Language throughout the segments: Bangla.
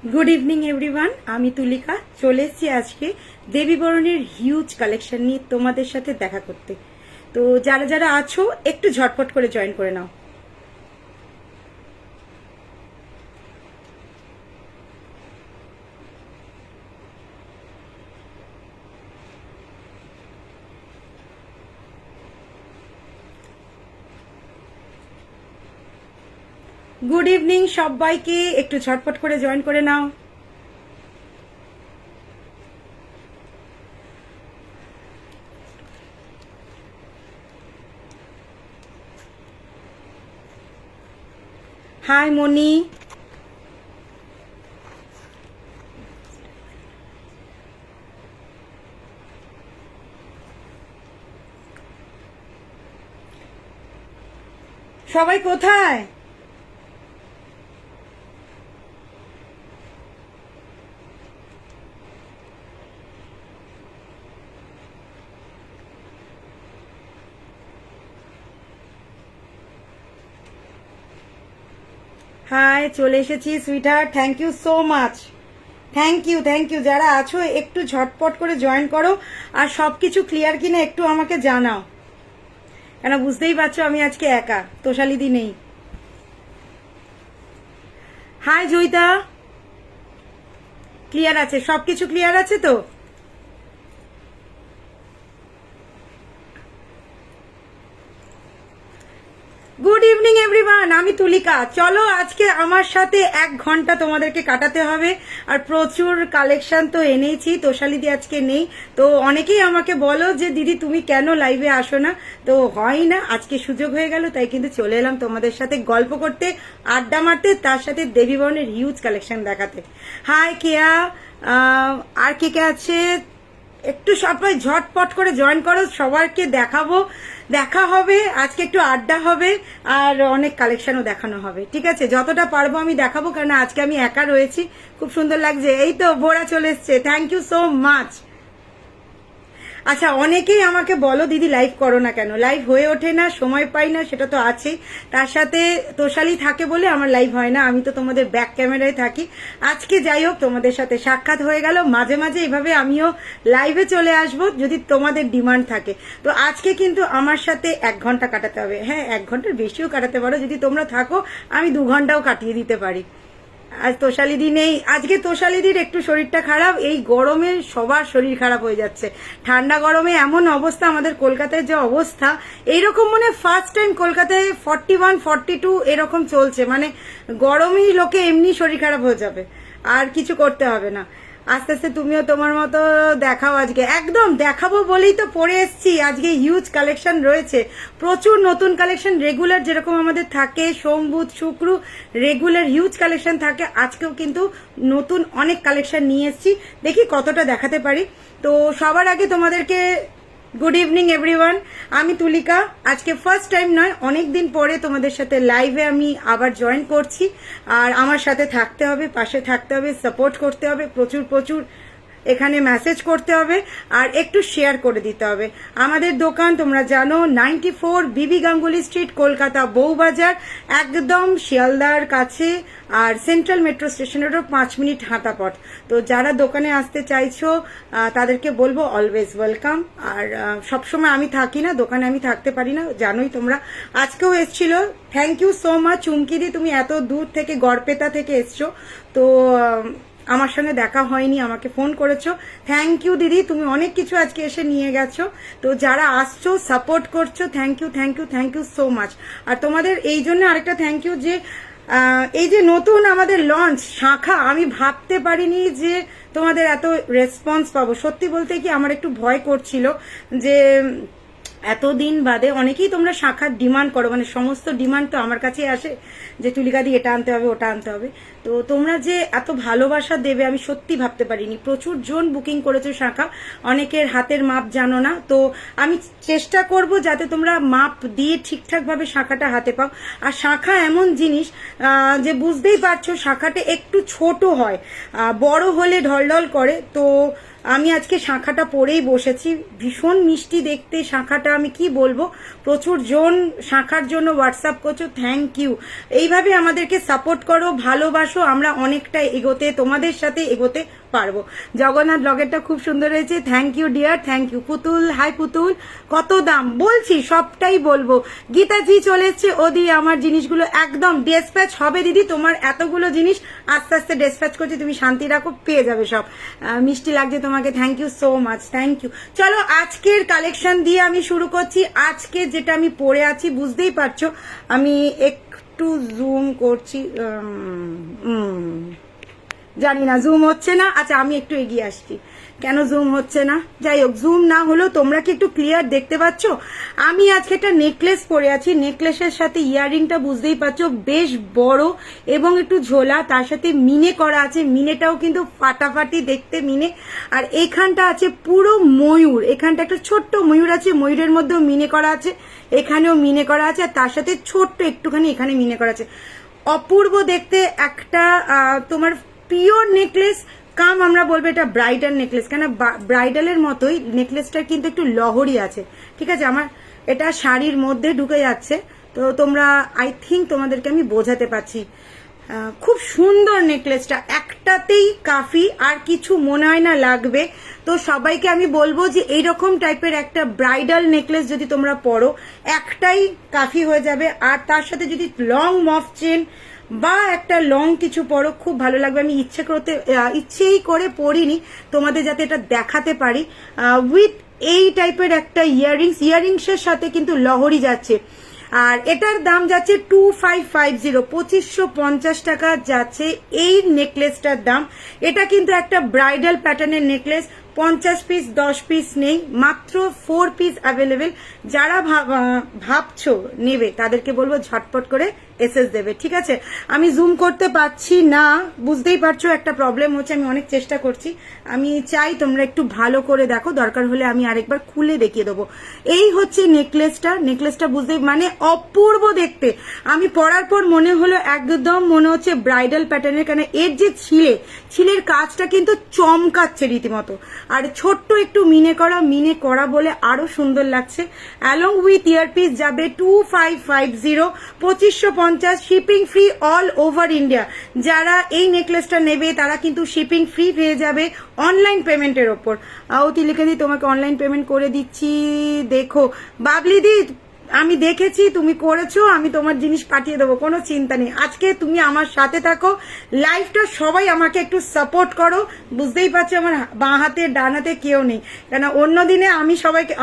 गुड इवनिंग एवरीवन আমি তুলিকা চলে এসেছি আজকে দেবী বরণের হিউজ কালেকশন নিয়ে তোমাদের সাথে দেখা করতে। তো যারা যারা আছো একটু ঝটপট করে জয়েন করে নাও। গুড ইভিনিং সবাইকে, একটু ঝটপট করে জয়েন করে নাও। হাই মনি, সবাই কোথায়? হাই, চলে এসেছি sweetheart, thank you so much. Thank you যারা আছো একটু ঝটপট করে জয়েন করো। আর সবকিছু ক্লিয়ার কিনা একটু আমাকে জানাও, কেন বুঝতেই পারছো আমি আজকে একা, তোষালিদি নেই। হাই জয়িতা, ক্লিয়ার আছে? সবকিছু ক্লিয়ার আছে তো? গুড ইভিনিং এভরিওয়ান, আমি তুলিকা। চলো আজকে আমার সাথে 1 ঘন্টা তোমাদেরকে কাটাতে হবে। আর প্রচুর কালেকশন তো এনেছি, তোষালিদি আজকে নেই। তো অনেকেই আমাকে বলো যে দিদি তুমি কেন লাইভে আসো না, তো হয় না, আজকে সুযোগ হয়ে গেল, তাই কিন্তু চলে এলাম তোমাদের সাথে গল্প করতে, আড্ডা মারতে, তার সাথে দেবী বরণের হিউজ কালেকশন দেখাতে। হাই কেয়া, আর কে কে আছে একটু সবাই ঝটপট করে জয়েন করো, সবাইকে দেখাবো, দেখা হবে আজকে, একটু আড্ডা হবে আর অনেক কালেকশনও দেখানো হবে। ঠিক আছে, যতটা পারবো আমি দেখাবো, কারণ আজকে আমি একা রয়েছি। খুব সুন্দর লাগছে, এই তো বোরা চলে এসছে, থ্যাংক ইউ সো মাচ। আচ্ছা, অনেকেই আমাকে বলো দিদি লাইভ করো না কেন, লাইভ হয়ে ওঠে না, সময় পাই না, সেটা তো আছেই, তার সাথে তোষালি থাকে বলে আমার লাইভ হয় না, আমি তো তোমাদের ব্যাক ক্যামেরায় থাকি। আজকে যাই হোক তোমাদের সাথে সাক্ষাৎ হয়ে গেল, মাঝে মাঝে এভাবে আমিও লাইভে চলে আসব যদি তোমাদের ডিমান্ড থাকে। তো আজকে কিন্তু আমার সাথে 1 ঘন্টা কাটাতে হবে, হ্যাঁ 1 ঘন্টার বেশিও কাটাতে পারো, যদি তোমরা থাকো আমি 2 ঘন্টাও কাটিয়ে দিতে পারি। আজ তোষালিদি নেই, আজকে তোষালিদির একটু শরীরটা খারাপ, এই গরমে সবার শরীর খারাপ হয়ে যাচ্ছে। ঠান্ডা গরমে এমন অবস্থা, আমাদের কলকাতায় যে অবস্থা, এইরকম মানে ফার্স্ট টাইম কলকাতায় 41 42 এরকম চলছে, মানে গরমেই লোকে এমনি শরীর খারাপ হয়ে যাবে, আর কিছু করতে হবে না। আস্তে আস্তে তুমিও তোমার মতো দেখাও, আজকে একদম দেখাবো বলেই তো পরে এসছি। আজকে হিউজ কালেকশন রয়েছে, প্রচুর নতুন কালেকশন, রেগুলার যেরকম আমাদের থাকে সোম বুধ শুক্র রেগুলার হিউজ কালেকশন থাকে, আজকেও কিন্তু নতুন অনেক কালেকশন নিয়ে এসছি, দেখি কতটা দেখাতে পারি। তো সবার আগে তোমাদেরকে গুড ইভিনিং এভরিওয়ান, আমি তুলিকা। আজকে ফার্স্ট টাইম নয়, অনেক দিন পরে তোমাদের সাথে লাইভে আমি আবার জয়েন করছি। আর আমার সাথে থাকতে হবে, পাশে থাকতে হবে, সাপোর্ট করতে হবে, প্রচুর প্রচুর এখানে মেসেজ করতে হবে আর একটু শেয়ার করে দিতে হবে। আমাদের দোকান তোমরা জানো 94 বিবি গাঙ্গুলি স্ট্রিট, কলকাতা বউবাজার, একদম শিয়ালদার কাছে, আর সেন্ট্রাল মেট্রো স্টেশনেরও 5 মিনিট হাঁটা পথ। তো যারা দোকানে আসতে চাইছো তাদেরকে বলবো অলওয়েজ ওয়েলকাম। আর সবসময় আমি থাকি না দোকানে, আমি থাকতে পারি না, জানোই তোমরা। আজকেও এসছিল, থ্যাংক ইউ সো মাচ চুমকিদি, তুমি এত দূর থেকে গড়পেতা থেকে এসছো, তো আমার সঙ্গে দেখা হয়নি, আমাকে ফোন করেছো, থ্যাংক ইউ দিদি, তুমি অনেক কিছু আজকে এসে নিয়ে গেছো। তো যারা আসছো সাপোর্ট করছো, thank you thank you thank you so much. আর তোমাদের এই জন্য আরেকটা থ্যাংক ইউ, যে এই যে নতুন আমাদের লঞ্চ শাখা, আমি ভাবতে পারিনি যে তোমাদের এত রেসপন্স পাবো। সত্যি বলতে কি আমার একটু ভয় করছিল যে এতদিন বাদে অনেকেই তোমরা শাখার ডিমান্ড করো, মানে সমস্ত ডিমান্ড তো আমার কাছে আসে যে তুলিকাদি এটা আনতে হবে ওটা আনতে হবে। তো তোমরা যে এত ভালোবাসা দেবে আমি সত্যি ভাবতে পারিনি। প্রচুর জন বুকিং করেছো শাখা, অনেকের হাতের মাপ জানো না, তো আমি চেষ্টা করব যাতে তোমরা মাপ দিয়ে ঠিকঠাকভাবে শাখাটা হাতে পাও। আর শাখা এমন জিনিস যে বুঝতেই পারছো শাখাটা একটু ছোট হয়, বড় হলে ঢলঢল করে, তো আমি আজকে শাঁখাটা পরেই বসেছি, ভীষণ মিষ্টি দেখতে শাঁখাটা, আমি কি বলবো। প্রচুর জন শাঁখার জন্য হোয়াটসঅ্যাপ করছো, থ্যাংক ইউ। এইভাবে আমাদেরকে সাপোর্ট করো, ভালোবাসো, আমরা অনেকটা এগোতে, তোমাদের সাথে এগোতে পারবো। জগন্নাথ ব্লগেরটা খুব সুন্দর হয়েছে, thank you dear, thank you. Putul, hi Putul, কত দাম বলছি সবটাই বলবো। গীতাজি চলে এসছে, ও দিয়ে আমার জিনিসগুলো একদম ডিসপ্যাচ হবে দিদি, তোমার এতগুলো জিনিস আস্তে আস্তে ডিসপ্যাচ করছি, তুমি শান্তি রাখো, পেয়ে যাবে সব। মিষ্টি লাগছে তোমাকে, thank you so much, thank you. চলো আজকের কালেকশন দিয়ে আমি শুরু করছি। আজকে যেটা আমি পরে আছি বুঝতেই পারছো, আমি একটু জুম করছি, জানি না জুম হচ্ছে না। আচ্ছা আমি একটু এগিয়ে আসছি, কেন জুম হচ্ছে না, যাই হোক, জুম না হলেও তোমরা কি একটু ক্লিয়ার দেখতে পাচ্ছ? আমি আজকে একটা নেকলেস পরে আছি, নেকলেসের সাথে ইয়াররিংটা বুঝতেই পারছো বেশ বড় এবং একটু ঝোলা, তার সাথে মিনে করা আছে, মিনেটাও কিন্তু ফাটাফাটি দেখতে মিনে। আর এখানটা আছে পুরো ময়ূর, এখানটা একটা ছোট্ট ময়ূর আছে, ময়ূরের মধ্যেও মিনে করা আছে, এখানেও মিনে করা আছে, আর তার সাথে ছোট্ট একটুখানি এখানে মিনে করা আছে। অপূর্ব দেখতে একটা তোমার পিওর নেকলেস কাম, আমরা বলবো এটা ব্রাইডাল নেকলেস, কেন ব্রাইডালের মতোই নেকলেসটার কিন্তু একটু লহরি আছে, ঠিক আছে। আমার এটা শাড়ির মধ্যে ঢুকে যাচ্ছে, তো তোমরা আই থিঙ্ক তোমাদেরকে আমি বোঝাতে পারছি। খুব সুন্দর নেকলেসটা, একটাতেই কাফি, আর কিছু মনে হয় না লাগবে। তো সবাইকে আমি বলবো যে এইরকম টাইপের একটা ব্রাইডাল নেকলেস যদি তোমরা পরো, একটাই কাফি হয়ে যাবে, আর তার সাথে যদি লং মফ চেন বা একটা লং কিছু পরো, খুব ভালো লাগবে। আমি ইচ্ছেই করে পরিনি, তোমাদের যাতে এটা দেখাতে পারি। উইথ এই টাইপের একটা ইয়াররিংসের সাথে কিন্তু লহরি যাচ্ছে, আর এটার দাম যাচ্ছে 2550, 2550 টাকা যাচ্ছে এই নেকলেসটার দাম। এটা কিন্তু একটা ব্রাইডাল প্যাটার্নের নেকলেস, 50 পিস 10 পিস নেই, মাত্র 4 পিস অ্যাভেলেবেল। যারা ভাবছো নেবে তাদেরকে বলবো ঝটপট করে এসএস দেবে, ঠিক আছে। আমি জুম করতে পারছি না, বুঝতেই পারছো একটা প্রবলেম হচ্ছে, আমি অনেক চেষ্টা করছি। আমি চাই তোমরা একটু ভালো করে দেখো, দরকার হলে আমি আরেকবার খুলে দেখিয়ে দেবো। এই হচ্ছে নেকলেসটা বুঝতেই মানে অপূর্ব দেখতে। আমি পরার পর মনে হলো একদম মনে হচ্ছে ব্রাইডাল প্যাটার্নের, কেন এর যে ছিলের কাজটা কিন্তু চমকাচ্ছে রীতিমতো, আর ছোট্ট একটু মিনে করা বলে আরো সুন্দর লাগছে। অ্যালং উইথ ইয়ারপিস যাবে 2550, 2550, shipping free all over India. যারা এই নেকলেসটা নেবে তারা কিন্তু শিপিং ফ্রি পেয়ে যাবে অনলাইন পেমেন্টের ওপর। আউতি লিখে দিই, তোমাকে অনলাইন পেমেন্ট করে দিচ্ছি। দেখো বাবলি দি, আমি দেখেছি তুমি করেছো, আমি তোমার জিনিস পাঠিয়ে দেবো, কোনো চিন্তা নেই। আজকে তুমি আমার সাথে থাকো, লাইফটা সবাই আমাকে একটু সাপোর্ট করো। বুঝতেই পারছো আমার বাঁ হাতে ডান হাতে কেউ নেই, কেন অন্য দিনে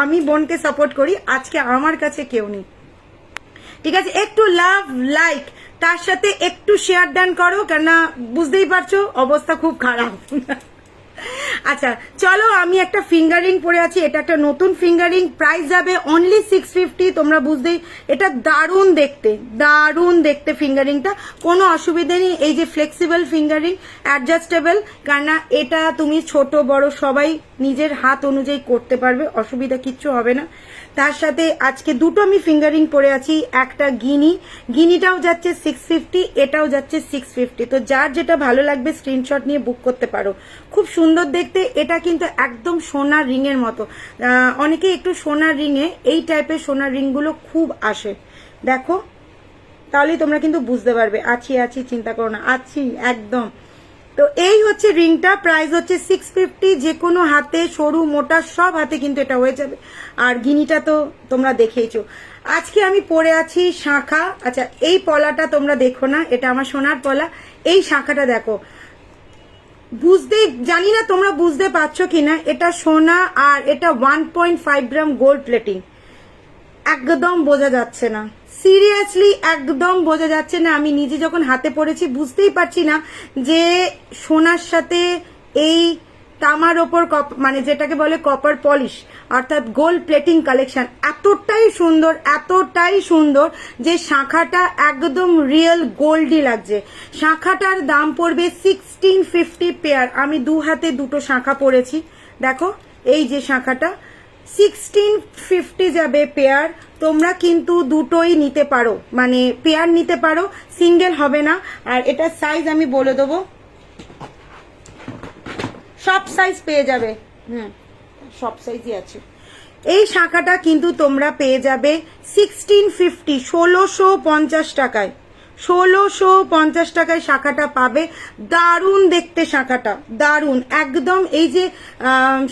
আমি বোনকে সাপোর্ট করি, আজকে আমার কাছে কেউ নেই, ঠিক আছে। একটু লাভ লাইক তার সাথে একটু শেয়ার ডান করো, কেন বুঝতেই পারছো অবস্থা খুব খারাপ। আচ্ছা চলো, আমি একটা ফিঙ্গারিং পরে আছি, এটা একটা নতুন ফিঙ্গারিং, প্রাইস যাবে অনলি 650। তোমরা বুঝতেই, এটা দারুণ দেখতে ফিঙ্গারিংটা, কোনো অসুবিধা নেই। এই যে ফ্লেক্সিবল ফিঙ্গারিং, অ্যাডজাস্টেবল, কেননা এটা তুমি ছোট বড় সবাই নিজের হাত অনুযায়ী করতে পারবে, অসুবিধা কিচ্ছু হবে না। তার সাথে আজকে দুটো আমি ফিঙ্গারিং পরে আছি, একটা গিনিটাও যাচ্ছে 650, এটাও যাচ্ছে 650। তো যার যেটা ভালো লাগবে স্ক্রিনশট নিয়ে বুক করতে পারো, খুব সুন্দর দেখতে। এটা কিন্তু একদম সোনার রিং এর মতো, অনেকে একটু সোনার রিংয়ে এই টাইপের সোনার রিংগুলো খুব আসে, দেখো তাহলেই তোমরা কিন্তু বুঝতে পারবে। আছি চিন্তা করো না, আছি একদম। তো এই হচ্ছে রিংটা, প্রাইস হচ্ছে 650। যে কোনো হাতে, সরু মোটা সব হাতে কিন্তু এটা হয়ে যাবে। আর গিনিটা তো তোমরা দেখেইছো। আজকে আমি পরে আছি শাঁখা। আচ্ছা এই পলাটা তোমরা দেখো না, এটা আমার সোনার পলা। এই শাঁখাটা দেখো, জানি না তোমরা বুঝতে পারছো কিনা, এটা সোনা আর এটা 1.5 গ্রাম গোল্ড প্লেটিং, একদম বোঝা যাচ্ছে না, সিরিয়াসলি একদম বোঝা যাচ্ছে না। আমি নিজে যখন হাতে পড়েছি বুঝতেই পারছি না যে সোনার সাথে এই তামার ওপর মানে যেটাকে বলে কপার পলিশ অর্থাৎ গোল্ড প্লেটিং কালেকশন এতটাই সুন্দর যে শাঁখাটা একদম রিয়েল গোল্ডই লাগছে। শাঁখাটার দাম পড়বে 1650 পেয়ার। আমি দু হাতে দুটো শাঁখা পরেছি, দেখো এই যে শাঁখাটা 1650 যাবে পেয়ার। তোমরা কিন্তু দুটোই নিতে পারো, মানে পেয়ার নিতে পারো, সিঙ্গেল হবে না। আর এটার সাইজ আমি বলে দেবো, সব সাইজ পেয়ে যাবে, হুম, সব সাইজই আছে। এই শাখাটা কিন্তু তোমরা পেয়ে যাবে 1650, 1650 টাকায়। 1650 টাকায় শাখাটা পাবে। দারুণ দেখতে শাখাটা, দারুণ একদম। এই যে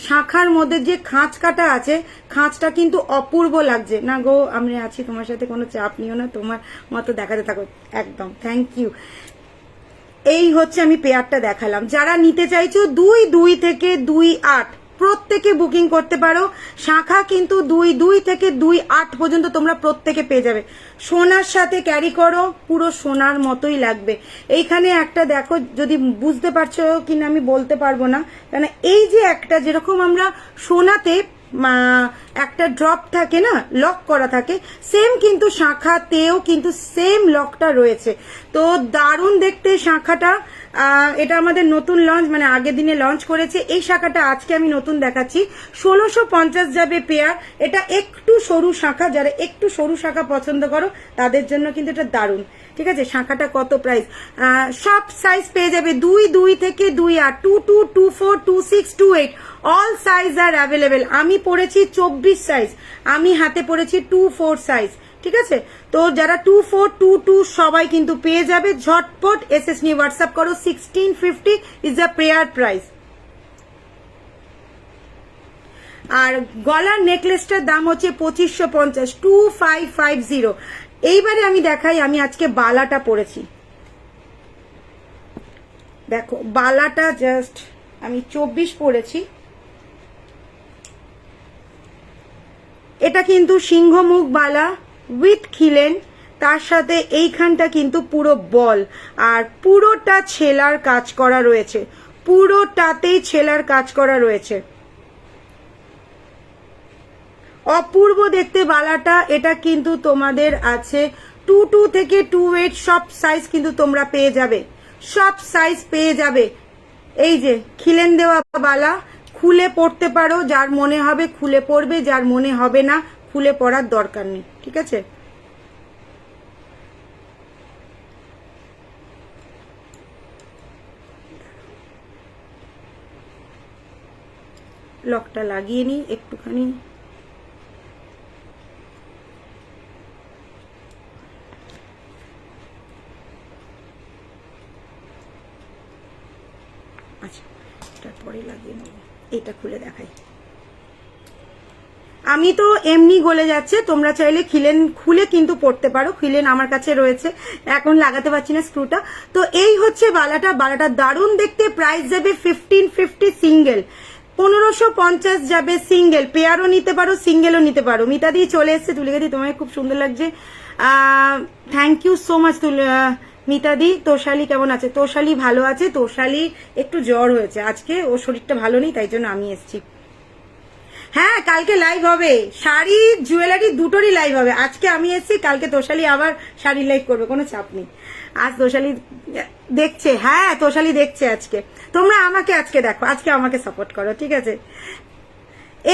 শাখার মধ্যে যে খাঁচ কাটা আছে, খাঁচটা কিন্তু অপূর্ব লাগছে। না গো, আমি আছি তোমার সাথে, কোনো চাপ নিও না, তোমার মতো দেখাতে থাকো একদম। Thank you. এই হচ্ছে আমি পেয়ারটা দেখালাম। যারা নিতে চাইছো 2 থেকে 2-8 প্রত্যেকে বুকিং করতে পারো। শাখা কিন্তু 2 থেকে 2-8 পর্যন্ত তোমরা প্রত্যেকে পেয়ে যাবে। সোনার সাথে ক্যারি করো, পুরো সোনার মতোই লাগবে। এইখানে একটা দেখো, যদি বুঝতে পারছো কিনা আমি বলতে পারবো না, কারণ এই যে একটা যেরকম আমরা সোনাতে একটা ড্রপ থাকে না, লক করা থাকে, সেম কিন্তু শাখাতেও কিন্তু সেম লকটা রয়েছে। তো দারুণ দেখতে শাখাটা। এটা আমাদের নতুন লঞ্চ, মানে আগের দিনে লঞ্চ করেছে এই শাখাটা। আজকে আমি নতুন দেখাচ্ছি। 1650 যাবে পেয়ার। এটা একটু সরু শাখা, যারা একটু সরু শাখা পছন্দ করো তাদের জন্য কিন্তু এটা দারুণ। ঠিক আছে, শাখাটা কত প্রাইস? সব সাইজ পেয়ে যাবে। 2 থেকে 2-8, 22, 24, 26, 28 অল সাইজ আর অ্যাভেলেবেল। আমি পড়েছি 24 সাইজ, আমি হাতে পড়েছি 24 সাইজ। ঠিক আছে, তো যারা 24, 22 সবাই কিন্তু পেয়ে যাবে। ঝটপট এসএস নিয়ে হোয়াটসঅ্যাপ করো। 1650 ইজ দ্য পেয়ার প্রাইস। আর গলার নেকলেসটার দাম হচ্ছে 2550, 2550। এইবারে আমি দেখাই, আমি আজকে বালাটা পরেছি। দেখো বালাটা জাস্ট আমি 24 পরেছি। এটা কিন্তু সিংহমুখ বালা উইথ খিলেন, তার সাথে এইখানটা কিন্তু পুরো বল, আর পুরোটা ছেলার কাজ করা রয়েছে, পুরোটাতেই ছেলার কাজ করা রয়েছে। অপূর্ব দেখতে বালাটা। এটা কিন্তু তোমাদের আছে 22 থেকে 28 সব সাইজ কিন্তু তোমরা পেয়ে যাবে, সব সাইজ পেয়ে যাবে। এই যে খিলেন দেওয়া বালা, খুলে পড়তে পারো, যার মনে হবে খুলে পড়বে, যার মনে হবে না খুলে পড়ার দরকার নেই। ঠিক আছে, লকটা লাগিয়ে নি একটুখানি। আচ্ছা, তারপরে লাগিয়ে নেব। এটা খুলে দেখাই। আমি তো এমনি গলে যাচ্ছে, তোমরা চাইলে খিলেন খুলে কিন্তু পড়তে পারো। খিলেন আমার কাছে রয়েছে, এখন লাগাতে পারছি না স্ক্রুটা। তো এই হচ্ছে বালাটা। বালাটা দারুণ দেখতে। প্রাইস যাবে 1550 সিঙ্গেল, 1550 যাবে সিঙ্গেল। পেয়ারও নিতে পারো, সিঙ্গেলও নিতে পারো। মিতাদি চলে এসছে, তুলিকাদি তোমায় খুব সুন্দর লাগছে। থ্যাংক ইউ সো মাচ মিতাদি। তোষালি কেমন আছে? তোষালি ভালো আছে। তোষালি একটু জ্বর হয়েছে আজকে, ওর শরীরটা ভালো নেই, তাই জন্য আমি এসছি। হ্যাঁ, কালকে লাইভ হবে, শাড়ি জুয়েলারি দুটোরই লাইভ হবে। আজকে আমি এসছি, কালকে তোষালি আবার শাড়ি লাইভ করবে, কোনো চাপ নেই। আজ তোষালি দেখছে, হ্যাঁ তোষালি দেখছে আজকে। তোমরা আমাকে আজকে দেখো, আজকে আমাকে সাপোর্ট করো, ঠিক আছে।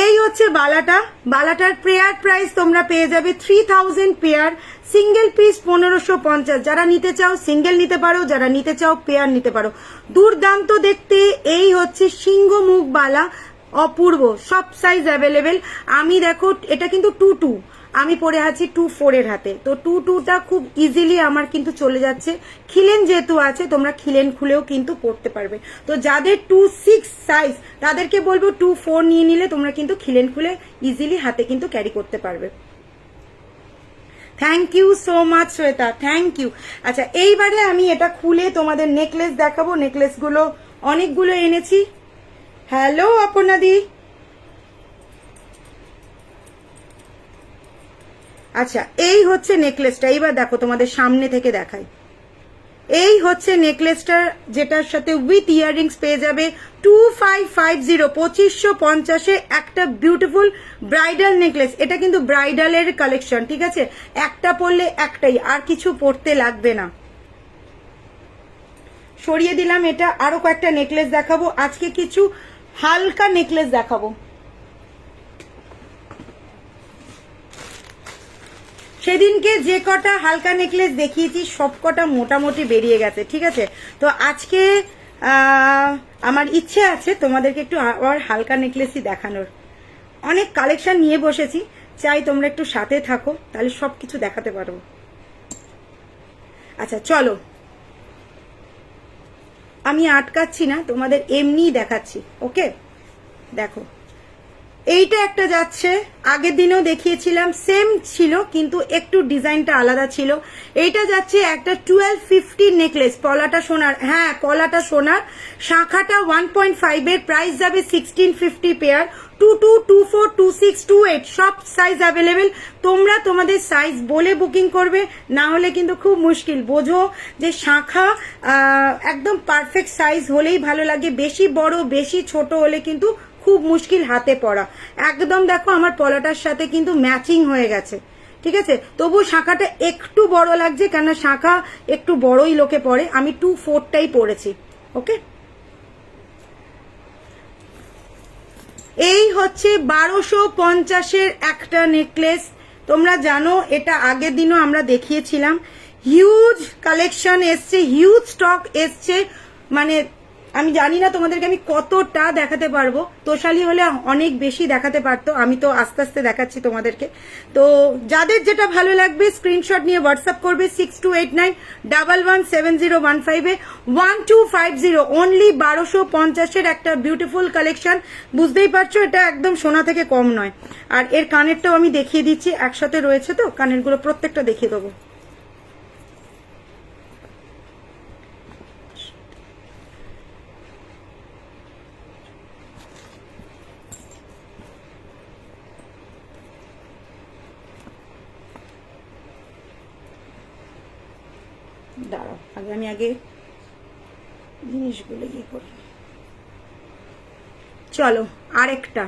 এই হচ্ছে বালাটা। বালাটার পেয়ার প্রাইস তোমরা পেয়ে যাবে 3000 পেয়ার, সিঙ্গেল পিস 1550। যারা নিতে চাও সিঙ্গেল নিতে পারো, যারা নিতে চাও পেয়ার নিতে পারো। দুর্দান্ত দেখতে। এই হচ্ছে সিংহমুখ বালা, অপূর্ব, সব সাইজ অ্যাভেলেবেল। আমি দেখো এটা কিন্তু 22, আমি পরে আছি 24 এর হাতে। তো 22টা খুব ইজিলি আমার কিন্তু চলে যাচ্ছে। খিলেন যেহেতু আছে, তোমরা খিলেন খুলেও কিন্তু পড়তে পারবে। তো যাদের 26 সাইজ তাদেরকে বলবো 24 নিয়ে নিলে তোমরা কিন্তু খিলেন খুলে ইজিলি হাতে কিন্তু ক্যারি করতে পারবে। Thank you so much Shweta, thank you. আচ্ছা, এইবারে আমি এটা খুলে তোমাদের নেকলেস দেখাবো। নেকলেসগুলো অনেকগুলো এনেছি। হ্যালো অপর্ণাদি। আচ্ছা, এই হচ্ছে নেকলেসটা। এইবার দেখো তোমাদের সামনে থেকে দেখাই। এই হচ্ছে নেকলেসটা, যেটার সাথে উইথ ইয়াররিংস পেয়ে যাবে 2550, 2550-এ একটা বিউটিফুল ব্রাইডাল নেকলেস। এটা কিন্তু ব্রাইডালের কালেকশন, ঠিক আছে। একটা পরলে একটাই, আর কিছু পরতে লাগবে না। সরিয়ে দিলাম এটা। আরো কয়েকটা নেকলেস দেখাবো আজকে, কিছু হালকা নেকলেস দেখাবো। সেদিনকে যে কটা হালকা নেকলেস দেখিয়েছি সব কটা মোটামুটি বেরিয়ে গেছে, ঠিক আছে। তো আজকে আমার ইচ্ছে আছে তোমাদেরকে একটু আবার হালকা নেকলেসই দেখানোর। অনেক কালেকশন নিয়ে বসেছি, চাই তোমরা একটু সাথে থাকো, তাহলে সব কিছু দেখাতে পারবো। আচ্ছা চলো, আমি আটকাচ্ছি না, তোমাদের এমনিই দেখাচ্ছি। ওকে, দেখো এইটা একটা যাচ্ছে, আগের দিনেও দেখিয়েছিলাম, সেম ছিল কিন্তু একটু ডিজাইনটা আলাদা ছিল। এইটা যাচ্ছে একটা 1250 নেকলেস, পলাটা সোনার, হ্যাঁ পলাটা সোনার, শাখাটা 1.5 এর, প্রাইস যাবে 1650 পেয়ার। 22, 24, 26, 28 সব সাইজ অ্যাভেলেবেল। তোমরা তোমাদের সাইজ বলে বুকিং করবে, না হলে কিন্তু খুব মুশকিল। বোঝো যে শাখা একদম পারফেক্ট সাইজ হলেই ভালো লাগে, বেশি বড় বেশি ছোট হলে কিন্তু খুব মুশকিল হাতে পড়া। একদম দেখো আমার পলাটার সাথে কিন্তু ম্যাচিং হয়ে গেছে, ঠিক আছে। তবু শাখাটা একটু বড় লাগছে, কেন শাখা একটু বড়ই লোকে পরে, আমি 2/4টাই পরেছি। ওকে, এই হচ্ছে 1250-এর একটা নেকলেস। তোমরা জানো এটা আগের দিনও আমরা দেখিয়েছিলাম। হিউজ কালেকশন এসছে, হিউজ স্টক এসছে, মানে আমি জানি না তোমাদেরকে আমি কতটা দেখাতে পারবো। তোষালি হলে অনেক বেশি দেখাতে পারতো, আমি তো আস্তে আস্তে দেখাচ্ছি তোমাদেরকে। তো যাদের যেটা ভালো লাগবে স্ক্রিনশট নিয়ে হোয়াটসঅ্যাপ করবে 6289117015 1250। অনলি 1250-এর একটা বিউটিফুল কালেকশন। বুঝতেই পারছো এটা একদম সোনা থেকে কম নয়। আর এর কানেরটাও আমি দেখিয়ে দিচ্ছি, একসাথে রয়েছে তো কানেরগুলো প্রত্যেকটা দেখিয়ে দেবো। দাঁড়াও, আগে জিনিসগুলো ইয়ে করি। চলো আরেকটা,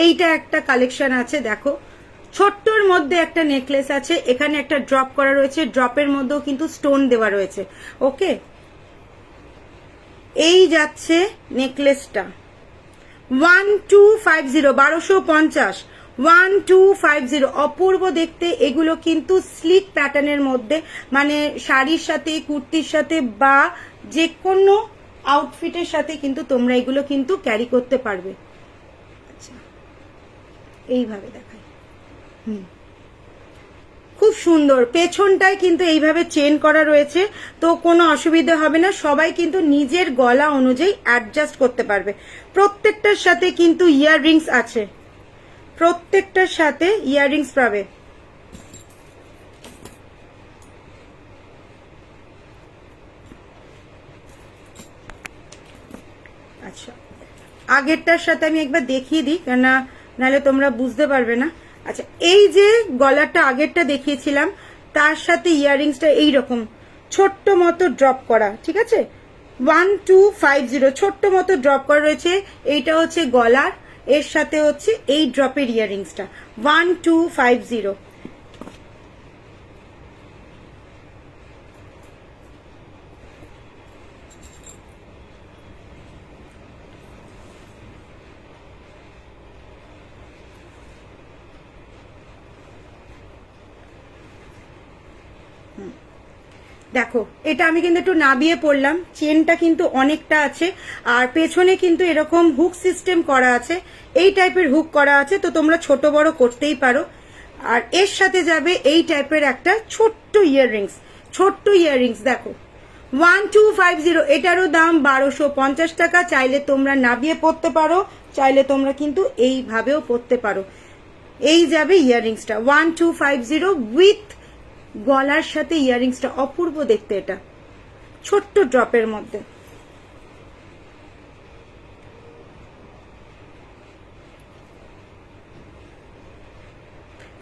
এইটা একটা কালেকশন আছে, দেখো ছোট্টর মধ্যে একটা নেকলেস আছে, এখানে একটা ড্রপ করা রয়েছে, ড্রপের মধ্যেও কিন্তু স্টোন দেওয়া রয়েছে। ওকে, এই যাচ্ছে নেকলেসটা 1250, 1250, 1250, অপূর্ব দেখতে। এগুলো কিন্তু স্লিট প্যাটার্নের মধ্যে, মানে শাড়ির সাথে কুর্তির সাথে বা যে কোনো আউটফিটের সাথে কিন্তু তোমরা এগুলো কিন্তু ক্যারি করতে পারবে। আচ্ছা এইভাবে দেখাই, খুব সুন্দর। পেছনটায় কিন্তু এইভাবে চেন করা রয়েছে, তো কোনো অসুবিধা হবে না, সবাই কিন্তু নিজের গলা অনুযায়ী অ্যাডজাস্ট করতে পারবে। প্রত্যেকটার সাথে কিন্তু ইয়াররিংস আছে, প্রত্যেকটার সাথে ইয়াররিংস পাবে। আচ্ছা আগেরটার সাথে আমি একবার দেখিয়ে দিই, কেননা নাহলে তোমরা বুঝতে পারবে না। আচ্ছা এই যে গলাটা আগেরটা দেখিয়েছিলাম, তার সাথে ইয়াররিংসটা এইরকম ছোট্ট মতো ড্রপ করা, ঠিক আছে। 1250 ছোট্ট মতো ড্রপ করা রয়েছে। এইটা হচ্ছে গলার, এর সাথে হচ্ছে এই ড্রপের ইয়াররিংসটা 1250। দেখো এটা আমি কিন্তু একটু নাবিয়ে পড়লাম, চেনটা কিন্তু অনেকটা আছে, আর পেছনে কিন্তু এরকম হুক সিস্টেম করা আছে, এই টাইপের হুক করা আছে, তো তোমরা ছোট বড় করতেই পারো। আর এর সাথে যাবে এই টাইপের একটা ছোট্ট ইয়াররিংস, ছোট্ট ইয়াররিংস দেখো 1250, এটারও দাম 1250 টাকা। চাইলে তোমরা নাবিয়ে পড়তে পারো, চাইলে তোমরা কিন্তু এইভাবেও পড়তে পারো। এই যাবে ইয়াররিংসটা 1250 উইথ গলার সাথে ইয়াররিংসটা, অপূর্ব দেখতে এটা ছোট্ট ড্রপের মধ্যে।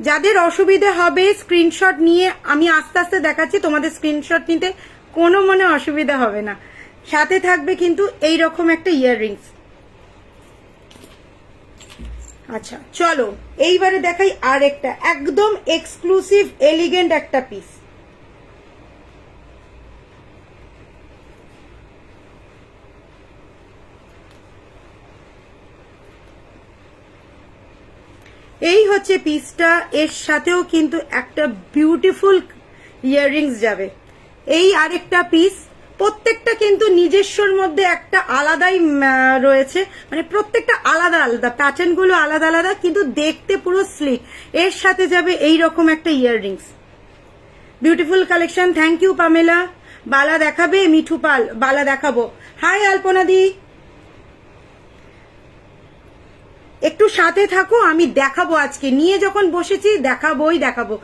যাদের অসুবিধা হবে স্ক্রিনশট নিয়ে, আমি আস্তে আস্তে দেখাচ্ছি, তোমাদের স্ক্রিনশট নিতে কোনো মনে অসুবিধা হবে না। সাথে থাকবে কিন্তু এই রকম একটা ইয়াররিংস। আচ্ছা চলো এইবারে দেখাই আর একটা একদম এক্সক্লুসিভ এলিগেন্ট একটা পিস। এই হচ্ছে পিসটা, এর সাথেও কিন্তু একটা বিউটিফুল ইয়াররিংস যাবে। এই আরেকটা পিস, প্রত্যেকটা কিন্তু নিজস্বর মধ্যে একটা আলাদাই রয়েছে, মানে প্রত্যেকটা আলাদা আলাদা, প্যাটার্ন গুলো আলাদা আলাদা, কিন্তু দেখতে পুরো স্লিক। এর সাথে যাবে এই রকম একটা earrings. Beautiful collection, thank you Pamela. বালা দেখাবে? মিঠু পাল, বালা দেখাবো। হাই আলপনা দি, একটু সাথে থাকো, আমি দেখাবো আজকে নিয়ে যখন বসেছি দেখাবো।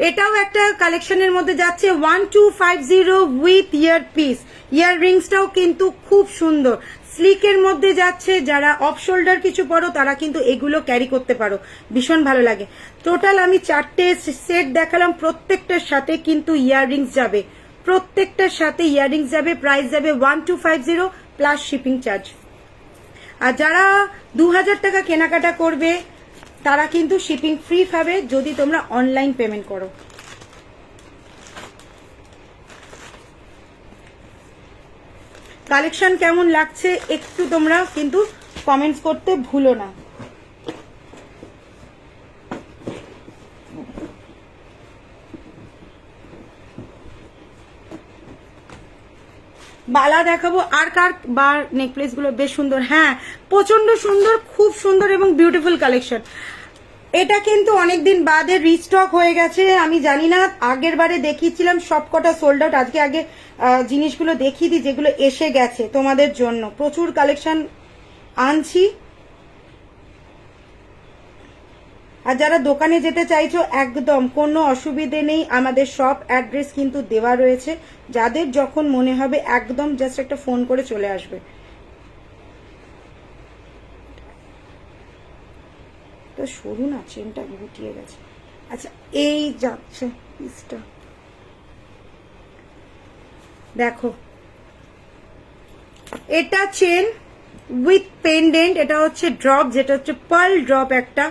এটাও একটা কালেকশনের মধ্যে যাচ্ছে 1250 উইথ ইয়ার পিস। ইয়ার রিংসটাও কিন্তু খুব সুন্দর, স্লিকের মধ্যে যাচ্ছে। যারা অফ শোল্ডার কিছু পরো তারা কিন্তু এগুলো ক্যারি করতে পারো, ভীষণ ভালো লাগে। টোটাল আমি 4টে সেট দেখালাম, প্রত্যেকটার সাথে কিন্তু ইয়াররিংস যাবে, প্রত্যেকটার সাথে ইয়াররিংস যাবে। প্রাইস যাবে 1250 প্লাস শিপিং চার্জ। আর যারা 2000 টাকা কেনাকাটা করবে তারা কিন্তু শিপিং ফ্রি পাবে যদি তোমরা অনলাইন পেমেন্ট করো। কালেকশন কেমন লাগছে একটু তোমরা কিন্তু কমেন্টস করতে ভুলো না। বালা দেখাবো। আর কার বার নেকলেস গুলো বেশ সুন্দর, হ্যাঁ প্রচন্ড সুন্দর, খুব সুন্দর এবং বিউটিফুল কালেকশন। এটা কিন্তু অনেকদিন বাদে রিস্টক হয়ে গেছে, আমি জানি না, আগের বারে দেখিয়েছিলাম সবকটা সোল্ড আউট। আগে জিনিসগুলো দেখিয়ে দিই যেগুলো এসে গেছে তোমাদের জন্য। প্রচুর কালেকশন আনছি। আর যারা দোকানে যেতে চাইছো একদম কোনো অসুবিধে নেই, আমাদের শপ অ্যাড্রেস কিন্তু দেওয়া রয়েছে। যাদের যখন মনে হবে একদম জাস্ট একটা ফোন করে চলে আসবে। তো সরু না, চেনটা গুটিয়ে গেছে। আচ্ছা এই যাচ্ছে পিসটা, দেখো এটা চেন উইথ পেন্ডেন্ট। এটা হচ্ছে ড্রপ, যেটা হচ্ছে পার্ল ড্রপ একটা,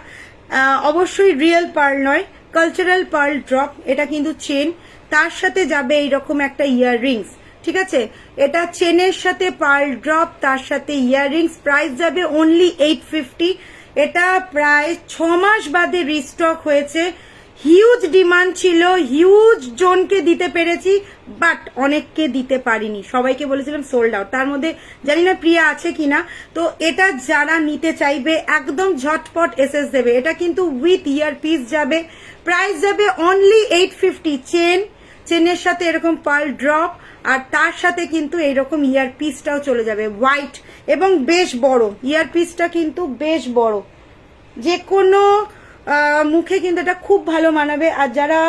অবশ্যই রিয়েল পার্ল নয়, কালচারাল পার্ল ড্রপ। এটা কিন্তু চেন, তার সাথে যাবে এইরকম একটা ইয়াররিংস, ঠিক আছে? এটা চেনের সাথে পার্ল ড্রপ, তার সাথে ইয়াররিংস। প্রাইস যাবে অনলি 850। এটা প্রায় 6 মাস বাদে রিস্টক হয়েছে। হিউজ ডিমান্ড ছিল, হিউজ জনকে দিতে পেরেছি, বাট অনেককে দিতে পারিনি, সবাইকে বলেছিলাম সোল্ড আউট। তার মধ্যে জানি না প্রিয়া আছে কিনা। তো এটা যারা নিতে চাইবে একদম ঝটপট এসএস দেবে। এটা কিন্তু উইথ ইয়ার পিস যাবে, প্রাইস যাবে অনলি 850। চেনের সাথে এরকম পার্ল ড্রপ, আর তার সাথে কিন্তু এইরকম ইয়ার পিসটাও চলে যাবে হোয়াইট এবং বেশ বড়। ইয়ার পিসটা কিন্তু বেশ বড়, যে কোনো মুখে কিন্তু এটা খুব ভালো মানাবে। আর যারা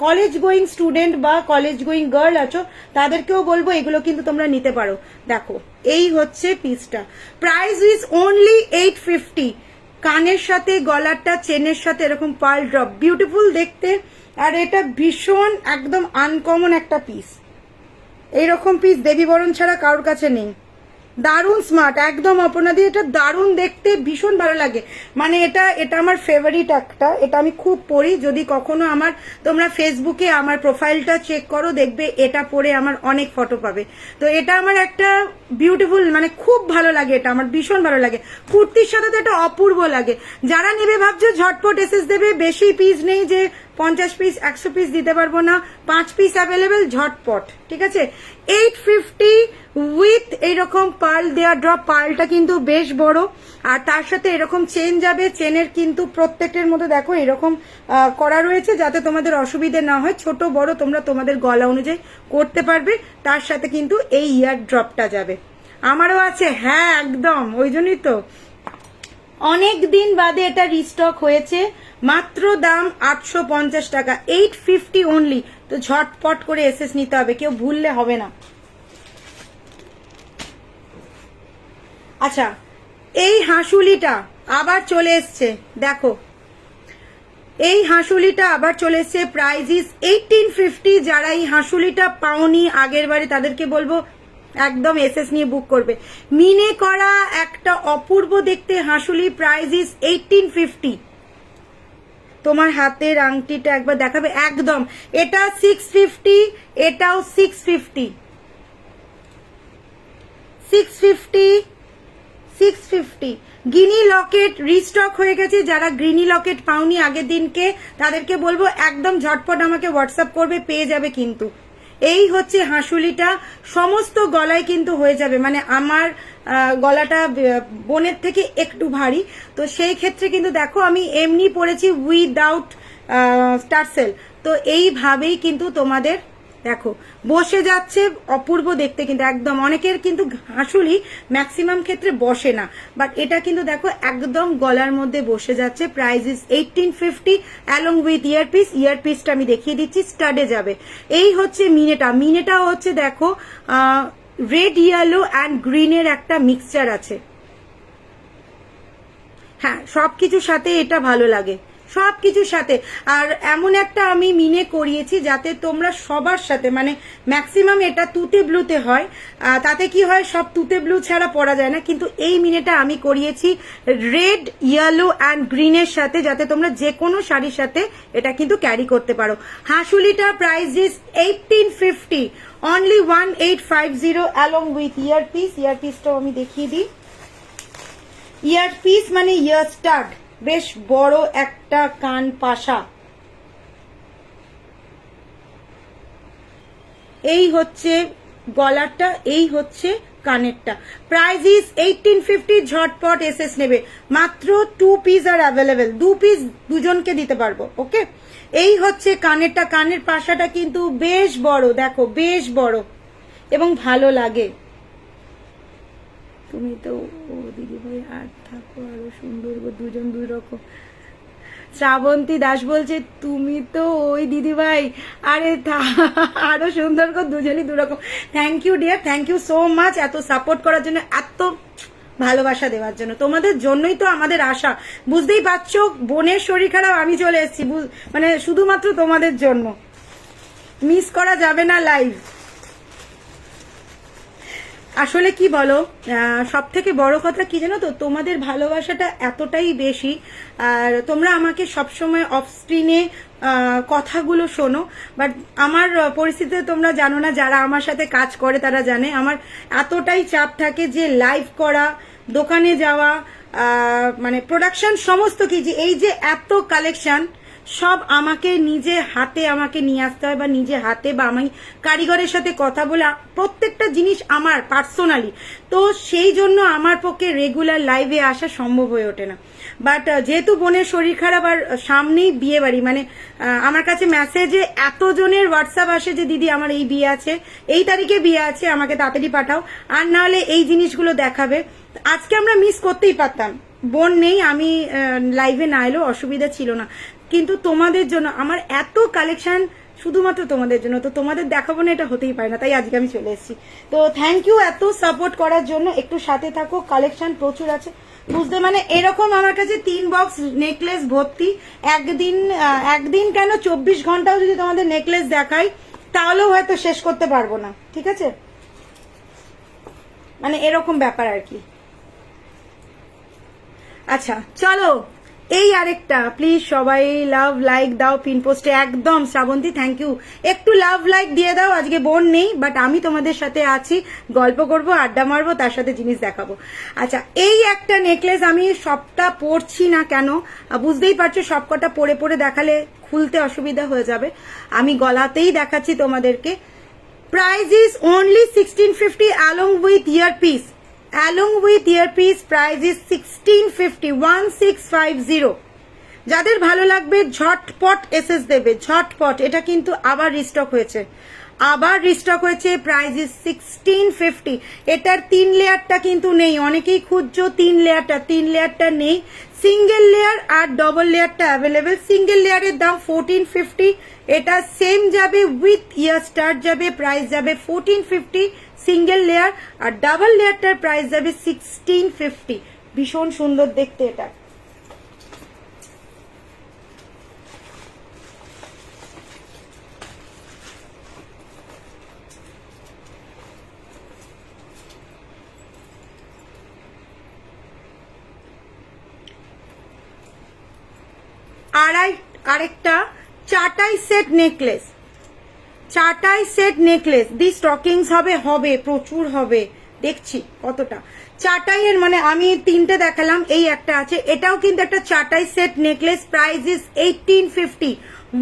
কলেজ গোয়িং স্টুডেন্ট বা কলেজ গোয়িং গার্ল আছো তাদেরকেও বলবো এগুলো কিন্তু তোমরা নিতে পারো। দেখো এই হচ্ছে পিসটা, প্রাইস ইজ অনলি 850। কানের সাথে গলারটা চেনের সাথে এরকম পার্ল ড্রপ, বিউটিফুল দেখতে। আর এটা ভীষণ একদম আনকমন একটা পিস, এইরকম পিস দেবী বরণ ছাড়া কারোর কাছে নেই। দারুণ স্মার্ট, একদম অপনাদি, এটা দারুণ দেখতে, ভীষণ ভালো লাগে। মানে এটা আমার ফেভারিট একটা, এটা আমি খুব পরি। যদি কখনো আমার তোমরা ফেসবুকে আমার প্রোফাইলটা চেক করো দেখবে এটা পরে আমার অনেক ফটো পাবে। তো এটা আমার একটা বিউটিফুল, মানে খুব ভালো লাগে, এটা আমার ভীষণ ভালো লাগে। কুর্তির সাথে তো এটা অপূর্ব লাগে। যারা নেবে ভাবছো ঝটপট এসএস দেবে, বেশি পিস নেই যে 50 পিস 100 পিস দিতে পারবো না, 5 পিস অ্যাভেলেবেল, ঝটপট, ঠিক আছে? 850 উইথ এইরকম পার্ল দেয়া ড্রপ। পার্লটা কিন্তু বেশ বড়, আর তার সাথে এরকম চেন যাবে। চেনের কিন্তু প্রত্যেকটার মধ্যে দেখো এরকম করা রয়েছে যাতে তোমাদের অসুবিধে না হয়। ছোট বড় তোমরা তোমাদের গলা অনুযায়ী করতে পারবে। তার সাথে কিন্তু এই ইয়ার ড্রপটা যাবে। আমারও আছে, হ্যাঁ একদম, ওই জন্যই তো অনেক দিন বাদে এটা রিস্টক হয়েছে। মাত্র দাম 850 টাকা, 850 অনলি। তো ঝটপট করে এসএস নিতে হবে, কেউ ভুললে হবে না। আচ্ছা এই হাঁসুলিটা আবার চলে এসছে, দেখো এই হাঁসুলিটা আবার চলে এসছে। Price is 1850। যারা এই হাঁসুলিটা পাওনি আগের বারে তাদেরকে বলবো একদম এসএস নিয়ে বুক করবে। মিনে করা একটা অপূর্ব দেখতে হাঁসুলি, প্রাইস ইজ 1850। তোমার হাতের আংটিটা একবার দেখাবে, একদম এটা 650, এটাও 650, 650। গিনি লকেট রিস্টক হয়ে গেছে। যারা গ্রিনি লকেট পাওনি আগের দিনকে তাদেরকে বলবো একদম ঝটপট আমাকে হোয়াটসঅ্যাপ করবে, পেয়ে যাবে কিন্তু। এই হচ্ছে হাঁসুলিটা, সমস্ত গলায় কিন্তু হয়ে যাবে, মানে আমার গলাটা বোনের থেকে একটু ভারী, তো সেই ক্ষেত্রে কিন্তু দেখো আমি এমনি পরেছি উইদাউট টার্সেল। তো এইভাবেই কিন্তু তোমাদের দেখো বসে যাচ্ছে, অপূর্ব দেখতে কিন্তু একদম। অনেকের কিন্তু হাঁসুলি ম্যাক্সিমাম ক্ষেত্রে বসে না, বাট এটা কিন্তু দেখো একদম গলার মধ্যে বসে যাচ্ছে। Price is 1850 along with earpiece. ইয়ারপিসটা আমি দেখিয়ে দিচ্ছি, স্টাডে যাবে। এই হচ্ছে মিনেটা। মিনেটা হচ্ছে দেখো রেড ইয়েলো অ্যান্ড গ্রিনের একটা মিক্সচার আছে। হ্যাঁ, সবকিছুর সাথে এটা ভালো লাগে, সবকিছুর সাথে। আর এমন একটা আমি মিনে করিয়েছি যাতে তোমরা সবার সাথে, মানে ম্যাক্সিমাম এটা তুতে ব্লুতে হয়, তাতে কি হয় সব তুতে ব্লু ছাড়া পরা যায় না, কিন্তু এই মিনেটা আমি করিয়েছি রেড ইয়েলো অ্যান্ড গ্রিনের সাথে, যাতে তোমরা যে কোনো শাড়ির সাথে এটা কিন্তু ক্যারি করতে পারো। হাঁসুলিটা price is 1850 only 1850 along with earpiece. ইয়ারপিসটাও আমি দেখিয়ে দিই। ইয়ারপিস মানে ইয়ার স্টাড, বেশ বড় একটা কান পাশা। এই হচ্ছে গলারটা, এই হচ্ছে কানেরটা। Price is 1850। ঝটপট এসএস নেবে, মাত্র 2 পিস আর অ্যাভেলেবেল, 2 পিস দুজনকে দিতে পারবো। ওকে, এই হচ্ছে কানেরটা। কানের পাশাটা কিন্তু বেশ বড়, দেখো বেশ বড় এবং ভালো লাগে। তুমি তো ও দিদি ভাই আর থাকো আরো সুন্দর, দুজন দুই রকম। শ্রাবন্তী দাস বলছে তুমি তো ওই দিদি ভাই, আরে আরো সুন্দর গো, দুজনই দুরকম। Thank you dear, thank you so much এত সাপোর্ট করার জন্য, এত ভালোবাসা দেওয়ার জন্য। তোমাদের জন্যই তো আমাদের আশা, বুঝতেই পারছো। বোনের শরীর খারাপ, আমি চলে এসেছি মানে শুধুমাত্র তোমাদের জন্য। মিস করা যাবে না লাইভ। আসলে কি বলো, সব থেকে বড় কথা কি জানো তো, তোমাদের ভালোবাসাটা এতটাই বেশি। আর তোমরা আমাকে সবসময় অফ স্ক্রিনে কথাগুলো শোনো, বাট আমার পরিস্থিতিতে তোমরা জানো না, যারা আমার সাথে কাজ করে তারা জানে আমার এতটাই চাপ থাকে যে লাইভ করা, দোকানে যাওয়া, মানে প্রোডাকশন সমস্ত কিছু, এই যে এত কালেকশন সব আমাকে নিজে হাতে আমাকে নিয়ে আসতে হয়, বা নিজে হাতে বা আমি কারিগরের সাথে কথা বলে প্রত্যেকটা জিনিস আমার পার্সোনালি। তো সেই জন্য আমার পক্ষে রেগুলার লাইভে আসা সম্ভব হয়ে ওঠে না। বাট যেহেতু বোনের শরীর খারাপ আর সামনেই বিয়ে বাড়ি, মানে আমার কাছে মেসেজে এতজনের হোয়াটসঅ্যাপ আসে যে দিদি আমার এই বিয়ে আছে, এই তারিখে বিয়ে আছে, আমাকে তাড়াতাড়ি পাঠাও, আর না হলে এই জিনিসগুলো দেখাবে। আজকে আমরা মিস করতেই পারতাম, বোন নেই, আমি লাইভে না এলেও অসুবিধা ছিল না, কিন্তু তোমাদের জন্য আমার এত কালেকশন, শুধুমাত্র তোমাদের জন্য। তো তোমাদের দেখাবো না এটা হতেই পারে না, তাই আজকে আমি চলে এসেছি। তো থ্যাংক ইউ এত সাপোর্ট করার জন্য। একটু সাথে থাকো, কালেকশন প্রচুর আছে বুঝতে, মানে এরকম আমার কাছে 3 বক্স নেকলেস ভর্তি। একদিন কেন 24 ঘন্টাও যদি তোমাদের নেকলেস দেখাই তাহলেও হয়তো শেষ করতে পারবো না, ঠিক আছে, মানে এরকম ব্যাপার আর কি। আচ্ছা চলো, এই আরেকটা প্লিজ সবাই লাভ লাইক দাও পিন পোস্টে, একদম। শ্রাবন্তী থ্যাংক ইউ, একটু লাভ লাইক দিয়ে দাও। আজকে বোন নেই, বাট আমি তোমাদের সাথে আছি, গল্প করব, আড্ডা মারবো, তার সাথে জিনিস দেখাবো। আচ্ছা, এই একটা নেকলেস আমি সবটা পরছি না কেন, বুঝতেই পারছো, সবকটা পরে পরে দেখালে খুলতে অসুবিধা হয়ে যাবে, আমি গলাতেই দেখাচ্ছি তোমাদেরকে। Price is only 1650 along with earpiece. Along with earpiece price is 1650, 1650। যাদের ভালো লাগবে ঝটপট এসএস দেবে, ঝটপট। এটা কিন্তু আবার রিস্টক হয়েছে, আবার রিস্টক হয়েছে। Price is 1650। এটার 3 লেয়ারটা কিন্তু নেই, অনেকেই খুঁজছো 3 লেয়ারটা, 3 লেয়ারটা নেই। সিঙ্গেল লেয়ার আর ডবল লেয়ারটা অ্যাভেলেবেল। সিঙ্গেল লেয়ারের দাম 1450, এটা সেম যাবে উইথ ইয়ার স্টার যাবে, প্রাইস যাবে 1450 সিঙ্গেল লেয়ার, আর ডাবল লেয়ারটার প্রাইস যাবে 1650। ভীষণ সুন্দর দেখতে এটা। আরেকটা চাটাই সেট নেকলেস, চাটাই সেট নেকলেস। দি স্টকিংস হবে, হবে প্রচুর হবে, দেখছি কতটা। চাটাইয়ের মানে আমি তিনটে দেখালাম, এই একটা আছে, এটাও কিন্তু একটা চাটাই set necklace, price is 1850,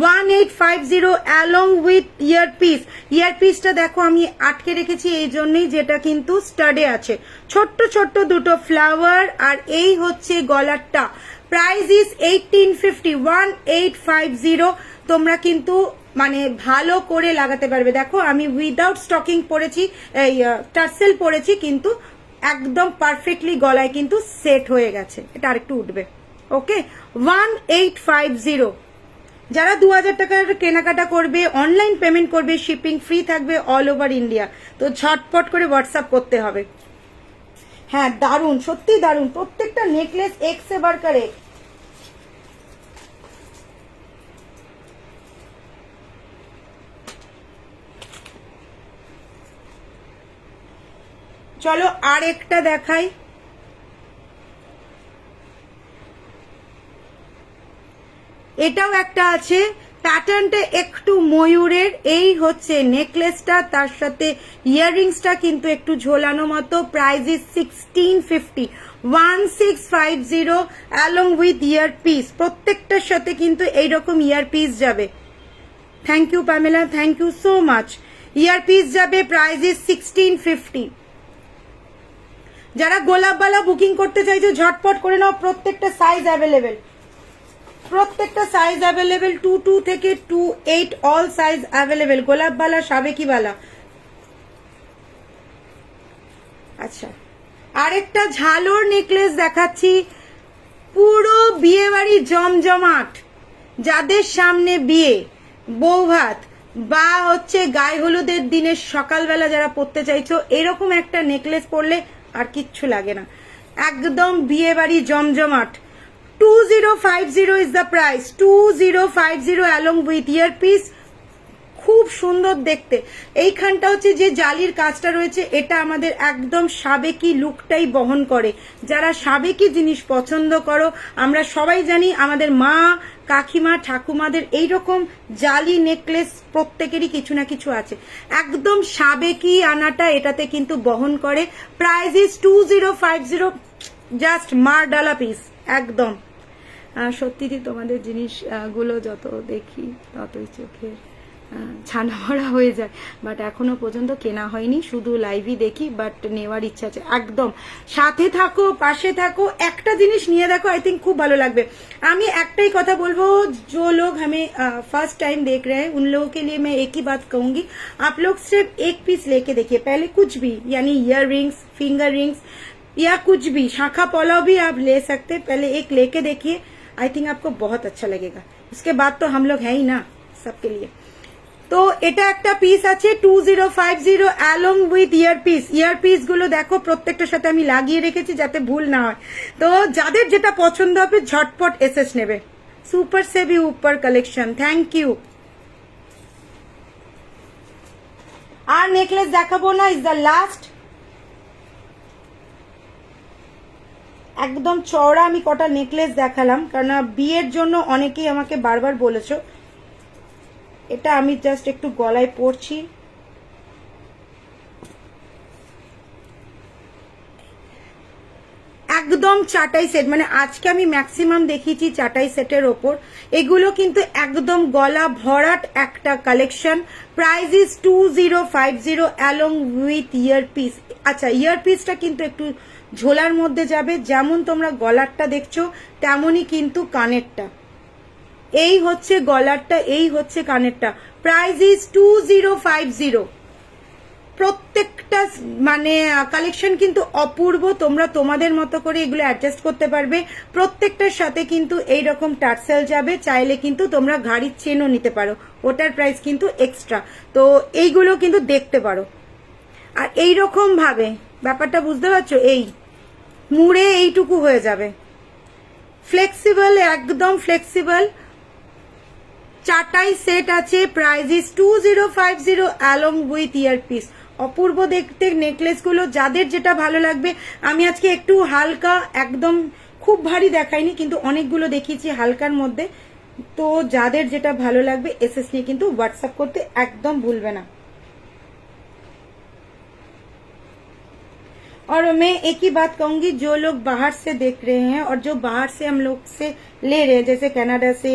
1850 along with earpiece. ইয়ারপিসটা দেখো আমি আটকে রেখেছি এই জন্যই, যেটা কিন্তু স্টাডে আছে, ছোট্ট ছোট্ট দুটো ফ্লাওয়ার, আর এই হচ্ছে গলারটা। Price is 1850, 1850। তোমরা কিন্তু মানে ভালো করে লাগাতে পারবে। দেখো আমি উইদাউট স্টকিং পরেছি, এই টার্সেল পরেছি, কিন্তু একদম পারফেক্টলি গলায় কিন্তু সেট হয়ে গেছে। এটা আরেকটু উঠবে। ওকে, 1850। যারা 2000 টাকার কেনাকাটা করবে, অনলাইন পেমেন্ট করবে, শিপিং ফ্রি থাকবে অল ওভার ইন্ডিয়া। তো ঝটপট করে হোয়াটসঅ্যাপ করতে হবে। হ্যাঁ দারুণ, সত্যি দারুণ, প্রত্যেকটা নেকলেস এক সে বাড়কর এক। চলো আর একটা দেখাই। এটাও একটা আছে, প্যাটার্নটা একটু ময়ূরের। এই হচ্ছে নেকলেসটা, তার সাথে ইয়াররিংসটা কিন্তু একটু ঝোলানো মতো। Price is 1650, 1650 along with earpiece. প্রত্যেকটার সাথে কিন্তু এইরকম ইয়ারপিস যাবে। Thank you Pamela, thank you so much. Earpiece যাবে, প্রাইস ইজ 1650। যারা গোলাপবালা বুকিং করতে চাইছো ঝটপট করে নাও, প্রত্যেকটা সাইজ অ্যাভেলেবেল, প্রত্যেকটা সাইজ অ্যাভেলেবেল, 22 থেকে 28 অল সাইজ অ্যাভেলেবেল। গোলাপবালা, সাবেকিবালা। আচ্ছা, আরেকটা ঝালোর নেকলেস দেখাচ্ছি, পুরো বিয়ে বাড়ি জমজমাট। যাদের সামনে বিয়ে, বৌভাত বা হচ্ছে গায়ে হলুদের দিনে সকালবেলা যারা পরতে চাইছো, এরকম একটা নেকলেস পরলে আর কিচ্ছু লাগে না, একদম বিয়ে বাড়ি জমজমাট। 2050 is the price, 2050 along with earpiece। খুব সুন্দর দেখতে। এইখানটা হচ্ছে যে জালির কাজটা রয়েছে, এটা আমাদের একদম সাবেকি লুকটাই বহন করে। যারা সাবেকি জিনিস পছন্দ করো, আমরা সবাই জানি আমাদের মা, কাকিমা, ঠাকুমাদের এইরকম জালি নেকলেস প্রত্যেকেরই কিছু না কিছু আছে। একদম সাবেকি আনাটা এটাতে কিন্তু বহন করে। প্রাইস ইজ 2050, জাস্ট মার ডালা পিস একদম। সত্যি তোমাদের জিনিসগুলো যত দেখি ততই চোখের ছানা ভরা হয়ে যায়, বাট এখনো পর্যন্ত কেনা হয়নি, শুধু লাইভই দেখি, বাট নেওয়ার ইচ্ছা আছে। একদম সাথে থাকো, পাশে থাকো, একটা জিনিস নিয়ে দেখো, আই থিঙ্ক খুব ভালো লাগবে। আমি একটাই কথা বলবো, जो लोग हमें फर्स्ट टाइम देख रहे हैं उन लोगों के लिए मैं एक ही बात कहूंगी, आप लोग सिर्फ एक पीस लेके देखिए पहले, कुछ भी यानी ईयर रिंग्स, फिंगर रिंग्स या कुछ भी, शाखा पौलाव भी आप ले सकते, पहले एक लेके देखिए, आई थिंक आपको बहुत अच्छा लगेगा। उसके बाद तो हम लोग हैं ही ना सबके लिए। তো এটা একটা পিস আছে 2050 অ্যালং উইথ ইয়ারপিস। ইয়ারপিস গুলো দেখো প্রত্যেকটার সাথে আমি লাগিয়ে রেখেছি যাতে ভুল না হয়। তো যাদের যেটা পছন্দ হবে ঝটপট এসএস নেবে। সুপার সে ভি উপর কালেকশন, থ্যাংক ইউ। আর নেকলেস দেখাবো না, ইজ দ্য লাস্ট। একদম চওড়া আমি কটা নেকলেস দেখালাম, কারণ বিয়ের জন্য অনেকেই আমাকে বারবার বলেছো। এটা আমি জাস্ট একটু গলায় পরছি। একদম চাটাই সেট, মানে আজকে আমি ম্যাক্সিমাম দেখিয়েছি চাটাই সেটের ওপর। এগুলো কিন্তু একদম গলা ভরাট একটা collection. Price is 2050 along with earpiece. আচ্ছা, ইয়ারপিসটা কিন্তু একটু ঝোলার মধ্যে যাবে, যেমন তোমরা গলারটা দেখছো তেমনই কিন্তু কানেরটা। এই হচ্ছে গলারটা, এই হচ্ছে কানেরটা। Price is 2050। প্রত্যেকটা মানে কালেকশন কিন্তু অপূর্ব, তোমরা তোমাদের মতো করে এগুলো অ্যাডজাস্ট করতে পারবে। প্রত্যেকটার সাথে কিন্তু এইরকম টার্সেল যাবে, চাইলে কিন্তু তোমরা ঘাড়ির চেনও নিতে পারো, ওটার প্রাইস কিন্তু এক্সট্রা। তো এইগুলো কিন্তু দেখতে পারো। আর এইরকম ভাবে ব্যাপারটা বুঝতে পারছো, এই মুড়ে এইটুকু হয়ে যাবে, ফ্লেক্সিবল, একদম ফ্লেক্সিবল। চাটাই সেট আছে, price is 2050 along with earpiece. অপূর্ব দেখতে নেকলেসগুলো, যাদের যেটা ভালো লাগবে। আমি আজকে একটু হালকা, একদম খুব ভারী দেখাইনি, কিন্তু অনেকগুলো দেখিয়েছি হালকার মধ্যে। তো যাদের যেটা ভালো লাগবে এসএস নিয়ে কিন্তু হোয়াটসঅ্যাপ করতে একদম ভুলবে না। और मैं एक ही बात कहूंगी, जो लोग बाहर से देख रहे हैं और जो बाहर से हम लोग से ले रहे हैं, जैसे कनाडा से,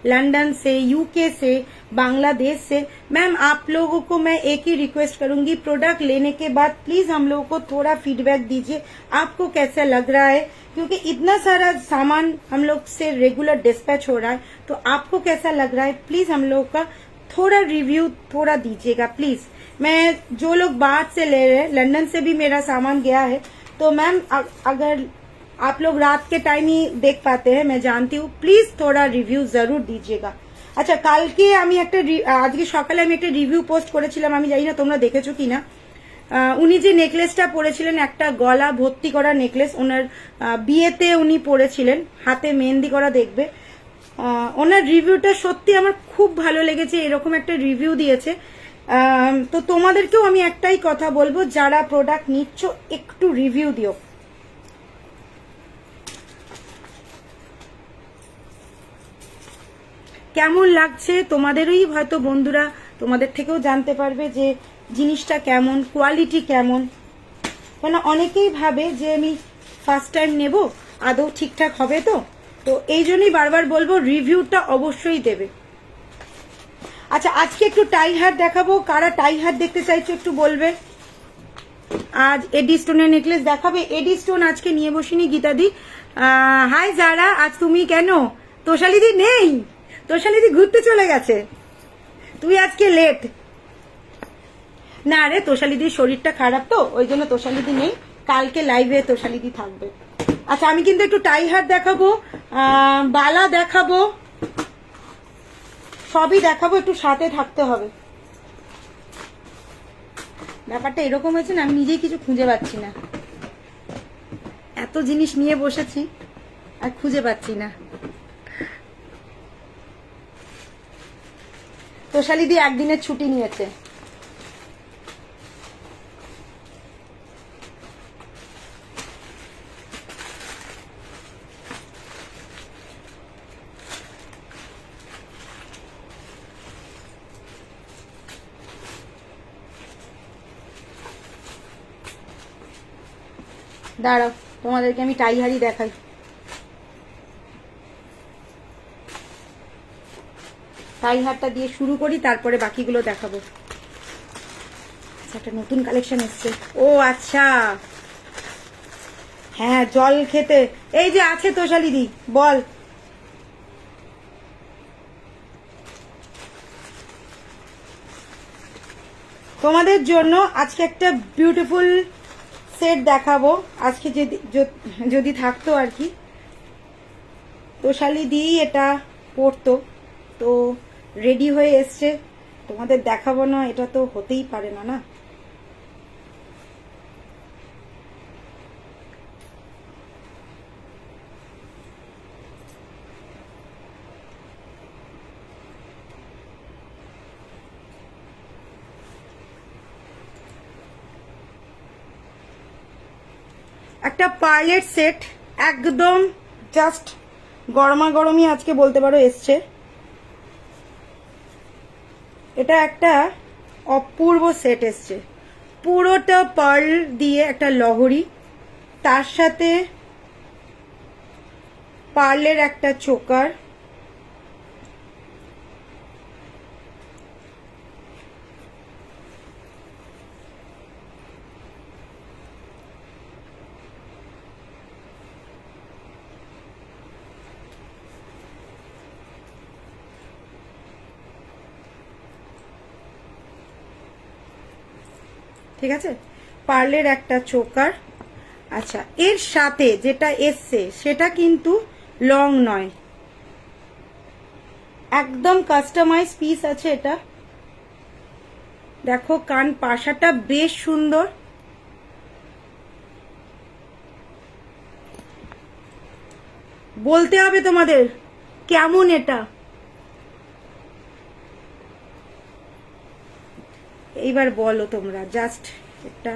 लंदन से, यूके से, बांग्लादेश से, मैम आप लोगों को मैं एक ही रिक्वेस्ट करूंगी, प्रोडक्ट लेने के बाद प्लीज हम लोगों को थोड़ा फीडबैक दीजिए, आपको कैसा लग रहा है, क्योंकि इतना सारा सामान हम लोग से रेगुलर डिस्पैच हो रहा है, तो आपको कैसा लग रहा है, प्लीज हम लोग का थोड़ा रिव्यू थोड़ा दीजिएगा प्लीज। मैं जो लोग बाहर से ले रहे हैं, लंदन से भी मेरा सामान गया है, तो मैम अगर आप लोग रात के टाइम ही देख पाते हैं, मैं जानती हूँ, प्लीज थोड़ा रिव्यू जरूर दीजिएगा। আচ্ছা, কালকে আমি একটা আজকে সকালে আমি একটা রিভিউ পোস্ট করেছিলাম, আমি জানি না তোমরা দেখেছো কিনা। উনি যে নেকলেসটা পরেছিলেন, একটা গলা ভর্তি করা নেকলেস, ওনার বিয়েতে উনি পরেছিলেন, হাতে মেহেন্দি করা, দেখবে ওনার রিভিউটা সত্যি আমার খুব ভালো লেগেছে, এরকম একটা রিভিউ দিয়েছে। তো তোমাদেরকেও আমি একটাই কথা বলবো, যারা প্রোডাক্ট নিচ্ছ একটু রিভিউ দিও। কেমন লাগছে তোমাদেরই হয়তো বন্ধুরা তোমাদের থেকেও জানতে পারবে যে জিনিসটা কেমন, কোয়ালিটি কেমন। কেন অনেকেই ভাবে যে আমি ফার্স্ট টাইম নেব, আদৌ ঠিকঠাক হবে তো, তো এই জন্যই বারবার বলবো রিভিউটা অবশ্যই দেবে। আচ্ছা, আজকে একটু টাই হাত দেখাবো, কারা টাই হাত দেখতে চাইছো একটু বলবে। আজ এডি স্টোনের নেকলেস দেখাবে, এডি স্টোন আজকে নিয়ে বসিনি গীতাদি। হাই যারা, আজ তুমি কেন? তোষালিদি নেই, তোষালিদি ঘুরতে চলে গেছে, তুই আজকে লেট। না রে, তোষালিদির শরীরটা খারাপ তো, ওই জন্য তোষালিদি নেই, কালকে লাইভে তোষালিদি থাকবে। আচ্ছা, আমি কিন্তু একটু টাই হাত দেখাবো, বালা দেখাবো, সবই দেখাবো, একটু সাথে থাকতে হবে। ব্যাপারটা এরকম হয়েছে না, আমি নিজেই কিছু খুঁজে পাচ্ছি না, এত জিনিস নিয়ে বসেছি আর খুঁজে পাচ্ছি না। তোষালিদি একদিনের ছুটি নিয়েছে। দাঁড়াও, তোমাদেরকে আমি টাই হাড়ি দেখাই। টাই হারটা দিয়ে শুরু করি, তারপরে বাকিগুলো দেখাবো। একটা নতুন কালেকশন এসছে। ও আচ্ছা, হ্যাঁ, জল খেতে এই যে আছে তোষালিদি, বল। তোমাদের জন্য আজকে একটা বিউটিফুল সেট দেখাবো, আজকে যদি থাকতো আর কি। তোষালিদি এটা পড়তো, তো রেডি হয়ে এসছে, তোমাদের দেখাবো না, এটা তো হতেই পারে না। না, একটা পার্লের সেট, একদম জাস্ট গরমা গরমই আজকে বলতে পারো এসছে। এটা একটা অপূর্ব সেট এসছে, পুরোটা পার্ল দিয়ে একটা লহরি, তার সাথে পার্লের একটা চোকার, ঠিক আছে, পার্লের একটা চোকার। আচ্ছা, এর সাথে যেটা এসছে সেটা কিন্তু লং নয়, একদম কাস্টমাইজ পিস আছে এটা। দেখো, কান পাশাটা বেশ সুন্দর, বলতে হবে তোমাদের কেমন এটা। এইবার বলো তোমরা, জাস্ট এটা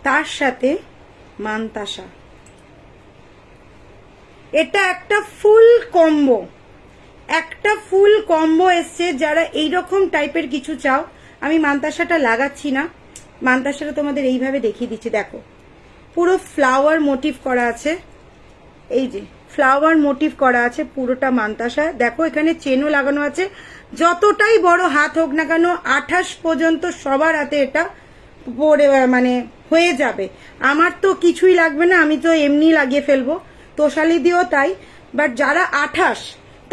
তার সাথে মানতাসা, এটা একটা ফুল কম্বো, একটা ফুল কম্বো এসছে। যারা এইরকম টাইপের কিছু চাও, আমি মান্তাসাটা লাগাচ্ছি না, মান্তাসাটা তোমাদের এইভাবে দেখিয়ে দিচ্ছি। দেখো পুরো ফ্লাওয়ার মোটিভ করা আছে, এই যে ফ্লাওয়ার মোটিভ করা আছে পুরোটা মান্তাসা। দেখো এখানে চেনও লাগানো আছে। যতটাই বড় হাত হোক না কেন 28 পর্যন্ত সবার হাতে এটা পরে মানে হয়ে যাবে। আমার তো কিছুই লাগবে না, আমি তো এমনি লাগিয়ে ফেলবো, তোষালি দিয়েও তাই। বাট যারা 28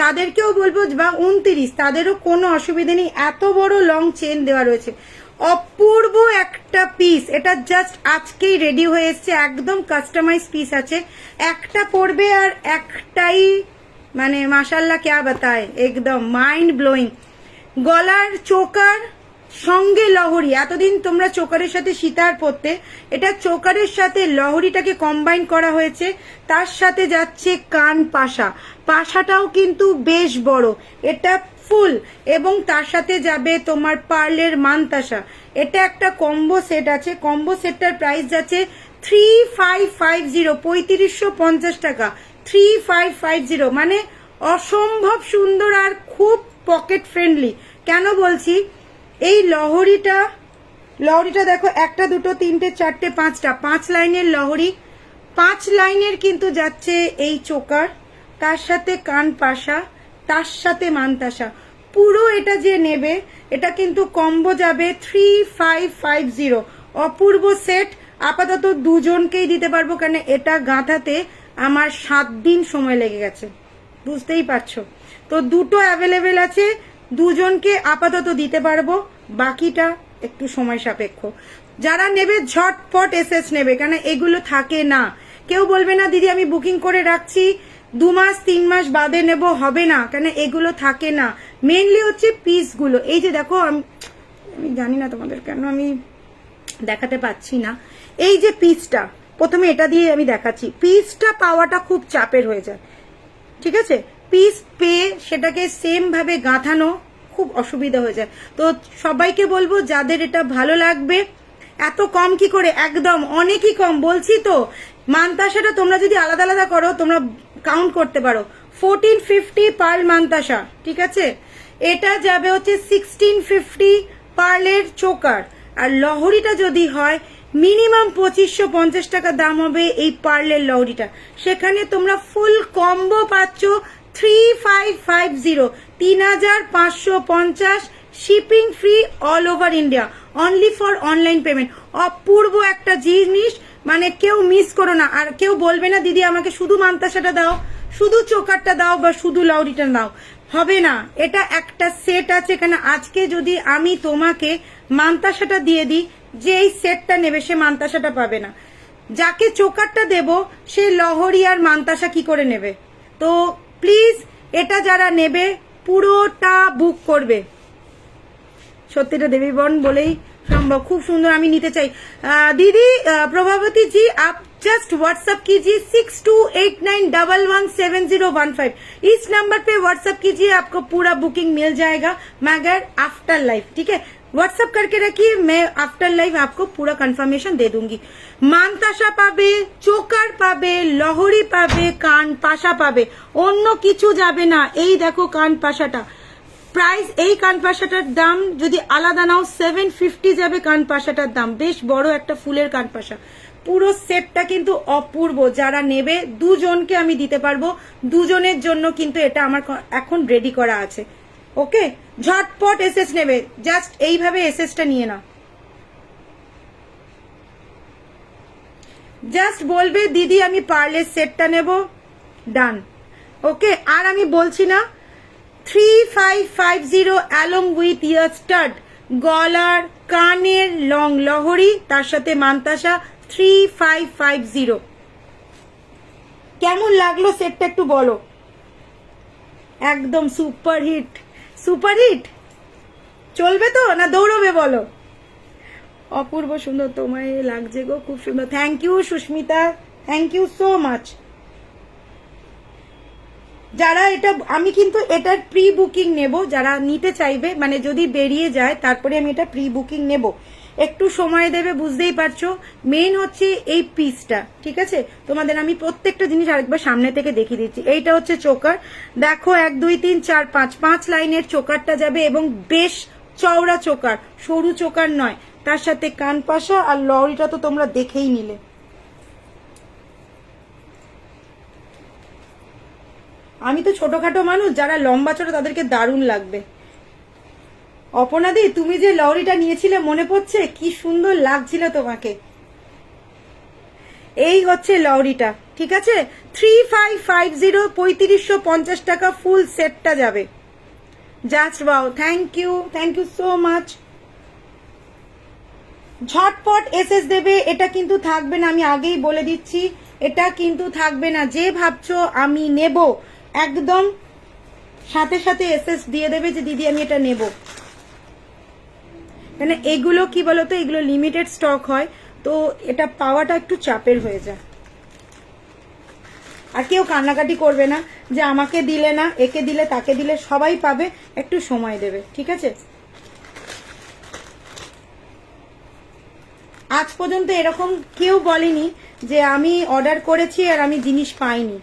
তাদেরকেও বলবো, বা 29 তাদেরও কোনো অসুবিধা নেই। এত বড় লং চেন দেওয়া রয়েছে, অপূর্ব একটা পিস। এটা জাস্ট আজকেই রেডি হয়ে এসছে, একদম কাস্টমাইজ পিস আছে। একটা পড়বে আর একটাই মানে মাশাল্লাহ ক্যা বাতায়, একদম মাইন্ড ব্লোয়িং। গলার চোকার সঙ্গে লহরি, এতদিন তোমরা চোকারের সাথে সীতার পরতে, এটা চোকারের সাথে লহরিটাকে কম্বাইন করা হয়েছে। তার সাথে যাচ্ছে কান পাশা, পাশাটাও কিন্তু বেশ বড়, এটা ফুল, এবং তার সাথে যাবে তোমার পার্লের মান্তাসা। এটা একটা কম্বো সেট আছে। কম্বো সেটটার প্রাইস যাচ্ছে 3550, 3550 টাকা। 3550 মানে অসম্ভব সুন্দর আর খুব পকেট ফ্রেন্ডলি। কেন বলছি, এই লহরিটা দেখো, একটা দুটো তিনটে চারটে পাঁচটা, 5 লাইনের লহরি, 5 লাইনের কিন্তু যাচ্ছে এই চোকার, তার সাথে কান পাশা, তার সাথে মান্তাসা। পুরো এটা যে নেবে, এটা কিন্তু কম্বো যাবে 3550। অপূর্ব সেট। আপাতত দুজনকেই দিতে পারবো, কেন এটা গাঁথাতে আমার 7 দিন সময় লেগে গেছে, বুঝতেই পারছো। তো দুটো অ্যাভেলেবেল আছে, দুজনকে আপাতত দিতে পারবো, বাকিটা একটু সময় সাপেক্ষ। যারা নেবে ঝটপট এসএস নেবে, কেন এগুলো থাকে না। কেউ বলবে না দিদি আমি বুকিং করে রাখছি 2 মাস 3 মাস বাদে নেব, হবে না, কেন এগুলো থাকে না। মেইনলি হচ্ছে পিসগুলো। এই যে দেখো, আমি জানি না তোমাদের কেন আমি দেখাতে পাচ্ছি না। এই যে পিসটা, প্রথমে এটা দিয়ে আমি দেখাচ্ছি। পিসটা পাওয়াটা খুব চাপের হয়ে যায়, ঠিক আছে। পিস পেয়ে সেটাকে সেম ভাবে গাঁথানো খুব অসুবিধা হয়ে যায়। তো সবাইকে বলবো যাদের এটা ভালো লাগবে, এত কম কি করে, একদম অনেকই কম বলছি তো। মান্তাসাটা তোমরা যদি আলাদা আলাদা করো, তোমরা কাউন্ট করতে পারো, 1450 পার্ল মান্তাসা, ঠিক আছে। এটা যাবে হচ্ছে 1650 পার্লের চোকার। আর লহরিটা যদি হয় মিনিমাম 2550 টাকা দাম হবে এই পার্লের লহরিটা। সেখানে তোমরা ফুল কম্বো পাচ্ছ 3550, 3550, shipping free all over India, only for online payment. অপূর্ব একটা জিনিস, মানে কেউ মিস করো না। আর কেউ বলবে না দিদি আমাকে শুধু মান্তাসাটা দাও, শুধু চোকারটা দাও, বা শুধু লহরিটা দাও, হবে না। এটা একটা সেট আছে। এখানে আজকে যদি আমি তোমাকে মান্তাসাটা দিয়ে দিই, যে এই সেটটা নেবে সে মান্তাসাটা পাবে না। যাকে চোকারটা দেব সে লহরি আর মান্তাসা কি করে নেবে? তো প্লিজ এটা যারা নেবে পুরোটা বুক করবে। সত্যিটা দেবীবন বলেই সম্ভব, খুব সুন্দর, আমি নিতে চাই। दीदी प्रभावती जी आप जस्ट व्हाट्सएप कीजिए 6289117015। इस नंबर पे व्हाट्सएप कीजिए, आपको पूरा बुकिंग मिल जाएगा, मगर आफ्टर लाइफ, ठीक है। व्हाट्सएप करके रखिए, मैं आफ्टर लाइफ आपको पूरा कंफर्मेशन दे दूंगी। मानताशा पाबे, चोकार पाबे, लहरी पाबे, कान पाशा पाबे, অন্য কিছু যাবে না। এই দেখো কান পাশাটা, প্রাইস এই কান পাশাটার দাম যদি আলাদা নাও 750 যাবে কান পাশাটার দাম। বেশ বড় একটা ফুলের কান পাশা, পুরো সেটটা কিন্তু অপূর্ব। যারা নেবে দুজনকে আমি দিতে পারবো, দুজনের জন্য কিন্তু এটা আমার এখন রেডি করা আছে। ওকে, ঝটপট এসএস নেবে, জাস্ট এইভাবে এসএসটা নিয়ে নাও। জাস্ট বলবে দিদি আমি পার্লের সেটটা নেব, ডান। ওকে, আর আমি বলছি না, 3550 অ্যালং উইথ ইয়ার স্টাড, গলার কানের লং লহরি, তার সাথে মান্তাসা, 3550। কেমন লাগলো সেটটা একটু বলো। একদম সুপার হিট, সুপার হিট। চলবে তো না দৌড়বে বলো? অপূর্ব সুন্দর তোমায় লাগছে গো, খুব সুন্দর। Thank you Susmita, thank you so much. যারা এটা, আমি কিন্তু এটার প্রি বুকিং নেব, যারা নিতে চাইবে, মানে যদি বেরিয়ে যায় তারপরে আমি এটা প্রি বুকিং নেব। একটু সময় দেবে, বুঝতেই পারছো। মেইন হচ্ছে এই পিসটা, ঠিক আছে। তোমাদের আমি প্রত্যেকটা জিনিস আরেকবার সামনে থেকে দেখিয়ে দিচ্ছি। এইটা হচ্ছে চোকার, দেখো 1 2 3 4 5 লাইনের চোকারটা যাবে এবং বেশ চওড়া চোকার, সরু চোকার নয়। তার সাথে কান পাশা আর লরিটা তো তোমরা দেখেই নিলে। আমি তো ছোটখাটো মানুষ, যারা লম্বা ছোট তাদেরকে দারুণ লাগবে। অপনাদি, তুমি যে লরিটা নিয়েছিলে মনে পড়ছে? কি সুন্দর লাগছিল তোমাকে। এই হচ্ছে লরিটা, ঠিক আছে। 3550, 3550 টাকা ফুল সেটটা যাবে। Just wow, thank you so much. ঝটপট এসএস দেবে, এটা কিন্তু থাকবে না, আমি আগেই বলে দিচ্ছি, এটা কিন্তু থাকবে না। যে ভাবছো আমি নেব, একদম সাথে সাথে এসএস দিয়ে দেবে যে দিদি আমি এটা নেব। মানে এগুলো কি বলতো, এগুলো লিমিটেড স্টক হয়, তো এটা পাওয়াটা একটু চাপের হয়ে যায়। আর কেউ কান্নাকাটি করবে না যে আমাকে দিলে না, একে দিলে তাকে দিলে, সবাই পাবে, একটু সময় দেবে, ঠিক আছে। আজ পর্যন্ত এরকম কেউ বলেনি যে আমি অর্ডার করেছি আর আমি জিনিস পাইনি।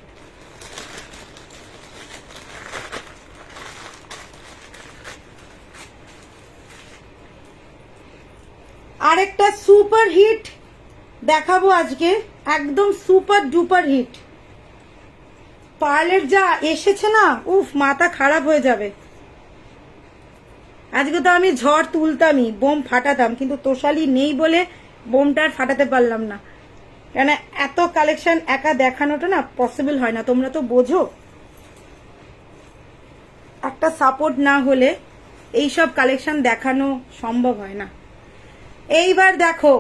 আরেকটা সুপার হিট দেখাবো আজকে, একদম সুপার ডুপার হিট। পার্লের যা এসেছে না, উফ, মাথা খারাপ হয়ে যাবে। আজকে তো আমি ঝড় তুলতামই, বোম ফাটাতাম, কিন্তু তোষালি নেই বলে বোমটা আর ফাটাতে পারলাম না। কেন, এত কালেকশন একা দেখানোটা না পসিবল হয় না, তোমরা তো বোঝো। একটা সাপোর্ট না হলে এইসব কালেকশন দেখানো সম্ভব হয় না। এইবার দেখো,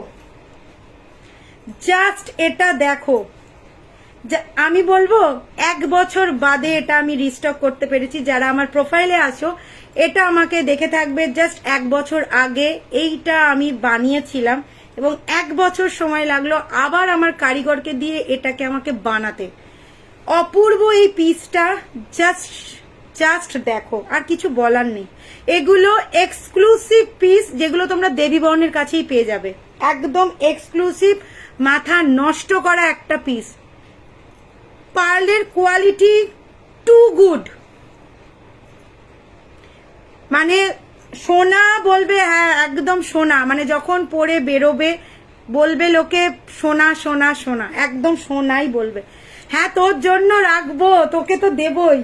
জাস্ট এটা দেখো, আমি বলবো 1 বছর বাদে এটা আমি রিস্টক করতে পেরেছি। যারা আমার প্রোফাইলে আছো, এটা আমাকে দেখে থাকবে, জাস্ট 1 বছর আগে এইটা আমি বানিয়েছিলাম এবং 1 বছর সময় লাগলো আবার আমার কারিগরকে দিয়ে এটাকে আমাকে বানাতে। অপূর্ব এই পিসটা, জাস্ট দেখো, আর কিছু বলার নেই। এগুলো এক্সক্লুসিভ পিস, যেগুলো তোমরা দেবী বর্ণের কাছেই পেয়ে যাবে, একদম এক্সক্লুসিভ, মাথা নষ্ট করা একটা পিস। পার্লের কোয়ালিটি টু গুড, মানে সোনা বলবে, হ্যাঁ একদম সোনা, মানে যখন পরে বেরোবে বলবে লোকে সোনা সোনা সোনা, একদম সোনাই বলবে। হ্যাঁ, তোর জন্য রাখবো, তোকে তো দেবই।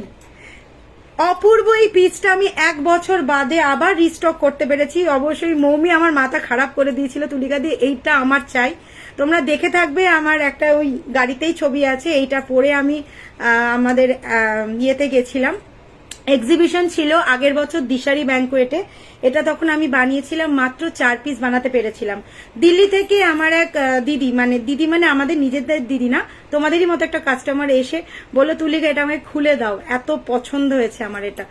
অপূর্ব এই পিসটা আমি 1 বছর বাদে আবার রিস্টক করতে পেরেছি। অবশ্যই মৌমি আমার মাথা খারাপ করে দিয়েছিল তুলিকা দিয়ে, এইটা আমার চাই। তোমরা দেখে থাকবে, আমার একটা ওই গাড়িতেই ছবি আছে, এইটা পরে আমি আমাদের ইয়েতে গেছিলাম, এক্সিবিশন ছিল আগের বছর দিশারি ব্যাংকুয়েটে। এটা তখন আমি বানিয়েছিলাম, মাত্র 4 পিস বানাতে পেরেছিলাম। দিল্লি থেকে আমার এক দিদি, মানে আমাদের নিজেদের দিদি না, তোমাদেরই মতো একটা কাস্টমার এসে বললো তুলিকা এটা আমাকে খুলে দাও, এত পছন্দ হয়েছে আমার এটা।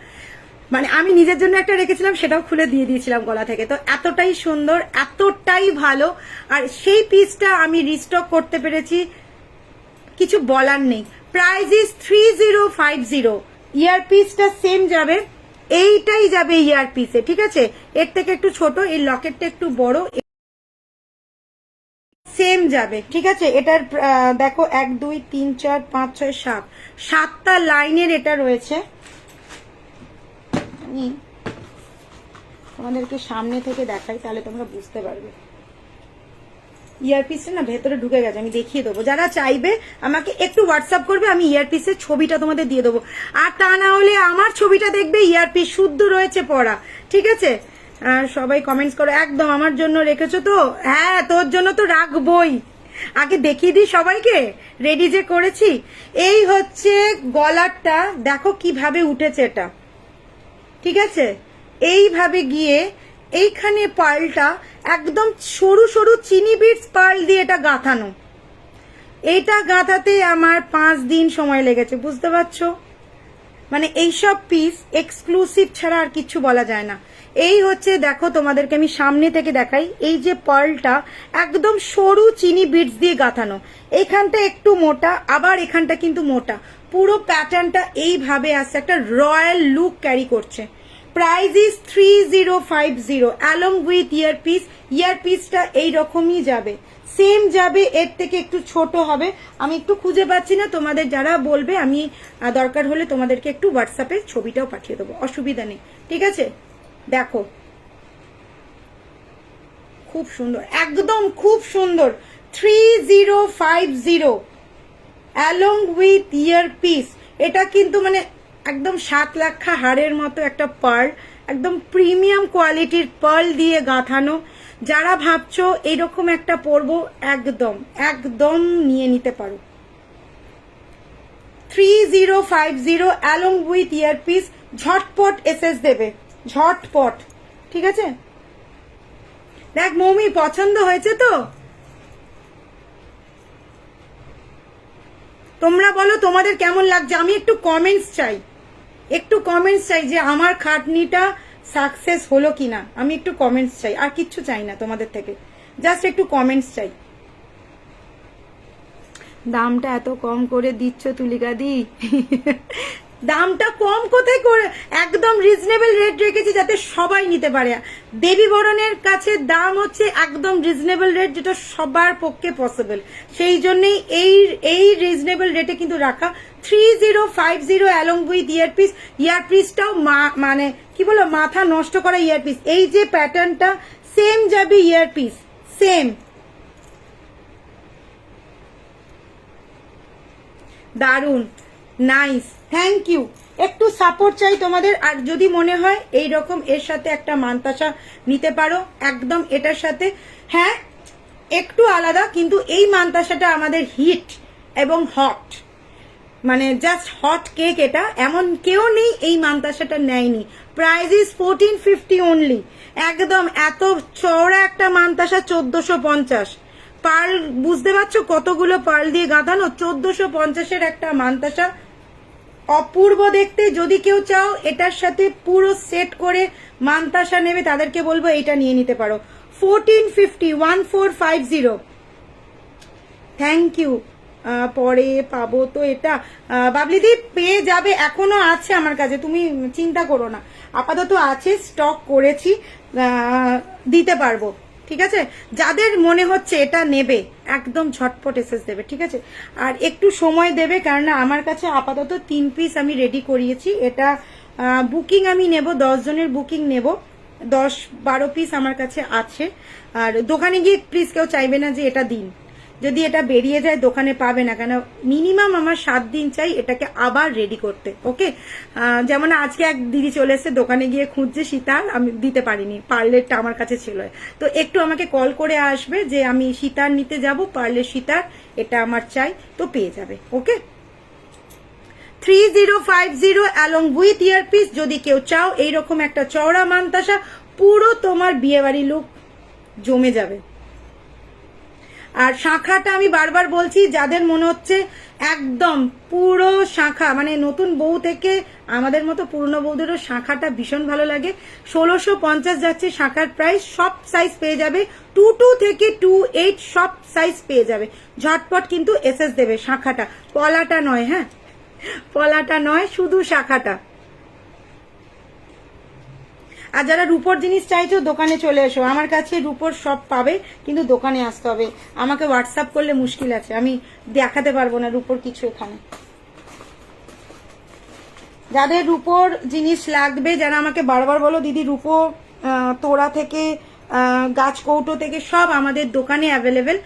মানে আমি নিজের জন্য একটা রেখেছিলাম, সেটাও খুলে দিয়ে দিয়েছিলাম গলা থেকে। তো এতটাই সুন্দর, এতটাই ভালো, আর সেই পিসটা আমি রিস্টক করতে পেরেছি, কিছু বলার নেই। Price is 3050। ইয়ারপিসটা সেম যাবে, এইটাই যাবে ইয়ারপিসে, ঠিক আছে। এর থেকে একটু ছোট, এই লকেটটা একটু বড়, সেম যাবে, ঠিক আছে। এটার দেখো 1 2 3 4 5 6 7, 7টা লাইনের এটা রয়েছে। আমি তোমাদেরকে সামনে থেকে দেখাই, তাহলে তোমরা বুঝতে পারবে। ইয়ারপিসটা না ভেতরে ঢুকে গেছে, আমি দেখিয়ে দেবো। যারা চাইবে আমাকে একটু হোয়াটসঅ্যাপ করবে, আমি ইয়ারপিসের ছবিটা তোমাদের দিয়ে দেবো। আর তা না হলে আমার ছবিটা দেখবে, ইয়ারপিস শুদ্ধ রয়েছে পড়া, ঠিক আছে। সবাই কমেন্টস করো, একদম আমার জন্য রেখেছো তো? হ্যাঁ, তোর জন্য তো রাখবই। আগে দেখিয়ে দিই সবাইকে রেডি যে করেছি। এই হচ্ছে গলারটা, দেখো কিভাবে উঠেছে এটা, ঠিক আছে। এইভাবে গিয়ে এইখানে পার্লটা একদম সরু সরু চিনি বিটস পার্ল দিয়ে এটা গাঁথানো। এইটা গাঁথাতে আমার 5 দিন সময় লেগেছে, বুঝতে পারছো। মানে এইসব পিস এক্সক্লুসিভ ছাড়া আর কিছু বলা যায় না। এই হচ্ছে, দেখো তোমাদেরকে আমি সামনে থেকে দেখাই, এই যে পার্লটা একদম সরু চিনি বিটস দিয়ে গাঁথানো। এইখানটা একটু মোটা, আবার এখানটা কিন্তু মোটা, পুরো প্যাটার্নটা এইভাবে আসছে, একটা রয়্যাল লুক ক্যারি করছে। Price is 3050 along with earpiece. ইয়ারপিসটা এইরকমই যাবে, সেম যাবে, এর থেকে একটু ছোট হবে। আমি একটু খুঁজে পাচ্ছি না, তোমাদের যারা বলবে আমি দরকার হলে তোমাদেরকে একটু হোয়াটসঅ্যাপে ছবিটাও পাঠিয়ে দেবো, অসুবিধা নেই, ঠিক আছে? দেখো খুব সুন্দর, একদম খুব সুন্দর। 3050 অ্যালং উইথ ইয়ারপিস। এটা কিন্তু মানে একদম 7 লাখা হাড়ের মতো একটা পার্ল, একদম প্রিমিয়াম কোয়ালিটির পার্ল দিয়ে গাঁথানো। যারা ভাবছো এরকম একটা পরবো, একদম একদম নিয়ে নিতে পারো। 3050 অ্যালং উইথ ইয়ারপিস। ঝটপট এসএস দেবে, ঝটপট, ঠিক আছে? দেখ মৌমি, পছন্দ হয়েছে তো? তোমরা বলো তোমাদের কেমন লাগছে। আমি একটু কমেন্টস চাই, একটু কমেন্টস চাই যে আমার খাটনিটা সাকসেস হলো কিনা। আমি একটু কমেন্টস চাই, আর কিচ্ছু চাই না তোমাদের থেকে, জাস্ট একটু কমেন্টস চাই। দামটা এত কম করে দিচ্ছ তুলিকা দি। দামটা কম কোথায় করে, একদম রিজনেবল রেট রেখেছি যাতে সবাই নিতে পারে। দেবী বরণের কাছে দাম হচ্ছে একদম রিজনেবল রেট, যেটা সবার পক্ষে পসিবল। সেই জন্যই এই রিজনেবল রেটে কিন্তু রাখা। 3050 অ্যালং উইথ ইয়ারপিস। ইয়ারপিসটাও মানে কি বলো, মাথা নষ্ট করা ইয়ারপিস। এই যে প্যাটার্নটা সেম যাবে ইয়ারপিস, সেম। দারুন, নাইস, থ্যাংক ইউ। একটু সাপোর্ট চাই তোমাদের। আর যদি মনে হয় এই রকম এর সাথে একটা মানতাসা নিতে পারো, একদম এটার সাথে। হ্যাঁ একটু আলাদা, কিন্তু এই মানতাসাটা আমাদের হিট এবং হট, মানে জাস্ট হট কেক। এটা এমন কেউ নেই এই মানতাসাটা নেয়নি। Price is 1450 only. একদম এত চওড়া একটা মানতাসা 1450। পার্ল বুঝতে পারছো কতগুলো পার্ল দিয়ে গাঁথানো? 1450-এর একটা মানতাসা, অপূর্ব দেখতে। যদি কেউ চাও এটার সাথে পুরো সেট করে মানতাসা নেবে, তাদেরকে বলবো এটা নিয়ে নিতে পারো। 1450। Thank you. পরে পাবো তো এটা? বাবলিদি পেয়ে যাবে, এখনো আছে আমার কাছে, তুমি চিন্তা করো না। আপাতত আছে, স্টক করেছি, দিতে পারবো, ঠিক আছে? যাদের মনে হচ্ছে এটা নেবে একদম ঝটপট এসএস দেবে, ঠিক আছে? আর একটু সময় দেবে, কারণ আমার কাছে আপাতত 3 পিস আমি রেডি করিয়েছি। এটা বুকিং আমি নেব, 10 জনের বুকিং নেব, 10-12 পিস আমার কাছে আছে। আর দোকানে গিয়ে প্লিজ কেউ চাইবে না যে এটা দিন, যদি এটা বেরিয়ে যায় দোকানে পাবে না, কেন মিনিমাম আমার 7 দিন চাই এটাকে আবার রেডি করতে, ওকে? যেমন আজকে এক দিদি চলে এসেছে, দোকানে গিয়ে খুঁজছে সীতার, আমি দিতে পারিনি, পার্লেরটা আমার কাছে ছিল। তো একটু আমাকে কল করে আসবে যে আমি সীতার নিতে যাব, পার্লের সীতার এটা আমার চাই, তো পেয়ে যাবে, ওকে? 3050 অ্যালং উইথ ইয়ারপিস। যদি কেউ চাও এইরকম একটা চওড়া মানতাসা, পুরো তোমার বিয়েবাড়ি লুক জমে যাবে। আর শাঁখাটা আমি বারবার বলছি, যাদের মনে হচ্ছে একদম পুরো শাঁখা, মানে নতুন বউ থেকে আমাদের মতো পুরনো বউদেরও শাঁখাটা ভীষণ ভালো লাগে। 1650 যাচ্ছে শাঁখার প্রাইস। সব সাইজ পেয়ে যাবে, 22 থেকে 28 সব সাইজ পেয়ে যাবে। ঝটপট কিন্তু এসএস দেবে। শাঁখাটা, পলাটা নয়, হ্যাঁ পলাটা নয়, শুধু শাঁখাটা। আর যারা রূপোর জিনিস চাইছো দোকানে চলে এসো, আমার কাছে রূপোর সব পাবে, কিন্তু দোকানে আসতে হবে। আমাকে হোয়াটসঅ্যাপ করলে মুশকিল আছে, আমি দেখাতে পারবো না রূপোর কিছু এখানে। যাদের রূপোর জিনিস লাগবে, যারা আমাকে বারবার বলো দিদি রূপো তোড়া থেকে গাছ কৌটো থেকে সব আমাদের দোকানে অ্যাভেলেবেল।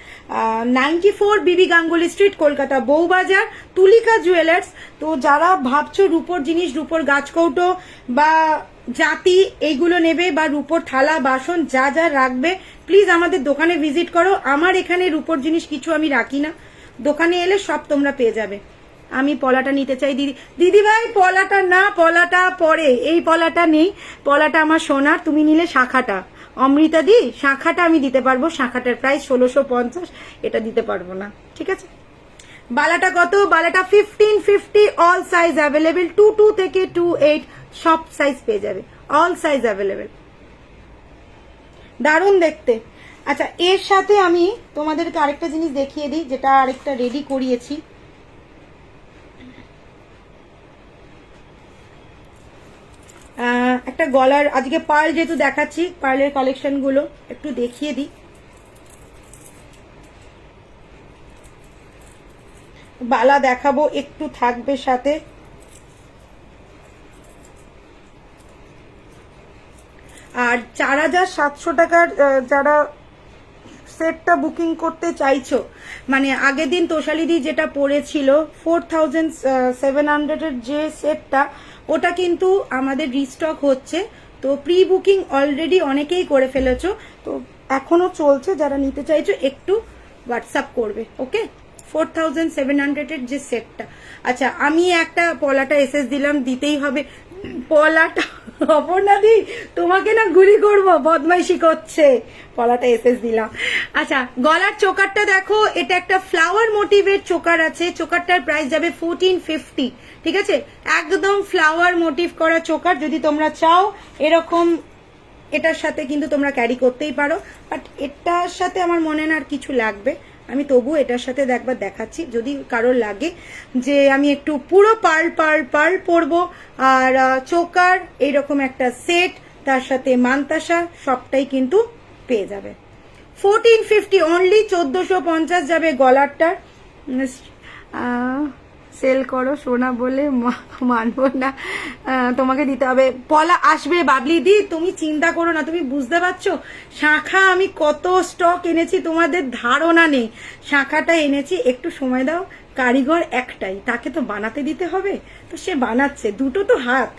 94 বিবি গাঙ্গুলি স্ট্রিট, কলকাতা, বউবাজার, তুলিকা জুয়েলার্স। তো যারা ভাবছো রূপোর জিনিস, রূপোর গাছ কৌটো বা জাতি এইগুলো নেবে, বা রূপোর থালা বাসন যা যা রাখবে, প্লিজ আমাদের দোকানে ভিজিট করো। আমার এখানে রূপোর জিনিস কিছু আমি রাখি না, দোকানে এলে সব তোমরা পেয়ে যাবে। আমি পলাটা নিতে চাই দিদি ভাই, পলাটা না, পলাটা পরে, এই পলাটা নেই, পলাটা আমার সোনার। তুমি নিলে শাখাটা, অমৃতা দি শাখাটা আমি দিতে পারবো। শাখাটার প্রাইস 1650, এটা দিতে পারবো না, ঠিক আছে? বালাটা কত? বালাটা 1550, অল সাইজ অ্যাভেলেবেল, 22 থেকে 28 সব সাইজ পেয়ে যাবে, অল সাইজ অ্যাভেলেবেল। দারুণ দেখতে। আচ্ছা, এর সাথে আমি তোমাদেরকে আরেকটা জিনিস দেখিয়ে দিই, যেটা আরেকটা রেডি করিয়েছি। একটা গলার, আজকে পার্ল যেহেতু দেখাচ্ছি, পার্লের কালেকশন গুলো একটু দেখিয়ে দিই। বালা দেখাবো, একটু থাকবে সাথে। আর 4700 টাকার যারা সেটটা বুকিং করতে চাইছো, মানে আগের দিন তোষালিদি যেটা পড়েছিল 4700 এর যে সেটটা, ওটা কিন্তু আমাদের রিস্টক হচ্ছে। তো প্রি বুকিং অলরেডি অনেকেই করে ফেলেছো, তো এখনো চলছে। যারা নিতে চাইছো একটু হোয়াটসঅ্যাপ করবে, ওকে। 4700 এর যে সেটটা। আচ্ছা, আমি একটা পলাটা এসএস দিলাম, দিতেই হবে পলাটা। অপর্ণাদি তোমাকে না গুলি করবো, বদমাইশি করছে। পলাটা এসএস দিলাম। আচ্ছা, গলার চোকারটা দেখো, এটা একটা ফ্লাওয়ার মোটিভের চোকার আছে। চোকারটার প্রাইস যাবে 1450, ঠিক আছে। একদম ফ্লাওয়ার মোটিভ করা চোকার। যদি তোমরা চাও এরকম, এটার সাথে কিন্তু তোমরা ক্যারি করতেই পারো, বাট এটার সাথে আমার মনে না আর কিছু লাগবে। আমি তবু এটার সাথে একবার দেখাচ্ছি, যদি কারোর লাগে যে আমি একটু পুরো পার্ল পার্ল পার্ল পরবো আর চোকার এইরকম একটা সেট, তার সাথে মান্তাসা, সবটাই কিন্তু পেয়ে যাবে। 1450 অনলি, 1450 যাবে গলারটার। সেল করো সোনা বলে মানবো না, তোমাকে দিতে হবে। পলা আসবে বাবলি দি, তুমি চিন্তা করো না। তুমি বুঝতে পারছো শাখা আমি কত স্টক এনেছি, তোমাদের ধারণা নেই। শাখাটা এনেছি, একটু সময় দাও। কারিগর একটাই, তাকে তো বানাতে দিতে হবে, তো সে বানাচ্ছে। দুটো তো হাত,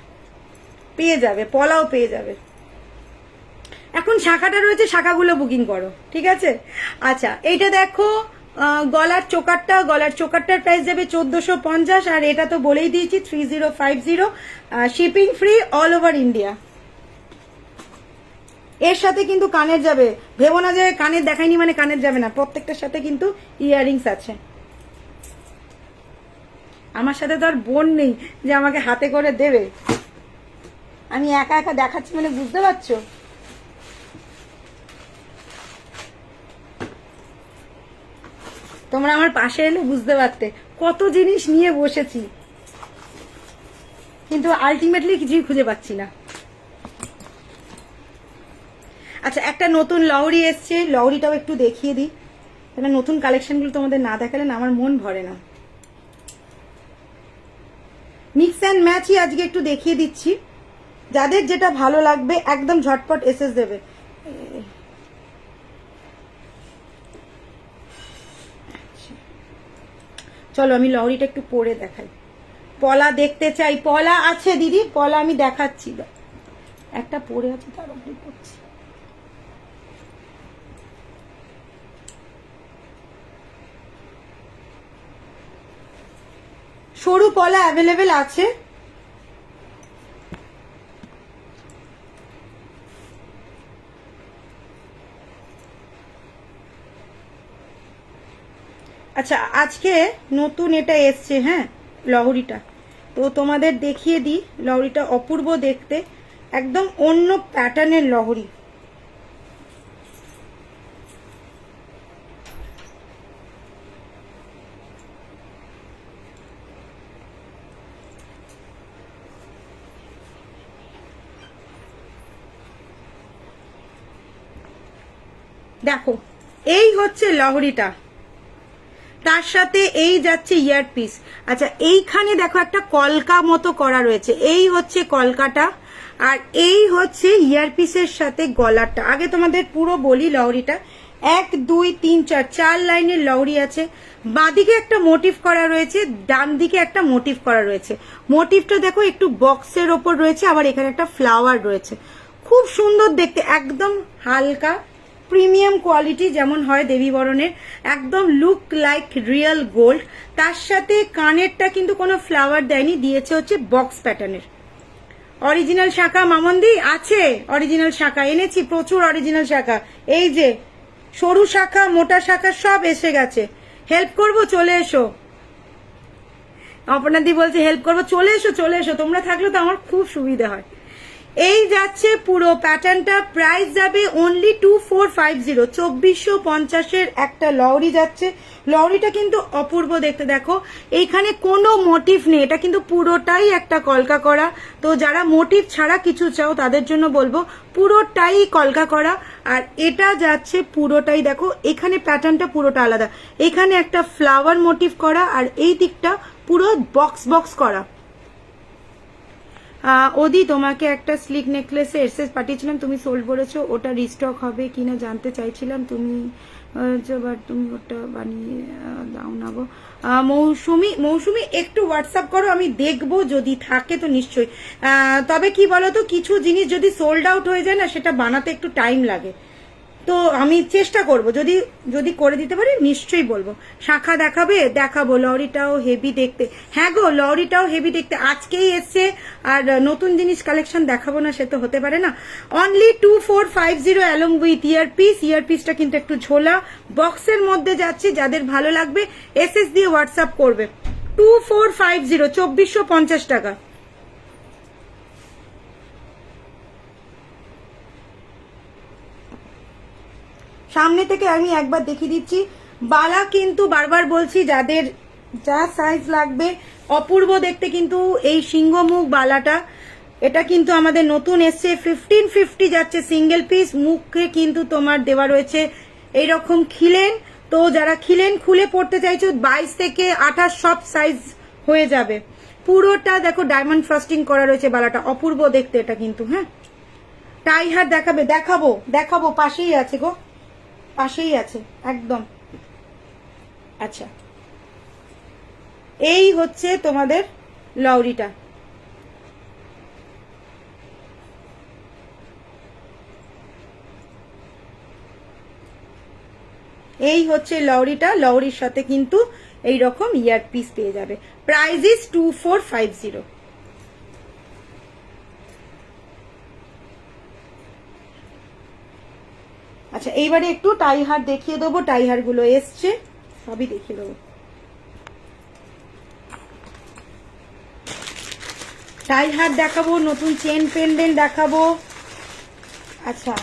পেয়ে যাবে, পলাও পেয়ে যাবে। এখন শাখাটা রয়েছে, শাখাগুলো বুকিং করো, ঠিক আছে। আচ্ছা, এইটা দেখো গলার চোকারটার প্রাইস যাবে 1450, আর এটা তো বলেই দিয়েছি 3050, shipping free all over India. এর সাথে কিন্তু কানের যাবে, ভেবো না যে কানের দেখাইনি মানে কানের যাবে না, প্রত্যেকটার সাথে কিন্তু ইয়াররিংস আছে। আমার সাথে তো আর বোন নেই যে আমাকে হাতে করে দেবে, আমি একা একা দেখাচ্ছি, মানে বুঝতে পারছো। তোমরা আমার পাশে এলে বুঝতে পারতে কত জিনিস নিয়ে বসেছি, কিন্তু আলটিমেটলি কিছুই খুঁজে পাচ্ছি না। আচ্ছা, একটা নতুন লহরি এসছে, লহরিটাও একটু দেখিয়ে দিই। এটা নতুন কালেকশনগুলো তোমাদের না দেখালে না আমার মন ভরে না। মিক্স অ্যান্ড ম্যাচই আজকে একটু দেখিয়ে দিচ্ছি, যাদের যেটা ভালো লাগবে একদম ঝটপট এসএস দেবে। চলো আমি লহরিটা একটু পরে দেখাই। পলা দেখতে চাই, পলা আছে দিদি, পলা আমি দেখাচ্ছি। একটা পরে আছে, তার উপরে পড়ছি। সরু পলা অ্যাভেলেবেল আছে। আচ্ছা, আজকে নতুন এটা এসছে, হ্যাঁ লহরিটা, তো তোমাদের দেখিয়ে দিই। লহরিটা অপূর্ব দেখতে, একদম অন্য প্যাটার্নের লহরি। দেখো, এই হচ্ছে লহরিটা, তার সাথে এই যাচ্ছে ইয়ারপিস। আচ্ছা, এইখানে দেখো একটা কলকা মতো করা রয়েছে, এই হচ্ছে কলকাটা, আর এই হচ্ছে ইয়ারপিসের সাথে গলাটা। আগে তোমাদের পুরো বলি লহরিটা, 1 2 3 4 4 লাইনের লহরি আছে। বাঁদিকে একটা মোটিভ করা রয়েছে, ডান দিকে একটা মোটিভ করা রয়েছে। মোটিভটা দেখো একটু বক্সের ওপর রয়েছে, আবার এখানে একটা ফ্লাওয়ার রয়েছে, খুব সুন্দর দেখতে, একদম হালকা প্রিমিয়াম কোয়ালিটি যেমন হয় দেবী বরণের, একদম লুক লাইক রিয়েল গোল্ড। তার সাথে কানেরটা কিন্তু কোনো ফ্লাওয়ার দেয়নি, দিয়েছে হচ্ছে বক্স প্যাটার্নের। অরিজিনাল শাখা মামন্দি আছে, অরিজিনাল শাখা এনেছি, প্রচুর অরিজিনাল শাখা। এই যে সরু শাখা, মোটা শাখা সব এসে গেছে। হেল্প করব, চলে এসো। অপর্ণাদি বলছে হেল্প করবো, চলে এসো চলে এসো, তোমরা থাকলে তো আমার খুব সুবিধা হয়। এই যাচ্ছে পুরো প্যাটার্নটা, প্রাইস যাবে অনলি 2450, 2450 একটা লহরি যাচ্ছে। লহরিটা কিন্তু অপূর্ব দেখতে, দেখো এইখানে কোনো মোটিভ নেই, এটা কিন্তু পুরোটাই একটা কলকা করা। তো যারা মোটিভ ছাড়া কিছু চাও তাদের জন্য বলবো পুরোটাই কলকা করা। আর এটা যাচ্ছে পুরোটাই, দেখো এখানে প্যাটার্নটা পুরোটা আলাদা, এখানে একটা ফ্লাওয়ার মোটিভ করা আর এই দিকটা পুরো বক্স বক্স করা। ওদি তোমাকে একটা স্লিক নেকলেসে এসএস পাঠিয়েছিলাম, তুমি সোল্ড বলেছো, ওটা রিস্টক হবে কিনা জানতে চাইছিলাম, তুমি বাট তুমি ওটা বানিয়ে দাও না গো। মৌসুমি একটু হোয়াটসঅ্যাপ করো, আমি দেখবো যদি থাকে তো নিশ্চয়ই। তবে কি বলতো, কিছু জিনিস যদি সোল্ড আউট হয়ে যায় না, সেটা বানাতে একটু টাইম লাগে, তো আমি চেষ্টা করব, যদি যদি করে দিতে পারি নিশ্চয়ই বলবো। শাখা দেখাবে? দেখাবো। লরিটাও হেভি দেখতে, হ্যাঁ গো লরিটাও হেভি দেখতে, আজকেই এসছে। আর নতুন জিনিস কালেকশন দেখাবো না সে তো হতে পারে না। Only 2450 along with earpiece. ইয়ারপিসটা কিন্তু একটু ঝোলা বক্সের মধ্যে যাচ্ছে, যাদের ভালো লাগবে এসএস দিয়ে হোয়াটসঅ্যাপ করবে। 2450, 2450 টাকা। সামনে থেকে আমি একবার দেখিয়ে দিচ্ছি। বালা কিন্তু বারবার বলছি, যাদের যা সাইজ লাগবে, অপূর্ব দেখতে কিন্তু এই সিংহমুখ বালাটা, এটা কিন্তু আমাদের নতুন এসছে, 1550 যাচ্ছে সিঙ্গেল পিস। মুখে কিন্তু তোমার দেওয়া রয়েছে এইরকম খিলেন, তো যারা খিলেন খুলে পড়তে চাইছো 22 থেকে 28 সব সাইজ হয়ে যাবে। পুরোটা দেখো ডায়মন্ড ফ্রস্টিং করা রয়েছে বালাটা, অপূর্ব দেখতে এটা কিন্তু। হ্যাঁ, টাই হার দেখাবে? দেখাবো দেখাবো, পাশেই আছে গো, পাশেই আছে একদম। আচ্ছা, এই হচ্ছে তোমাদের লউরিটা। এই হচ্ছে লউরিটা, লউরির সাথে কিন্তু এই রকম ইয়ার পিস পেয়ে যাবে। Price is 2450। আচ্ছা, এইবারে একটু টাই হার দেখিয়ে দেবো, টাই হার গুলো এসছে সবই দেখিয়ে দেবো। টাই হার দেখাবো, নতুন চেন পেন্ডেন্ট দেখাবো। আচ্ছা,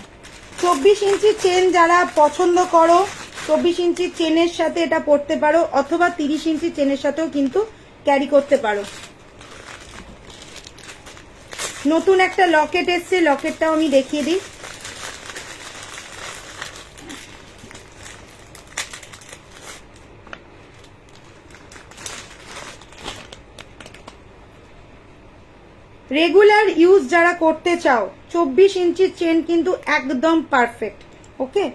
24 ইঞ্চি চেন যারা পছন্দ করো, 24 ইঞ্চি চেনের সাথে এটা পরতে পারো, অথবা 30 ইঞ্চি চেনের সাথেও কিন্তু ক্যারি করতে পারো। নতুন একটা লকেট এসছে, লকেটটাও আমি দেখিয়ে দিই। রেগুলার ইউজ যারা করতে চাও, 24 ইঞ্চির চেন কিন্তু একদম পারফেক্ট। ওকে,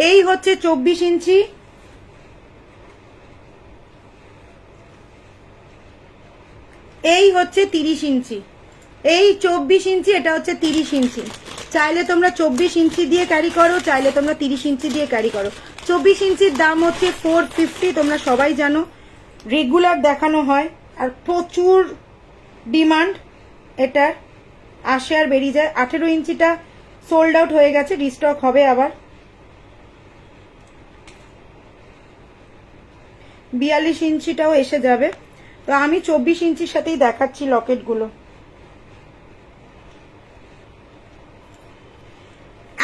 এই হচ্ছে 24 ইঞ্চি, এই হচ্ছে 30 ইঞ্চি, এই 24 ইঞ্চি, এটা হচ্ছে 30 ইঞ্চি। চাইলে তোমরা 24 ইঞ্চি দিয়ে ক্যারি করো, চাইলে তোমরা 30 ইঞ্চি দিয়ে ক্যারি করো। 24 ইঞ্চির দাম হচ্ছে 450, তোমরা সবাই জানো, রেগুলার দেখানো হয় আর প্রচুর ডিমান্ড এটার, আসে আর বেরিয়ে যায়। 18 ইঞ্চিটা সোল্ড আউট হয়ে গেছে, রিস্টক হবে আবার। 42 ইঞ্চিটাও এসে যাবে। তো আমি 24 ইঞ্চির সাথেই দেখাচ্ছি লকেটগুলো।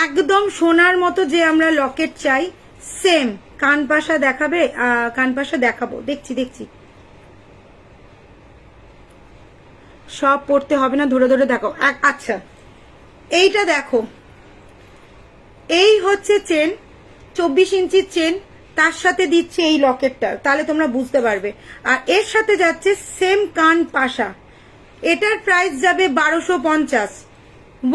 একদম সোনার মতো যে আমরা লকেট চাই, সেম। কানপাশা দেখাবে? কানপাশা দেখাবো, দেখছি দেখছি। সব পড়তে হবে না, ধরে ধরে দেখো। আচ্ছা, এইটা দেখো, এই হচ্ছে চেন, 24 ইঞ্চির চেন, তার সাথে দিচ্ছে এই লকেটটা, তাহলে তোমরা বুঝতে পারবে। আর এর সাথে যাচ্ছে সেম কান পাশা, এটার প্রাইস যাবে 1250।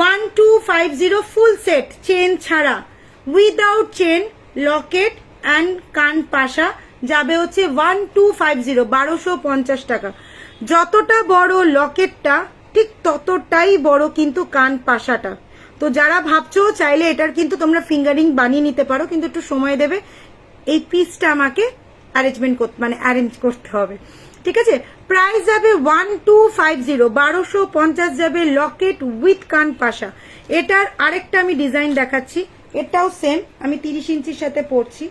1250 ফুল সেট, চেন ছাড়া, উইদাউট চেন, লকেট অ্যান্ড কান পাশা যাবে হচ্ছে 1250, 1250 টাকা। যতটা বড় লকেটটা ঠিক ততটাই বড় কিন্তু কান পাশাটা। তো যারা ভাবছো, চাইলে এটার কিন্তু তোমরা ফিঙ্গারিং বানিয়ে নিতে পারো, কিন্তু একটু সময় দেবে। এই পিসটা আমাকে অ্যারেঞ্জমেন্ট করতে, মানে অ্যারেঞ্জ করতে হবে, ঠিক আছে। প্রাইস যাবে 1250, 1250 যাবে লকেট উইথ কান পাশা। এটার আরেকটা আমি ডিজাইন দেখাচ্ছি, এটাও সেম, আমি 30 ইঞ্চির সাথে পরছি।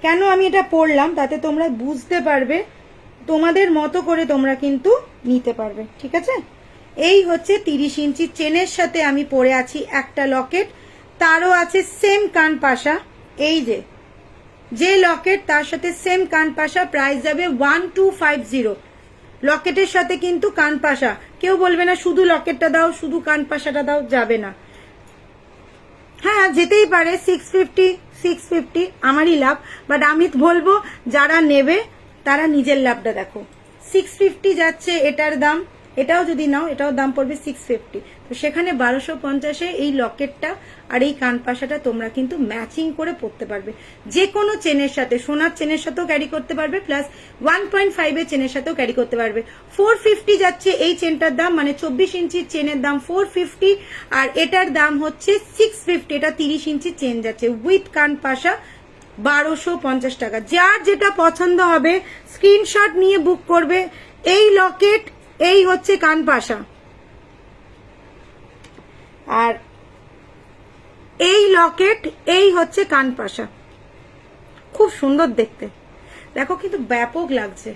কেন আমি এটা পরলাম তাতে তোমরা বুঝতে পারবে তোমাদের মতো করে তোমরা কিন্তু নিতে পারবে, ঠিক আছে। এই হচ্ছে 30 ইঞ্চি চেনের সাথে আমি পরে আছি একটা লকেট, তারও আছে সেম কান পাশা। এই যে লকেট তার সাথে সেম কান পাশা, প্রাইস যাবে 1250। লকেটের সাথে কিন্তু কান পাশা, কেউ বলবে না শুধু লকেটটা দাও শুধু কান পাশাটা দাও, যাবে না। হ্যাঁ যেতেই পারে 650 আমারই লাভ, বাট আমি বলবো যারা নেবে তারা নিজের লাভটা দেখো। 650 যাচ্ছে এটার দাম, এটাও যদি নাও এটাও দাম পড়বে 650। তো সেখানে 1250-এ এই লকেটটা আর এই কানপাশাটা তোমরা কিন্তু ম্যাচিং করে পরতে পারবে যে কোনো চেনের সাথে, সোনার চেনের সাথেও ক্যারি করতে পারবে, প্লাস 1.5 এর চেনের সাথেও ক্যারি করতে পারবে। 450 যাচ্ছে এই চেনটার দাম, মানে 24 ইঞ্চির চেনের দাম 450, আর এটার দাম হচ্ছে 650। এটা 30 ইঞ্চির চেন যাচ্ছে উইথ কানপাশা 1250 টাকা। যার যেটা পছন্দ হবে স্ক্রিনশট নিয়ে বুক করবে। এই লকেট, এই হচ্ছে কানপাশা, আর এই লকেট, এই হচ্ছে কানপাশা। খুব সুন্দর দেখতে, দেখো কিন্তু ব্যাপক লাগছে।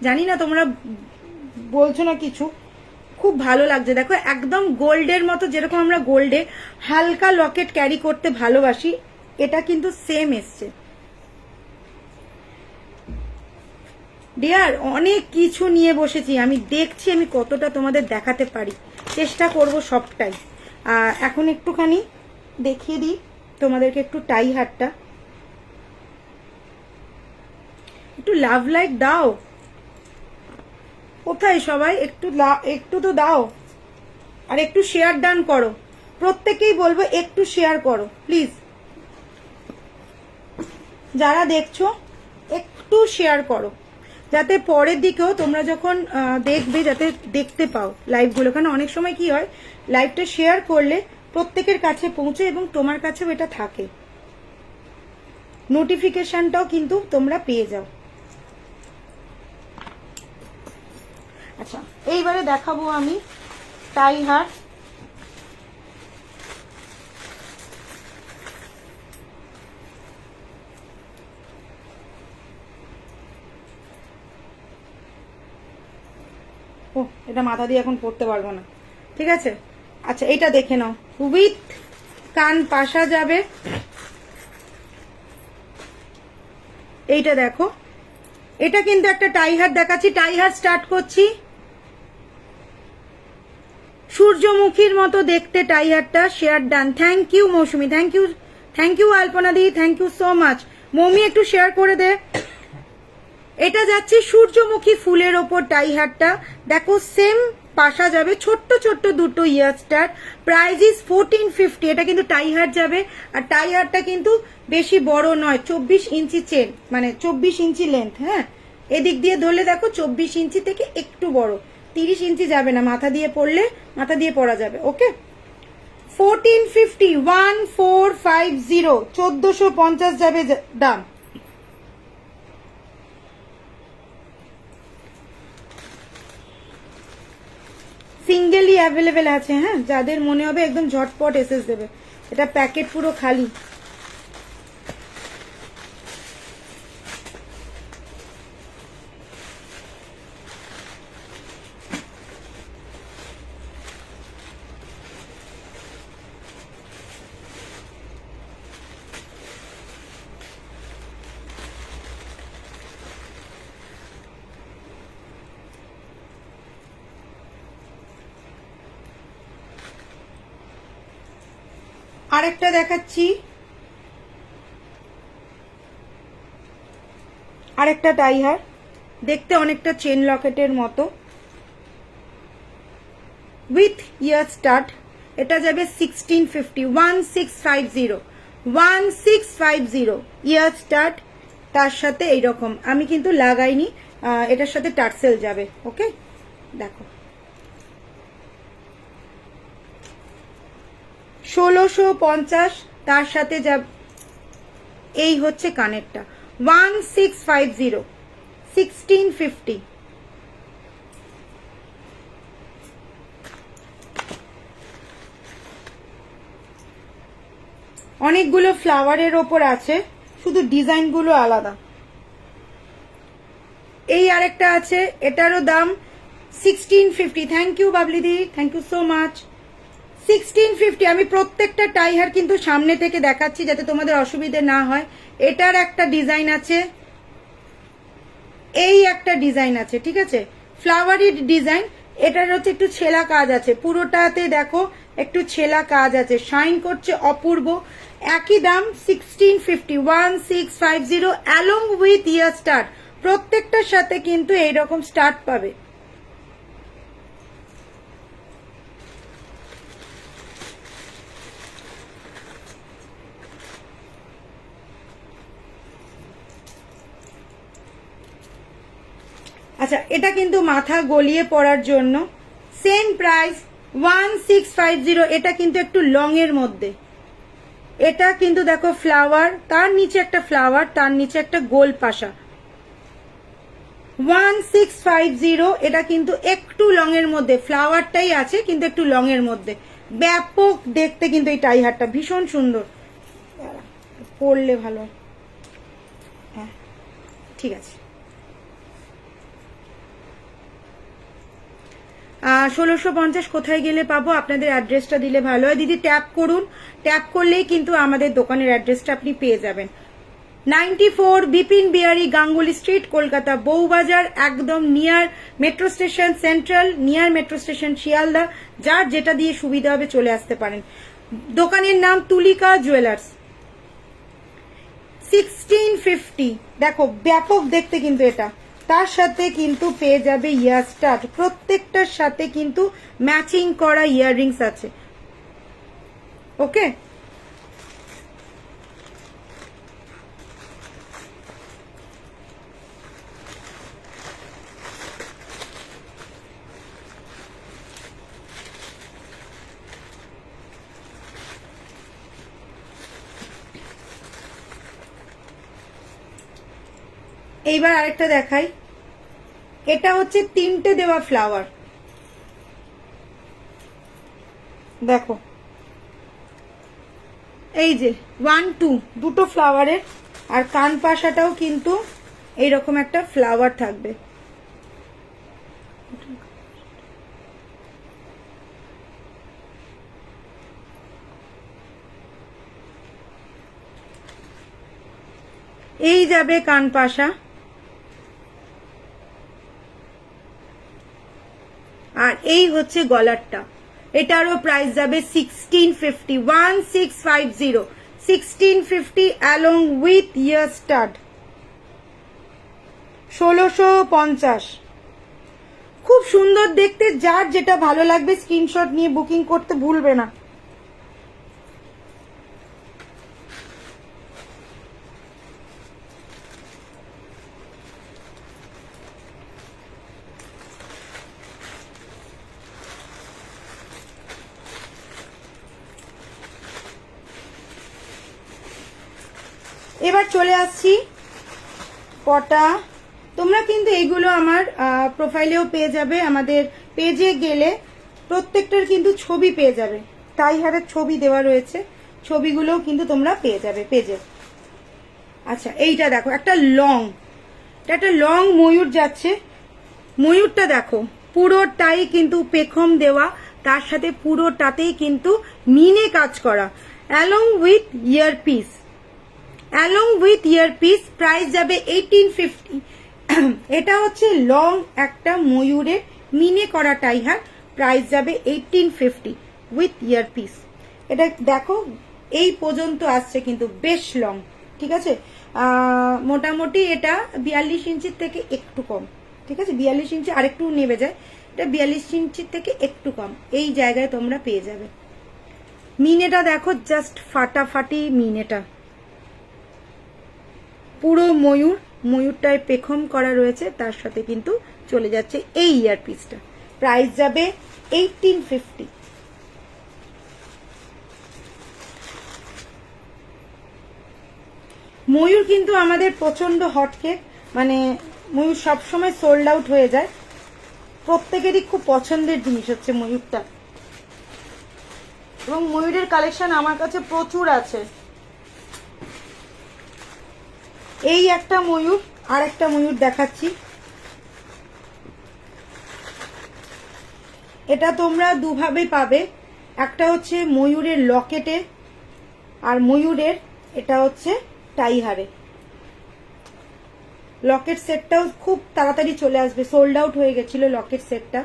জানি না তোমরা বলছো না কিছু, খুব ভালো লাগছে। দেখো একদম গোল্ডের মতো, যেরকম আমরা গোল্ডে হালকা লকেট ক্যারি করতে ভালোবাসি, এটা কিন্তু সেম এসছে। ডিয়ার অনেক কিছু নিয়ে বসেছি, আমি দেখছি আমি কতটা তোমাদের দেখাতে পারি, চেষ্টা করব সবটাই। এখন একটুখানি দেখিয়ে দিই তোমাদেরকে একটু টাই হারটা, একটু লাভ লাইক দাও। কোথায় সবাই, একটু তো দাও, আর একটু শেয়ার ডান করো। প্রত্যেকেই বলবো একটু শেয়ার করো প্লিজ, যারা দেখছো একটু শেয়ার করো, যাতে পরের দিকেও তোমরা যখন দেখবে যাতে দেখতে পাও লাইভগুলো। কারণ অনেক সময় কি হয়, লাইভটা শেয়ার করলে প্রত্যেকের কাছে পৌঁছে এবং তোমার কাছেও এটা থাকে, নোটিফিকেশনটাও কিন্তু তোমরা পেয়ে যাও। আচ্ছা এইবারে দেখাবো আমি টাই হার। ও এটা মাথা দিয়ে এখন পড়তে পারবো না, ঠিক আছে। আচ্ছা এটা দেখে নাও, উইথ কান পাশা যাবে। এইটা দেখো, এটা কিন্তু একটা টাই হার দেখাচ্ছি। টাই হার স্টার্ট করছি, সূর্যমুখীর মতো দেখতে টাই হারটা। Share done, thank you Mousumi, thank you Alpana di, thank you so much. Momi একটু শেয়ার করে দে। এটা যাচ্ছে সূর্যমুখী ফুলের ওপর টাই হারটা, দেখো সেম পাশা যাবে, ছোট্ট ছোট্ট দুটো ইয়ার স্টার, প্রাইস ইজ 1450। এটা কিন্তু টাই হার যাবে, আর টাই হারটা কিন্তু বেশি বড় নয়, 24 ইঞ্চি চেন, মানে 24 ইঞ্চি লেন্থ। হ্যাঁ এদিক দিয়ে ধরলে দেখো 24 ইঞ্চি থেকে একটু বড়, 30 ইঞ্চি যাবে না, মাথা দিয়ে পড়লে মাথা দিয়ে পরা যাবে। ওকে 1450, 1450, 1450 যাবে দাম। সিঙ্গেলই অ্যাভেলেবেল আছে, হ্যাঁ যাদের মনে হবে একদম ঝটপট এসএস দেবে। এটা প্যাকেট পুরো খালি। আরেকটা দেখাচ্ছি, আরেকটা টাই হার, দেখতে অনেকটা চেন লকেটের মতো, উইথ ইয়ার স্টার্ট। এটা যাবে 1650, 1650, 1650 ইয়ার স্টার্ট। তার সাথে এইরকম, আমি কিন্তু লাগাইনি, এটার সাথে টার্সেল যাবে। ওকে দেখো 1650, তার সাথে যা এই হচ্ছে কানেরটা 1650, 1650। অনেকগুলো ফ্লাওয়ারের ওপর আছে, শুধু ডিজাইনগুলো আলাদা। এই আরেকটা আছে, এটারও দাম 1650। Thank you Babli di, thank you so much. 1650। আমি প্রত্যেকটা টাইহার কিন্তু সামনে থেকে দেখাচ্ছি যাতে তোমাদের অসুবিধে না হয়। এটার একটা ডিজাইন আছে, এই একটা ডিজাইন আছে, ঠিক আছে, ফ্লাওয়ারি ডিজাইন। এটার হচ্ছে একটু ছেলা কাজ আছে, পুরোটাতে দেখো একটু ছেলা কাজ আছে, শাইন করছে অপূর্ব। একই দাম 1650, 1650 অ্যালং উইথ ইয়ার স্টার্ট। প্রত্যেকটার সাথে কিন্তু এইরকম স্টার্ট পাবে। আচ্ছা, এটা কিন্তু মাথা গলিয়ে পড়ার জন্য, সেম প্রাইস 1650। এটা কিন্তু একটু লং এর মধ্যে, এটা কিন্তু দেখো ফ্লাওয়ার, তার নিচে একটা ফ্লাওয়ার, তার নিচে একটা গোল পাশা। 1650। এটা কিন্তু একটু লং এর মধ্যে, ফ্লাওয়ারটাই আছে কিন্তু একটু লং এর মধ্যে। ব্যাপক দেখতে কিন্তু এই টাইহারটা ভীষণ সুন্দর, পরলে ভালো। হ্যাঁ ঠিক আছে। 1650 কোথায় গেলে পাবো? আপনাদের অ্যাড্রেসটা দিলে ভালো হয় দিদি। ট্যাপ করুন, ট্যাপ করলেই কিন্তু আমাদের দোকানের অ্যাড্রেসটা আপনি পেয়ে যাবেন। 94 বিপিন বিহারি গাঙ্গুলি স্ট্রিট, কলকাতা বউবাজার, একদম near metro station central, near metro station Sealdah. যার যেটা দিয়ে সুবিধা হবে চলে আসতে পারেন। দোকানের নাম তুলিকা জুয়েলার্স। 1650। দেখো ব্যাপক দেখতে কিন্তু এটা, তার সাথে কিন্তু পেয়ে যাবে ইয়ার স্টাড, প্রত্যেকটার সাথে কিন্তু ম্যাচিং করা ইয়াররিংস আছে। ওকে, এইবার আরেকটা দেখাই। এটা হচ্ছে তিনটে দেওয়া ফ্লাওয়ার, দেখো এই যে 1 2 দুটো ফ্লাওয়ারের, আর কান পাশাটাও কিন্তু এইরকম একটা ফ্লাওয়ার থাকবে। এই যাবে কান পাশা, আর এই হচ্ছে গলারটা। এটারও প্রাইস যাবে 1650, 1650, 1650 অ্যালং উইথ ইয়ার স্টাড। 1650। খুব সুন্দর দেখতে, যার যেটা ভালো লাগবে স্ক্রিনশট নিয়ে বুকিং করতে ভুলবে না। এবার চলে আসছি পটা। তোমরা কিন্তু এগুলো আমার প্রোফাইলেও পেয়ে যাবে, আমাদের পেজে গেলে প্রত্যেকটার কিন্তু ছবি পেয়ে যাবে, টাইহারের ছবি দেওয়া রয়েছে, ছবিগুলোও কিন্তু তোমরা পেয়ে যাবে পেজে। আচ্ছা, এইটা দেখো একটা লং, একটা লং ময়ূর যাচ্ছে। ময়ূরটা দেখো পুরোটাই কিন্তু পেখম দেওয়া, তার সাথে পুরোটাতেই কিন্তু মিনে কাজ করা, along with earpiece, along with earpiece. Price যাবে 1850। এটা হচ্ছে লং একটা ময়ূরের মিনে করা টাইহার, প্রাইস যাবে 1850 উইথ ইয়ারপিস। এটা দেখো এই পর্যন্ত আসছে কিন্তু বেশ লং, ঠিক আছে। মোটামুটি এটা 42 ইঞ্চির থেকে একটু কম, ঠিক আছে, 42 ইঞ্চি আরেকটু নেমে যায়, এটা 42 ইঞ্চির থেকে একটু কম, এই জায়গায় তোমরা পেয়ে যাবে। মিনেটা দেখো জাস্ট ফাটাফাটি মিনেটা, পুরো ময়ূর, ময়ূরটায় পেখম করা রয়েছে, তার সাথে কিন্তু চলে যাচ্ছে এই ইয়ারপিসটা। প্রাইস যাবে 1850। ময়ূর কিন্তু আমাদের প্রচন্ড হটকেক, মানে ময়ূর সবসময় সোল্ড আউট হয়ে যায়, প্রত্যেকেরই খুব পছন্দের জিনিস হচ্ছে ময়ূরটা, এবং ময়ূরের কালেকশন আমার কাছে প্রচুর আছে। এই একটা ময়ূর, আর একটা ময়ূর দেখাচ্ছি, এটা তোমরা দুভাবে পাবে, একটা হচ্ছে ময়ূরের লকেটে আর ময়ূরের এটা হচ্ছে টাই হারে। লকেট সেটটাও খুব তাড়াতাড়ি চলে আসবে, সোল্ড আউট হয়ে গেছিল লকেট সেটটা।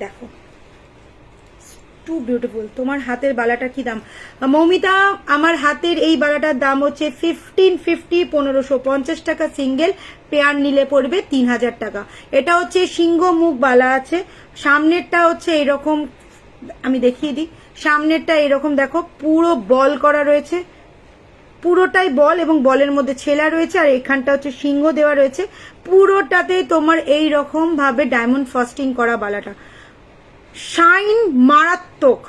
দেখো টু বিউটিফুল। তোমার হাতের বালাটা কি দাম মৌমিতা? আমার হাতের এই বালাটার দাম হচ্ছে 1550, 1550 টাকা সিঙ্গেল, পেয়ার নিলে পড়বে 3000 টাকা। এটা হচ্ছে সিংহ মুখ বালা আছে, সামনেরটা হচ্ছে এরকম, আমি দেখিয়ে দিই, সামনেরটা এরকম দেখো পুরো বল করা রয়েছে, পুরোটাই বল এবং বলের মধ্যে ছেলা রয়েছে, আর এখানটা হচ্ছে সিংহ দেওয়া রয়েছে, পুরোটাতে তোমার এই রকম ভাবে ডায়মন্ড ফস্টিং করা বালাটা। শাইন মারাত্মক,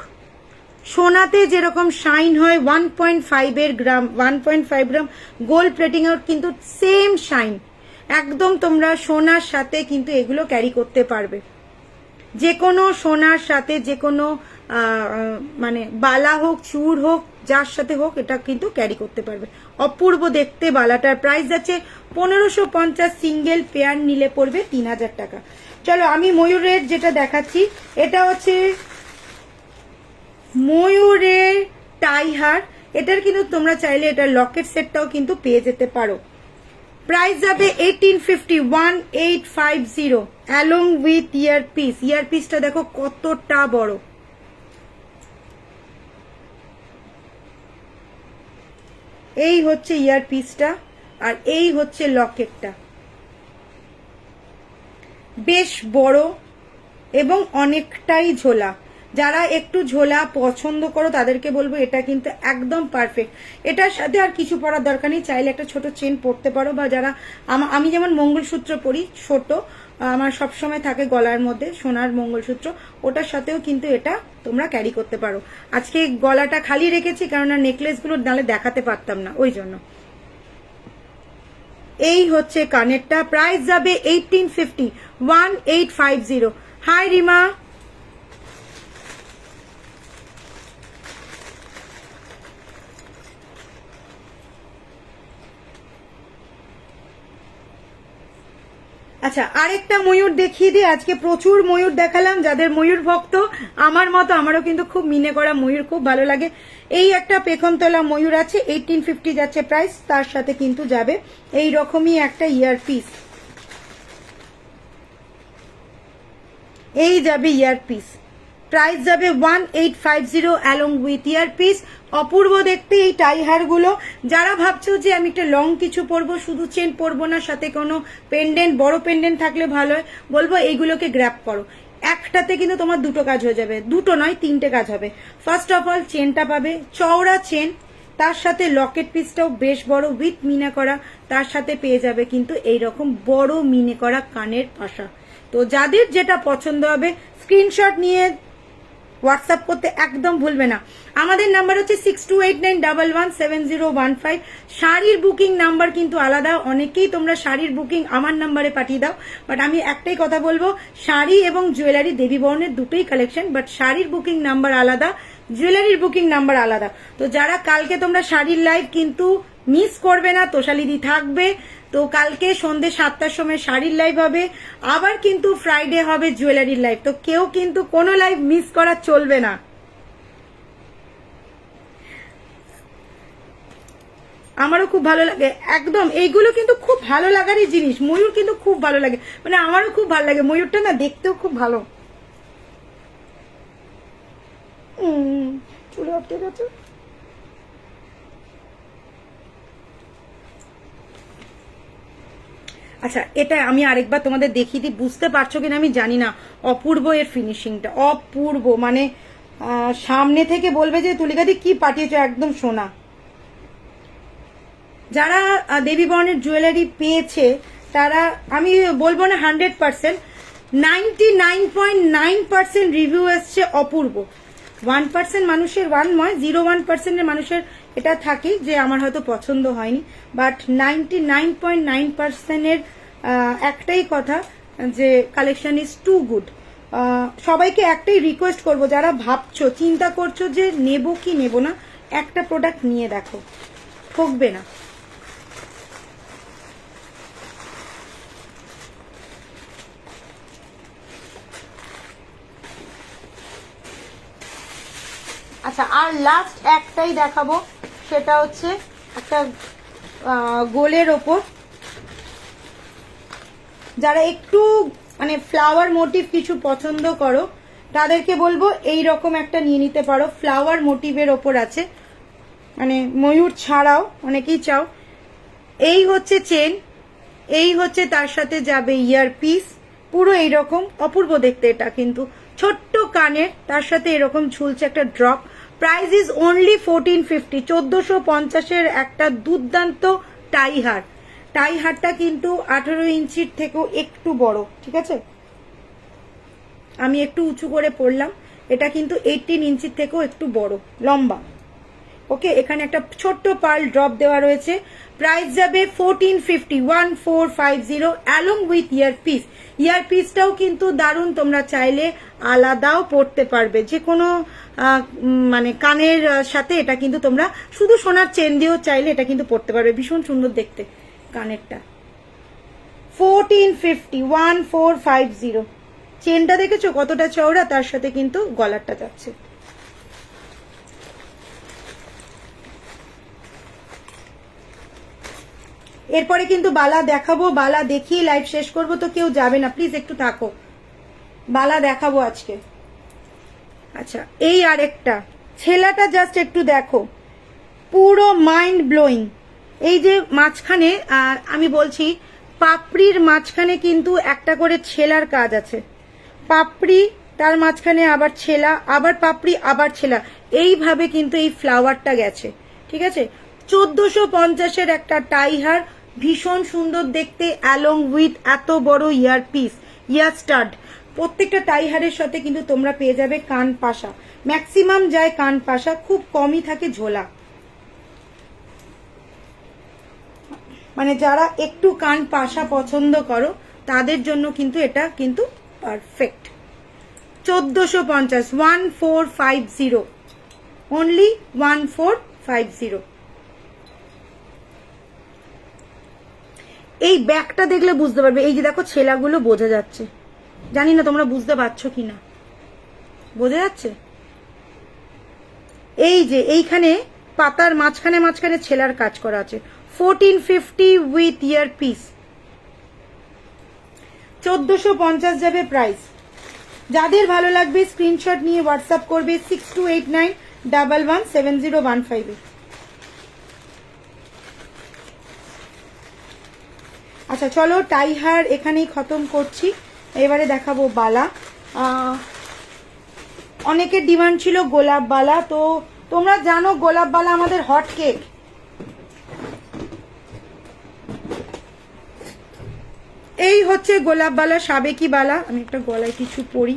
সোনাতে যেরকম শাইন হয় 1.5 গ্রাম 1.5 গ্রাম গোল্ড প্লেটিং এর কিন্তু সেম শাইন একদম। তোমরা সোনার সাথে কিন্তু এগুলো ক্যারি করতে পারবে, যে কোনো সোনার সাথে, যে কোনো মানে বালা হোক, চূড় হোক, যার সাথে হোক এটা কিন্তু ক্যারি করতে পারবে। অপূর্ব দেখতে বালাটার প্রাইস আছে 1550, সিঙ্গেল, পেয়ার নিলে পড়বে 3000 টাকা। চলো আমি ময়ূরের যেটা দেখাচ্ছি, এটা হচ্ছে ময়ূরের টাই হার। এটার কিন্তু তোমরা চাইলে এটার লকেট সেটটাও কিন্তু পেয়ে যেতে পারো। প্রাইস যাবে 1850, 1850 অ্যালং উইথ ইয়ারপিস। ইয়ারপিসটা দেখো কতটা বড়, এই হচ্ছে ইয়ারপিসটা আর এই হচ্ছে লকেটটা, বেশ বড় এবং অনেকটাই ঝোলা। যারা একটু ঝোলা পছন্দ করো তাদেরকে বলবো এটা কিন্তু একদম পারফেক্ট। এটার সাথে আর কিছু পরার দরকার নেই, চাইলে একটা ছোট চেন পরতে পারো, বা যারা আমি যেমন মঙ্গলসূত্র পরি ছোট, আমার সবসময় থাকে গলার মধ্যে সোনার মঙ্গলসূত্র, ওটার সাথেও কিন্তু এটা তোমরা ক্যারি করতে পারো। আজকে গলাটা খালি রেখেছি কারণ নেকলেসগুলো নালে দেখাতে পারতাম না, ওই জন্য। এই হচ্ছে কানেরটা, প্রাইস যাবে 1850, 1850। হাই রিমা, আচ্ছা আরেকটা ময়ূর দেখিয়ে দিই। আজকে প্রচুর ময়ূর দেখালাম, যাদের ময়ূর ভক্ত আমার মতো, আমারও কিন্তু খুব মিনে করা ময়ূর খুব ভালো লাগে। এই একটা পেখমতলা ময়ূর আছে, 1850 যাচ্ছে প্রাইস, তার সাথে কিন্তু যাবে এই রকমই একটা ইয়ারপিস, এই যাবে ইয়ারপিস, প্রাইস যাবে 1850 অ্যালং উইথ ইয়ারপিস। অপূর্ব দেখতে এই টাই হারগুলো। যারা ভাবছো যে আমি একটা লং কিছু পরবো, শুধু চেন পরবো না, সাথে কোনো পেন্ডেন্ট, বড় পেন্ডেন্ট থাকলে ভালো হয়, বলবো এইগুলোকে গ্র্যাব করো। একটাতে কিন্তু তোমার দুটো কাজ হয়ে যাবে, দুটো নয় তিনটে কাজ হবে। ফার্স্ট অফ অল চেনটা পাবে, চওড়া চেন, তার সাথে লকেট পিসটাও বেশ বড় উইথ মিনা করা, তার সাথে পেয়ে যাবে কিন্তু এইরকম বড় মিনে করা কানের পাশা। তো যাদের যেটা পছন্দ হবে স্ক্রিনশট নিয়ে হোয়াটসঅ্যাপ করতে একদম ভুলবে না। আমাদের নাম্বার হচ্ছে 6289117015। শাড়ির বুকিং নাম্বার কিন্তু আলাদা, অনেকেই তোমরা শাড়ির বুকিং আমার নাম্বারে পাঠিয়ে দাও, বাট আমি একটাই কথা বলবো, শাড়ি এবং জুয়েলারি দেবী বর্ণের দুটোই কালেকশন, বাট শাড়ির বুকিং নাম্বার আলাদা, জুয়েলারির বুকিং নাম্বার আলাদা। তো যারা কালকে তোমরা শাড়ির লাইভ কিন্তু মিস করবে না, তোষালিদি থাকবে। তো কালকে সন্ধ্যে 7টার সময় শাড়ির লাইভ হবে, আবার কিন্তু ফ্রাইডে হবে জুয়েলারির লাইভ। তো কেউ কিন্তু কোনো লাইভ মিস করা চলবে না। আমারও খুব ভালো লাগে, একদম এইগুলো কিন্তু খুব ভালো লাগারই জিনিস। ময়ূর কিন্তু খুব ভালো লাগে, মানে আমারও খুব ভালো লাগে ময়ূরটা, না দেখতেও খুব ভালো। চুলে আটকে গেছে। আচ্ছা এটা আমি আরেকবার তোমাদের দেখিয়ে দিই, বুঝতে পারছো কিনা আমি জানি না। অপূর্ব এর ফিনিশিংটা, অপূর্ব, মানে সামনে থেকে বলবে যে তুলিকাদি কি পাঠিয়েছো, একদম সোনা। যারা দেবী বর্ণের জুয়েলারি পেয়েছে তারা, আমি বলবো না 100%, 99.9% রিভিউ এসছে অপূর্ব। 1% মানুষের 0.1% মানুষের এটা থাকে যে আমার হয়তো পছন্দ হয়নি, বাট 99.9% একটাই কথা যে কালেকশন ইজ টু গুড। সবাইকে একটাই রিকোয়েস্ট করব, যারা ভাবছো, চিন্তা করছো যে নেব কি নেব না, একটা প্রোডাক্ট নিয়ে দেখো, ঠকবে না। আচ্ছা, আর লাস্ট একটাই দেখাবো, সেটা হচ্ছে একটা গোলের ওপর। যারা একটু মানে ফ্লাওয়ার মোটিভ কিছু পছন্দ করো তাদেরকে বলবো এই রকম একটা নিয়ে নিতে পারো। ফ্লাওয়ার মোটিভের ওপর আছে, মানে ময়ূর ছাড়াও অনেকেই চাও। এই হচ্ছে চেন, এই হচ্ছে তার সাথে যাবে ইয়ার পিস, পুরো এইরকম অপূর্ব দেখতে। এটা কিন্তু ছোট্ট কানের, তার সাথে এরকম ঝুলছে একটা ড্রপ। প্রাইস ইজ অনলি 1450, 1450-এর একটা দুর্দান্ত টাই হার। টাই হারটা কিন্তু 18 ইঞ্চির থেকেও একটু বড়, ঠিক আছে? আমি একটু উঁচু করে পড়লাম, এটা কিন্তু 18 ইঞ্চির থেকেও একটু বড় লম্বা। ওকে, এখানে একটা ছোট্ট পার্ল ড্রপ দেওয়া রয়েছে। প্রাইস যাবে 1450, 1450 অ্যালং উইথ ইয়ার পিস। ইয়ার পিসটাও কিন্তু দারুণ, তোমরা চাইলে আলাদাও পড়তে পারবে, যে কোনো মানে কানের সাথে এটা কিন্তু তোমরা শুধু সোনার চেন দিয়েও চাইলে এটা কিন্তু পড়তে পারবে। ভীষণ সুন্দর দেখতে কানেরটা। 1450, 1450। চেনটা দেখেছো কতটা চওড়া, তার সাথে কিন্তু গলারটা যাচ্ছে। এরপরে কিন্তু বালা দেখাবো, বালা দেখিয়ে লাইভ শেষ করব, তো কেউ যাবে না প্লিজ, একটু থাকো। বালা দেখাবো আজকে। আচ্ছা, এই আরেকটা ছেলাটা জাস্ট একটু দেখো, পুরো মাইন্ড ব্লোয়িং। এই যে মাঝখানে আমি বলছি পাপড়ির মাঝখানে কিন্তু একটা করে ছেলার কাজ আছে। পাপড়ি, তার মাঝখানে আবার ছেলা, আবার পাপড়ি, আবার ছেলা, এইভাবে কিন্তু এই ফ্লাওয়ারটা গেছে, ঠিক আছে? 1450-এর একটা টাই হার, ভীষণ সুন্দর দেখতে, অ্যালং উইথ এত বড় ইয়ার পিস, ইয়ার স্টাড। প্রত্যেকটা টাই হারের সাথে কিন্তু তোমরা পেয়ে যাবে কান পাশা। ম্যাক্সিমাম যায় কান পাশা, খুব কমই থাকে ঝোলা। মানে যারা একটু কান পাশা পছন্দ করো তাদের জন্য কিন্তু এটা কিন্তু পারফেক্ট। 1450, 1450, অনলি 1450। এই ব্যাগটা দেখলে বুঝতে পারবে, এই যে দেখো ছেলাগুলো বোঝা যাচ্ছে, জানি না তোমরা বুঝতে পারছো কিনা, বোঝা যাচ্ছে? এই যে এইখানে পাতার মাঝখানে মাঝখানে ছেলার কাজ করা আছে। 1450 উইথ ইয়ার পিস, 1450 যাবে প্রাইস। যাদের ভালো লাগবে স্ক্রিনশট নিয়ে হোয়াটসঅ্যাপ করবে 6289117015। আচ্ছা চলো, টাই হার এখানেই খতম করছি, এবারে দেখাবো বালা। অনেকের ডিমান্ড ছিল গোলাপ বালা, তো তোমরা জানো গোলাপ বালা আমাদের হট কেক। এই হচ্ছে গোলাপ বালা, সাবেকি বালা। আমি একটা গলায় কিছু পরি,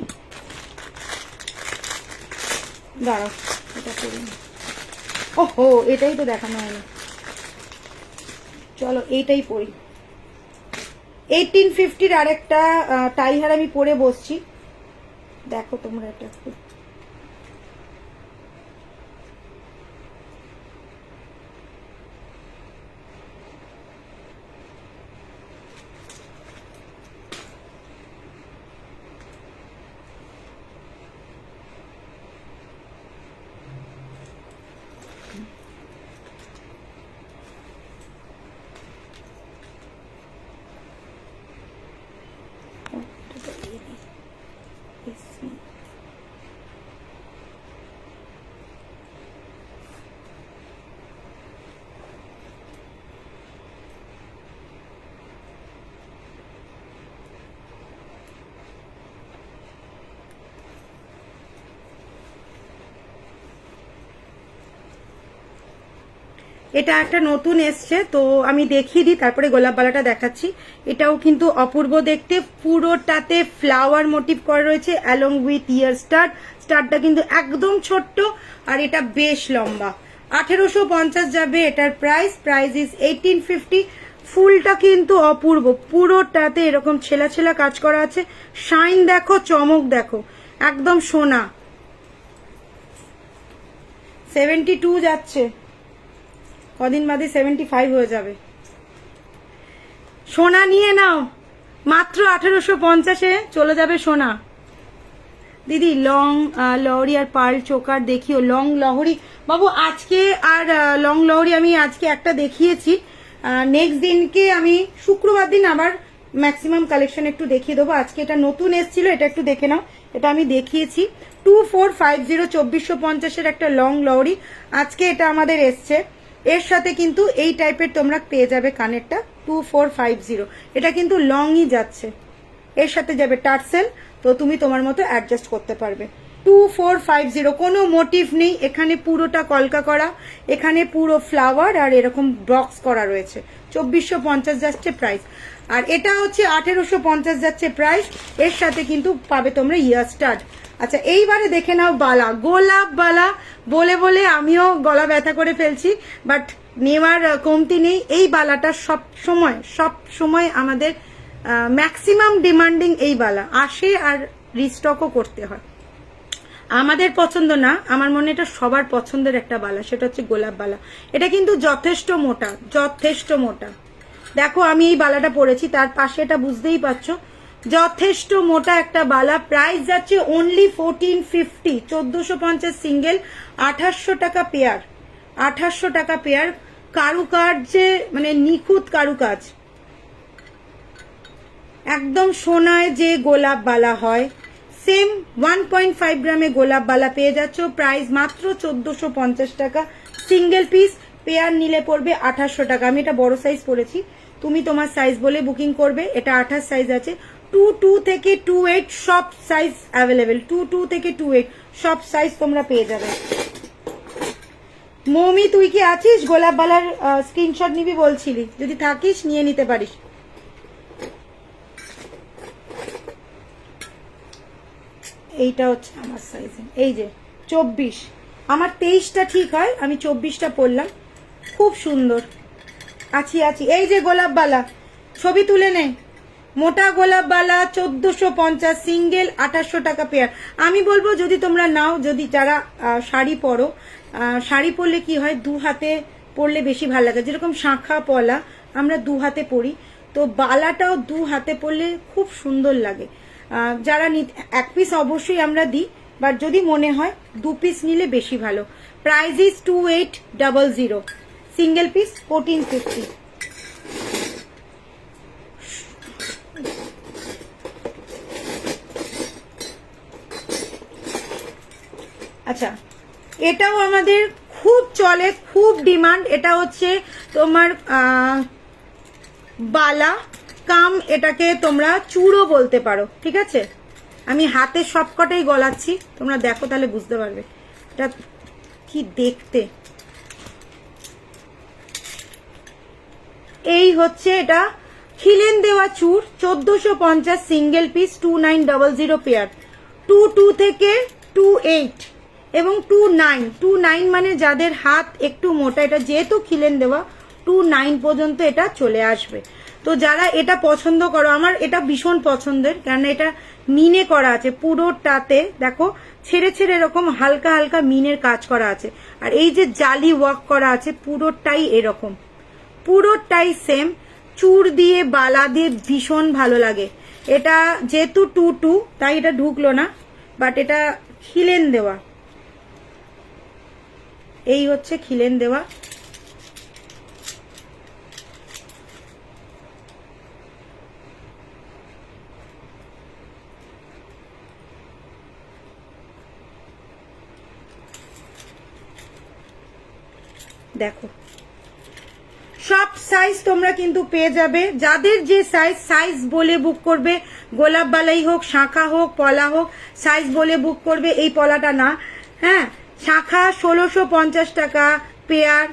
দাঁড়াও এটা পরি। ওহো, এটাই তো দেখানো হয়নি, চলো এইটাই পরি। 1850-র আরেকটা টাই হার আমি পরে বসছি, দেখো তোমরা এটা। এটা একটা নতুন এসছে, তো আমি দেখিয়ে দিই, তারপরে গোলাপ বালাটা দেখাচ্ছি। এটাও কিন্তু অপূর্ব দেখতে, পুরোটাতে ফ্লাওয়ার মোটিভ করা রয়েছে অ্যালং উইথ ইয়ার স্টাড। স্টাডটা কিন্তু একদম ছোট্ট, আর এটা বেশ লম্বা। 1850 যাবে এটার প্রাইস। Price is 1850। ফুলটা কিন্তু অপূর্ব, পুরোটাতে এরকম ছেলা ছেলা কাজ করা আছে। শাইন দেখো, চমক দেখো, একদম সোনা। 72 যাচ্ছে, কদিন বাদে 75 হয়ে যাবে। সোনা নিয়ে নাও, মাত্র 1850-এ চলে যাবে সোনা। দিদি লং লহরি আর পার্ল চোকার দেখিও। লং লহরি বাবু আজকে আর লং লহরি আমি আজকে একটা দেখিয়েছি, নেক্সট দিনকে আমি শুক্রবার দিন আবার ম্যাক্সিমাম কালেকশন একটু দেখিয়ে দেবো। আজকে এটা নতুন এসেছিল, এটা একটু দেখে নাও। এটা আমি দেখিয়েছি 2450 2450 একটা লং লহরি, আজকে এটা আমাদের এসছে। এর সাথে কিন্তু এই টাইপের তোমরা পেয়ে যাবে কানেরটা 2450, এটা কিন্তু লংই যাচ্ছে, এর সাথে যাবে টার্সেল, তো তুমি তোমার মতো অ্যাডজাস্ট করতে পারবে। 2450, কোনো মোটিভ নেই এখানে, পুরোটা কলকা করা, এখানে পুরো ফ্লাওয়ার আর এরকম বক্স করা রয়েছে। 2450 যাচ্ছে প্রাইস, আর এটা হচ্ছে 1850 যাচ্ছে প্রাইস। এর সাথে কিন্তু পাবে তোমরা ইয়ার স্টাড। আচ্ছা এইবারে দেখে নাও বালা, গোলাপ বালা বলে বলে আমিও গলা ব্যথা করে ফেলছি, বাট নেওয়ার কমতি নেই। এই বালাটা সব সময় আমাদের ম্যাক্সিমাম ডিমান্ডিং এই বালা আসে, আর রিস্টকও করতে হয়। আমাদের পছন্দ না, আমার মনে এটা সবার পছন্দের একটা বালা, সেটা হচ্ছে গোলাপ বালা। এটা কিন্তু যথেষ্ট মোটা, যথেষ্ট মোটা। দেখো আমি এই বালাটা পরেছি, তার পাশে এটা বুঝতেই পারছো যথেষ্ট মোটা একটা বালা। প্রাইস যাচ্ছে অনলি 1450, 1450 সিঙ্গেল, 2800 টাকা পেয়ার, 2800 টাকা পেয়ার। কারুকার্যে মানে নিখুঁত কারুকাজ, একদম সোনায় যে গোলাপ বালা হয় সেম 1.5 গ্রামে গোলাপ বালা পেয়ে যাচ্ছ। প্রাইস মাত্র 1450 টাকা সিঙ্গেল পিস, পেয়ার নিলে পড়বে 2800 টাকা। আমি এটা বড় সাইজ পরেছি, তুমি তোমার সাইজ বলে বুকিং করবে। এটা 28 সাইজ আছে, 22 থেকে 28 সব সাইজ অ্যাভেলেবেল, 22 থেকে 28 সব সাইজ তোমরা পেয়ে যাবে। মৌমি তুই কি আছিস? গোলাপ বালার স্ক্রিনশট নিবি বলছিলি, যদি থাকিস নিয়ে নিতে পারিস। এইটা হচ্ছে আমার সাইজে, এই যে 24, আমার 23টা ঠিক হয়, আমি 24টা পরলাম, খুব সুন্দর আছি। এই যে গোলাপ বালা, ছবি তুলে নে, মোটা গোলাপ বালা 1450 সিঙ্গেল, 2800 টাকা পেয়ার। আমি বলবো যদি তোমরা নাও, যদি যারা শাড়ি পরো, শাড়ি পরলে কি হয় দু হাতে পরলে বেশি ভালো লাগে, যেরকম শাঁখা পলা আমরা দু হাতে পরি, তো বালাটাও দু হাতে পরলে খুব সুন্দর লাগে। যারা এক পিস অবশ্যই আমরা দিই, বাট যদি মনে হয় 2 পিস নিলে বেশি ভালো। Price is 2800, single piece 1450। আচ্ছা এটাও আমাদের খুব চলে, খুব ডিমান্ড। এটা হচ্ছে তোমার বালা কাম, এটাকে তোমরা চূড়ও বলতে পারো, ঠিক আছে। আমি হাতে সবকটাই গলাচ্ছি, তোমরা দেখো তাহলে বুঝতে পারবে এটা কি দেখতে। এই হচ্ছে এটা খিলেন দেওয়া চূড়, 1450 সিঙ্গেল পিস, 2900 পেয়ার, 22 থেকে 28 এবং 29 মানে যাদের হাত একটু মোটা, এটা যেহেতু খিলেন দেওয়া 29 পর্যন্ত এটা চলে আসবে। তো যারা এটা পছন্দ করো, আমার এটা ভীষণ পছন্দের, কারণ এটা মিনে করা আছে পুরোটাতে, দেখো ছেড়ে ছেড়ে এরকম হালকা হালকা মিনের কাজ করা আছে, আর এই যে জালি ওয়ার্ক করা আছে পুরোটাই এরকম, পুরোটাই সেম। চূড় দিয়ে বালা দিয়ে ভীষণ ভালো লাগে। এটা যেহেতু 22 তাই এটা ঢুকলো না, বাট এটা খিলেন দেওয়া, এই হচ্ছে খিলেন দেওয়া। দেখো সব সাইজ তোমরা কিন্তু পেয়ে যাবে, যাদের যে সাইজ বলে বুক করবে, গোলাপ বালাই হোক, শাঁখা হোক, পলা হোক, সাইজ বলে বুক করবে। এই পলাটা না, হ্যাঁ শাঁখা 1650 টাকা পেয়ার।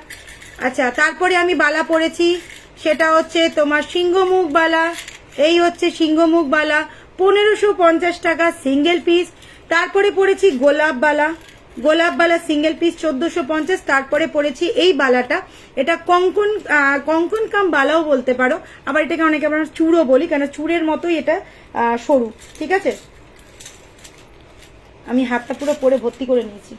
আচ্ছা তারপরে আমি বালা পরেছি, সেটা হচ্ছে তোমার সিংহমুখ বালা, এই হচ্ছে সিংহমুখ বালা 1550 টাকা সিঙ্গেল পিস। তারপরে পরেছি গোলাপ বালা, গোলাপ বালা সিঙ্গেল পিস 1450। তারপরে পরেছি এই বালাটা, এটা কঙ্কন কাম বালাও বলতে পারো, আবার এটাকে অনেকে আমরা চূড়ও বলি, কারণ চূড়ের মতোই এটা সরু, ঠিক আছে। আমি হাতটা পুরো পরে ভর্তি করে নিয়েছি।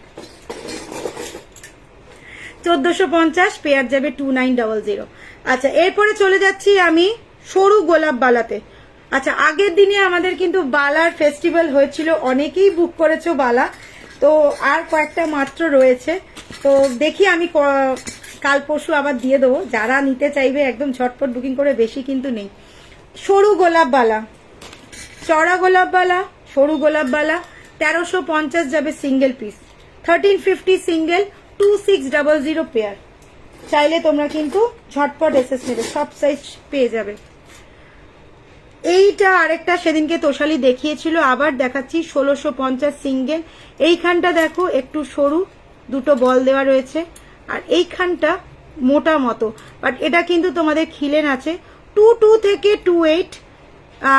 1450 পেয়ার যাবে 2900। আচ্ছা এরপরে চলে যাচ্ছি আমি সরু গোলাপ বালাতে। আচ্ছা, আগের দিনে আমাদের কিন্তু বালার ফেস্টিভ্যাল হয়েছিল, অনেকেই বুক করেছো বালা, তো আর কয়েকটা মাত্র রয়েছে। তো দেখি আমি কাল পরশু আবার দিয়ে দেবো, যারা নিতে চাইবে একদম ঝটপট বুকিং করে, বেশি কিন্তু নেই। সরু গোলাপ বালা, চড়া গোলাপ বালা, সরু গোলাপ বালা 1350 যাবে সিঙ্গেল পিস, 1350 সিঙ্গেল, 2600 পেয়ার। চাইলে তোমরা কিন্তু ঝটপট এসএস নেবে, সব সাইজ পেয়ে যাবে। এইটা আরেকটা সেদিনকে তোষালি দেখিয়েছিল, আবার দেখাচ্ছি 1650 সিঙ্গেল। এইখানটা দেখো একটু সরু, দুটো বল দেওয়া রয়েছে, আর এইখানটা মোটা মতো, বাট এটা কিন্তু তোমাদের খিলেন আছে 22 থেকে 28,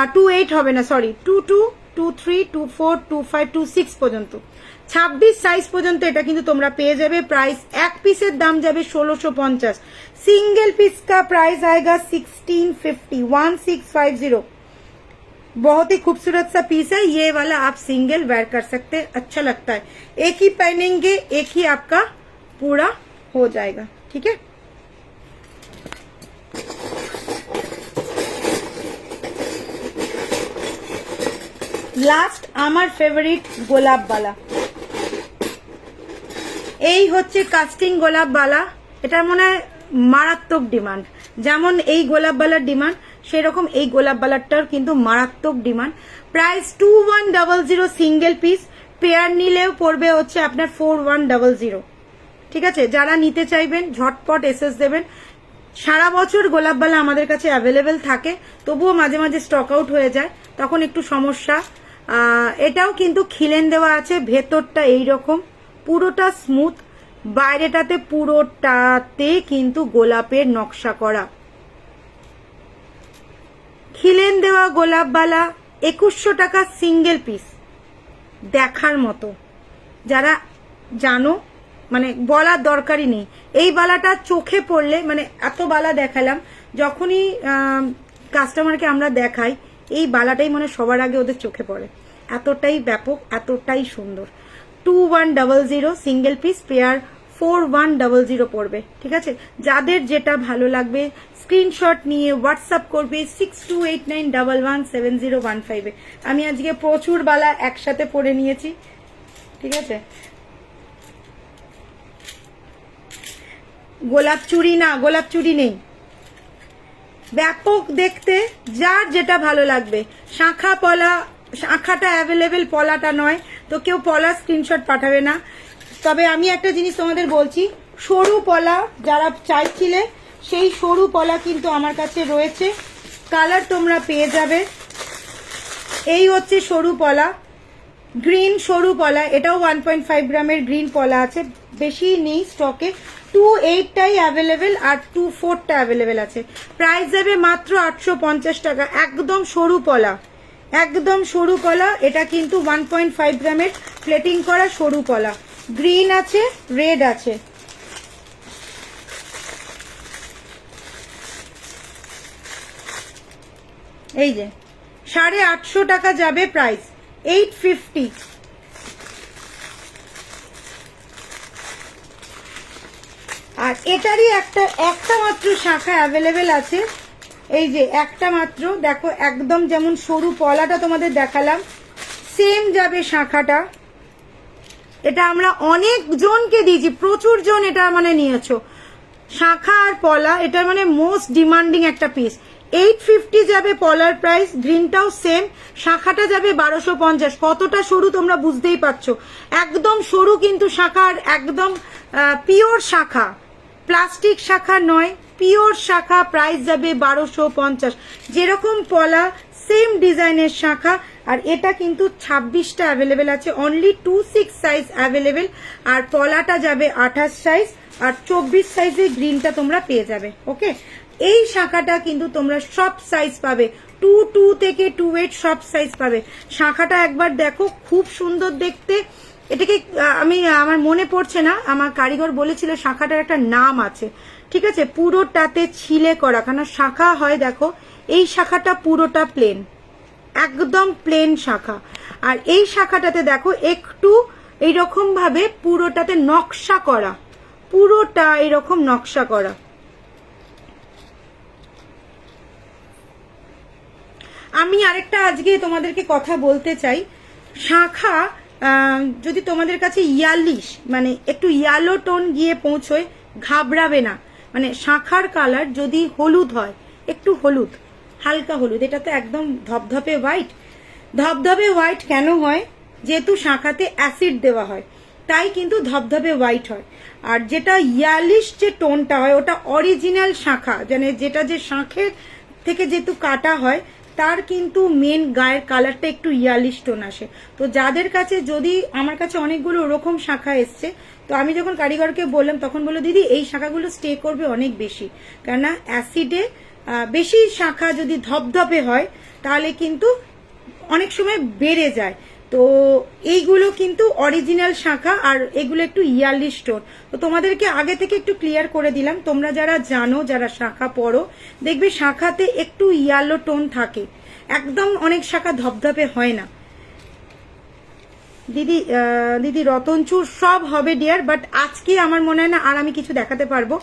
28 হবে না, সরি 22, 23, 24, 25, 26 পর্যন্ত, 26 সাইজ পর্যন্ত এটা কিন্তু তোমরা পেয়ে যাবে। প্রাইস এক পিসের দাম যাবে 1650, सिंगल पीस का प्राइस आएगा 1650, 1650। बहुत ही खूबसूरत सा पीस है ये वाला, आप सिंगल वेयर कर सकते हैं, अच्छा लगता है, एक ही पहनेंगे एक ही आपका पूरा हो जाएगा, ठीक है। লাস্ট আমার ফেভারিট গোলাপ বালা, এই হচ্ছে কাস্টিং গোলাপ বালা। এটা মনে হয় মারাত্মক ডিমান্ড, যেমন এই গোলাপ বালার ডিমান্ড সেরকম এই গোলাপ বালারটার কিন্তু মারাত্মক demand. Price 2100 single piece, pair নিলেও পড়বে হচ্ছে আপনার 4100, ঠিক আছে। যারা নিতে চাইবেন ঝটপট এসএস দেবেন। সারা বছর গোলাপ বালা আমাদের কাছে অ্যাভেলেবেল থাকে, তবুও মাঝে মাঝে স্টক আউট হয়ে যায়, তখন একটু সমস্যা। এটাও কিন্তু খিলেন দেওয়া আছে, ভেতরটা এইরকম পুরোটা স্মুথ, বাইরেটাতে পুরোটাতে কিন্তু গোলাপের নকশা করা। খিলেন দেওয়া গোলাপ বালা 2100 টাকা সিঙ্গেল পিস, দেখার মতো। যারা জানো মানে বলার দরকারই নেই, এই বালাটা চোখে পড়লে, মানে এত বালা দেখালাম, যখনই কাস্টমারকে আমরা দেখাই এই বালাটাই মানে সবার আগে ওদের চোখে পড়ে, এতটাই ব্যাপক, এতটাই সুন্দর। 2100 সিঙ্গেল পিস, পেয়ার 4100 পড়বে, ঠিক আছে। যাদের যেটা ভালো লাগবে স্ক্রিনশট নিয়ে হোয়াটসঅ্যাপ করবে 6289117015 এ। আমি আজকে প্রচুর বালা একসাথে পরে নিয়েছি, ঠিক আছে। গোলাপ চুড়ি না, গোলাপ চুড়ি নেই, ব্যাপক দেখতে, যার যেটা ভালো লাগবে। শাঁখা পলা, শাঁখাটা অ্যাভেলেবেল, পলাটা নয়, তো কেউ পলা স্ক্রিনশট পাঠাবে না। তবে আমি একটা জিনিস তোমাদের বলছি, সরু পলা যারা চাইছিলে সেই সরু পলা কিন্তু আমার কাছে রয়েছে, কালার তোমরা পেয়ে যাবে। এই হচ্ছে সরু পলা, গ্রিন সরু পলা, এটাও 1.5 গ্রামের গ্রিন পলা আছে, বেশি নেই স্টকে। 28টাই অ্যাভেলেবেল আর 24টা অ্যাভেলেবেল আছে। প্রাইস যাবে মাত্র 850 টাকা, একদম সরু পলা, একদম সরু পলা। এটা কিন্তু 1.5 গ্রামের প্লেটিং করা সরু পলা, গ্রিন আছে, রেড আছে। এই যে 850 টাকা যাবে প্রাইস, 850। আর এটারই একটা মাত্র শাখা অ্যাভেলেবেল আছে, এই যে একটা মাত্র, দেখো একদম যেমন সরু পলাটা তোমাদের দেখালাম সেম যাবে শাখাটা। এটা আমরা অনেক জনকে দিয়েছি, প্রচুর জন এটা মানে নিয়েছো, শাখা আর পলা, এটা মানে মোস্ট ডিমান্ডিং একটা পিস। 850 যাবে পলার প্রাইস, গ্রিনটাও সেম, শাখাটা যাবে 1250। কতটা সরু তোমরা বুঝতেই পারছো, একদম সরু কিন্তু শাখা, আর একদম পিওর শাখা, প্লাস্টিক শাখা নয়, পিওর শাখা। প্রাইস যাবে 1250, যেরকম পলা সেম ডিজাইনের শাখা। আর এটা কিন্তু 26টা অ্যাভেলেবেল আছে, অনলি 26 সাইজ অ্যাভেলেবেল। আর পলাটা যাবে 28 সাইজ, আর 24 সাইজের গ্রিনটা তোমরা পেয়ে যাবে, ওকে। এই শাখাটা কিন্তু তোমরা সব সাইজ পাবে, 22 থেকে 28 সব সাইজ পাবে। শাখাটা একবার দেখো, খুব সুন্দর দেখতে। এটাকে আমার মনে পড়ছে না, আমার কারিগর বলেছিল শাখাটার একটা নাম আছে, ঠিক আছে। পুরোটাতে ছিলে করা, কারণ শাখা হয়, দেখো এই শাখাটা পুরোটা প্লেন, একদম প্লেন শাখা। আর এই শাখাটাতে দেখো একটু এইরকম ভাবে পুরোটাতে নকশা করা, পুরোটা এরকম নকশা করা। আমি আরেকটা আজকে তোমাদেরকে কথা বলতে চাই। শাঁখা যদি তোমাদের কাছে ইয়ালিশ মানে একটু ইয়ালো টোন গিয়ে পৌঁছয়, ঘাবড়াবে না। মানে শাঁখার কালার যদি হলুদ হয়, একটু হলুদ, হালকা হলুদ, এটা তো একদম ধপধপে হোয়াইট। ধপধপে হোয়াইট কেন হয়? যেহেতু শাঁখাতে অ্যাসিড দেওয়া হয়, তাই কিন্তু ধপধপে হোয়াইট হয়। আর যেটা ইয়ালিশ যে টোনটা হয়, ওটা অরিজিনাল শাঁখা, মানে যেটা যে শাঁখের থেকে যেহেতু কাটা হয়, তার কিন্তু মেন গায়ের কালারটা একটু ইয়ালিশ টোন আসে। তো যাদের কাছে, যদি আমার কাছে অনেকগুলো ওরকম শাঁখা এসছে, তো আমি যখন কারিগরকে বললাম তখন বললো দিদি এই শাঁখাগুলো স্টে করবে অনেক বেশি, কেননা অ্যাসিডে বেশি শাঁখা যদি ধপধপে হয় তাহলে কিন্তু অনেক সময় বেড়ে যায়। তো এইগুলো কিন্তু অরিজিনাল শাঁখা, আর এগুলো একটু ইয়ার্লি স্টোন। তো তোমাদেরকে আগে থেকে একটু ক্লিয়ার করে দিলাম, তোমরা যারা জানো, যারা শাঁখা পড়ো, দেখবে শাঁখাতে একটু ইয়ালো টোন থাকে, একদম অনেক শাঁখা ধপধপে হয় না। দিদি দিদি রতনচুর সব হবে ডিয়ার, বাট আজকে আমার মনে হয় না আর আমি কিছু দেখাতে পারবো,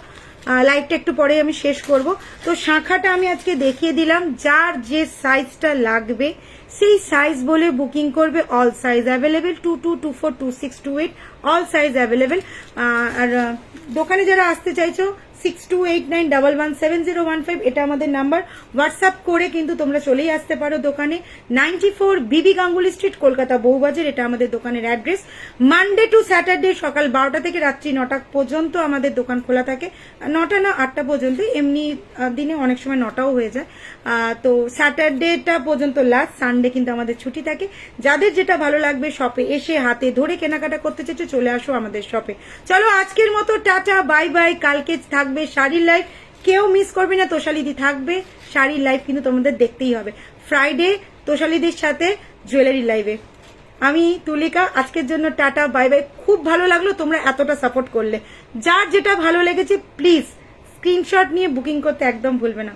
লাইভটা একটু পরে আমি শেষ করব। তো শাঁখাটা আমি আজকে দেখিয়ে দিলাম, যার যে সাইজটা লাগবে সেই সাইজ বলে বুকিং করবে। All size available, 22, 24, 26, 28, all size available. আর দোকানে যারা আসতে চাইছো 6289117015, এটা আমাদের নাম্বার। হোয়াটসঅ্যাপ করে কিন্তু তোমরা চলেই আসতে পারো দোকানে। 94 বিবি গাঙ্গুলি স্ট্রিট, কলকাতা বউবাজার, এটা আমাদের দোকানের অ্যাড্রেস। মানডে টু স্যাটারডে সকাল 12টা থেকে রাত্রি 9টা পর্যন্ত আমাদের দোকান খোলা থাকে। 9টা না 8টা পর্যন্ত, এমনি দিনে অনেক সময় 9টাও হয়ে যায়। তো স্যাটারডেটা পর্যন্ত লাস্ট, সানডে কিন্তু আমাদের ছুটি থাকে। যাদের যেটা ভালো লাগবে শপে এসে হাতে ধরে কেনাকাটা করতে চাইছো, চলে আসো আমাদের শপে। চলো আজকের মতো টাটা, বাই বাই। কালকে থাকবে শাড়ির লাইভ, কেউ মিস করবে না। তোষালিদি থাকবে, শাড়ির লাইভ কিন্তু তোমাদের দেখতেই হবে। ফ্রাইডে তোষালিদির সাথে জুয়েলারি লাইভে। আমি তুলিকা, আজকের জন্য টাটা, বাই বাই। খুব ভালো লাগলো তোমরা এতটা সাপোর্ট করলে। যার যেটা ভালো লেগেছে প্লিজ স্ক্রিনশট নিয়ে বুকিং করতে একদম ভুলবে না।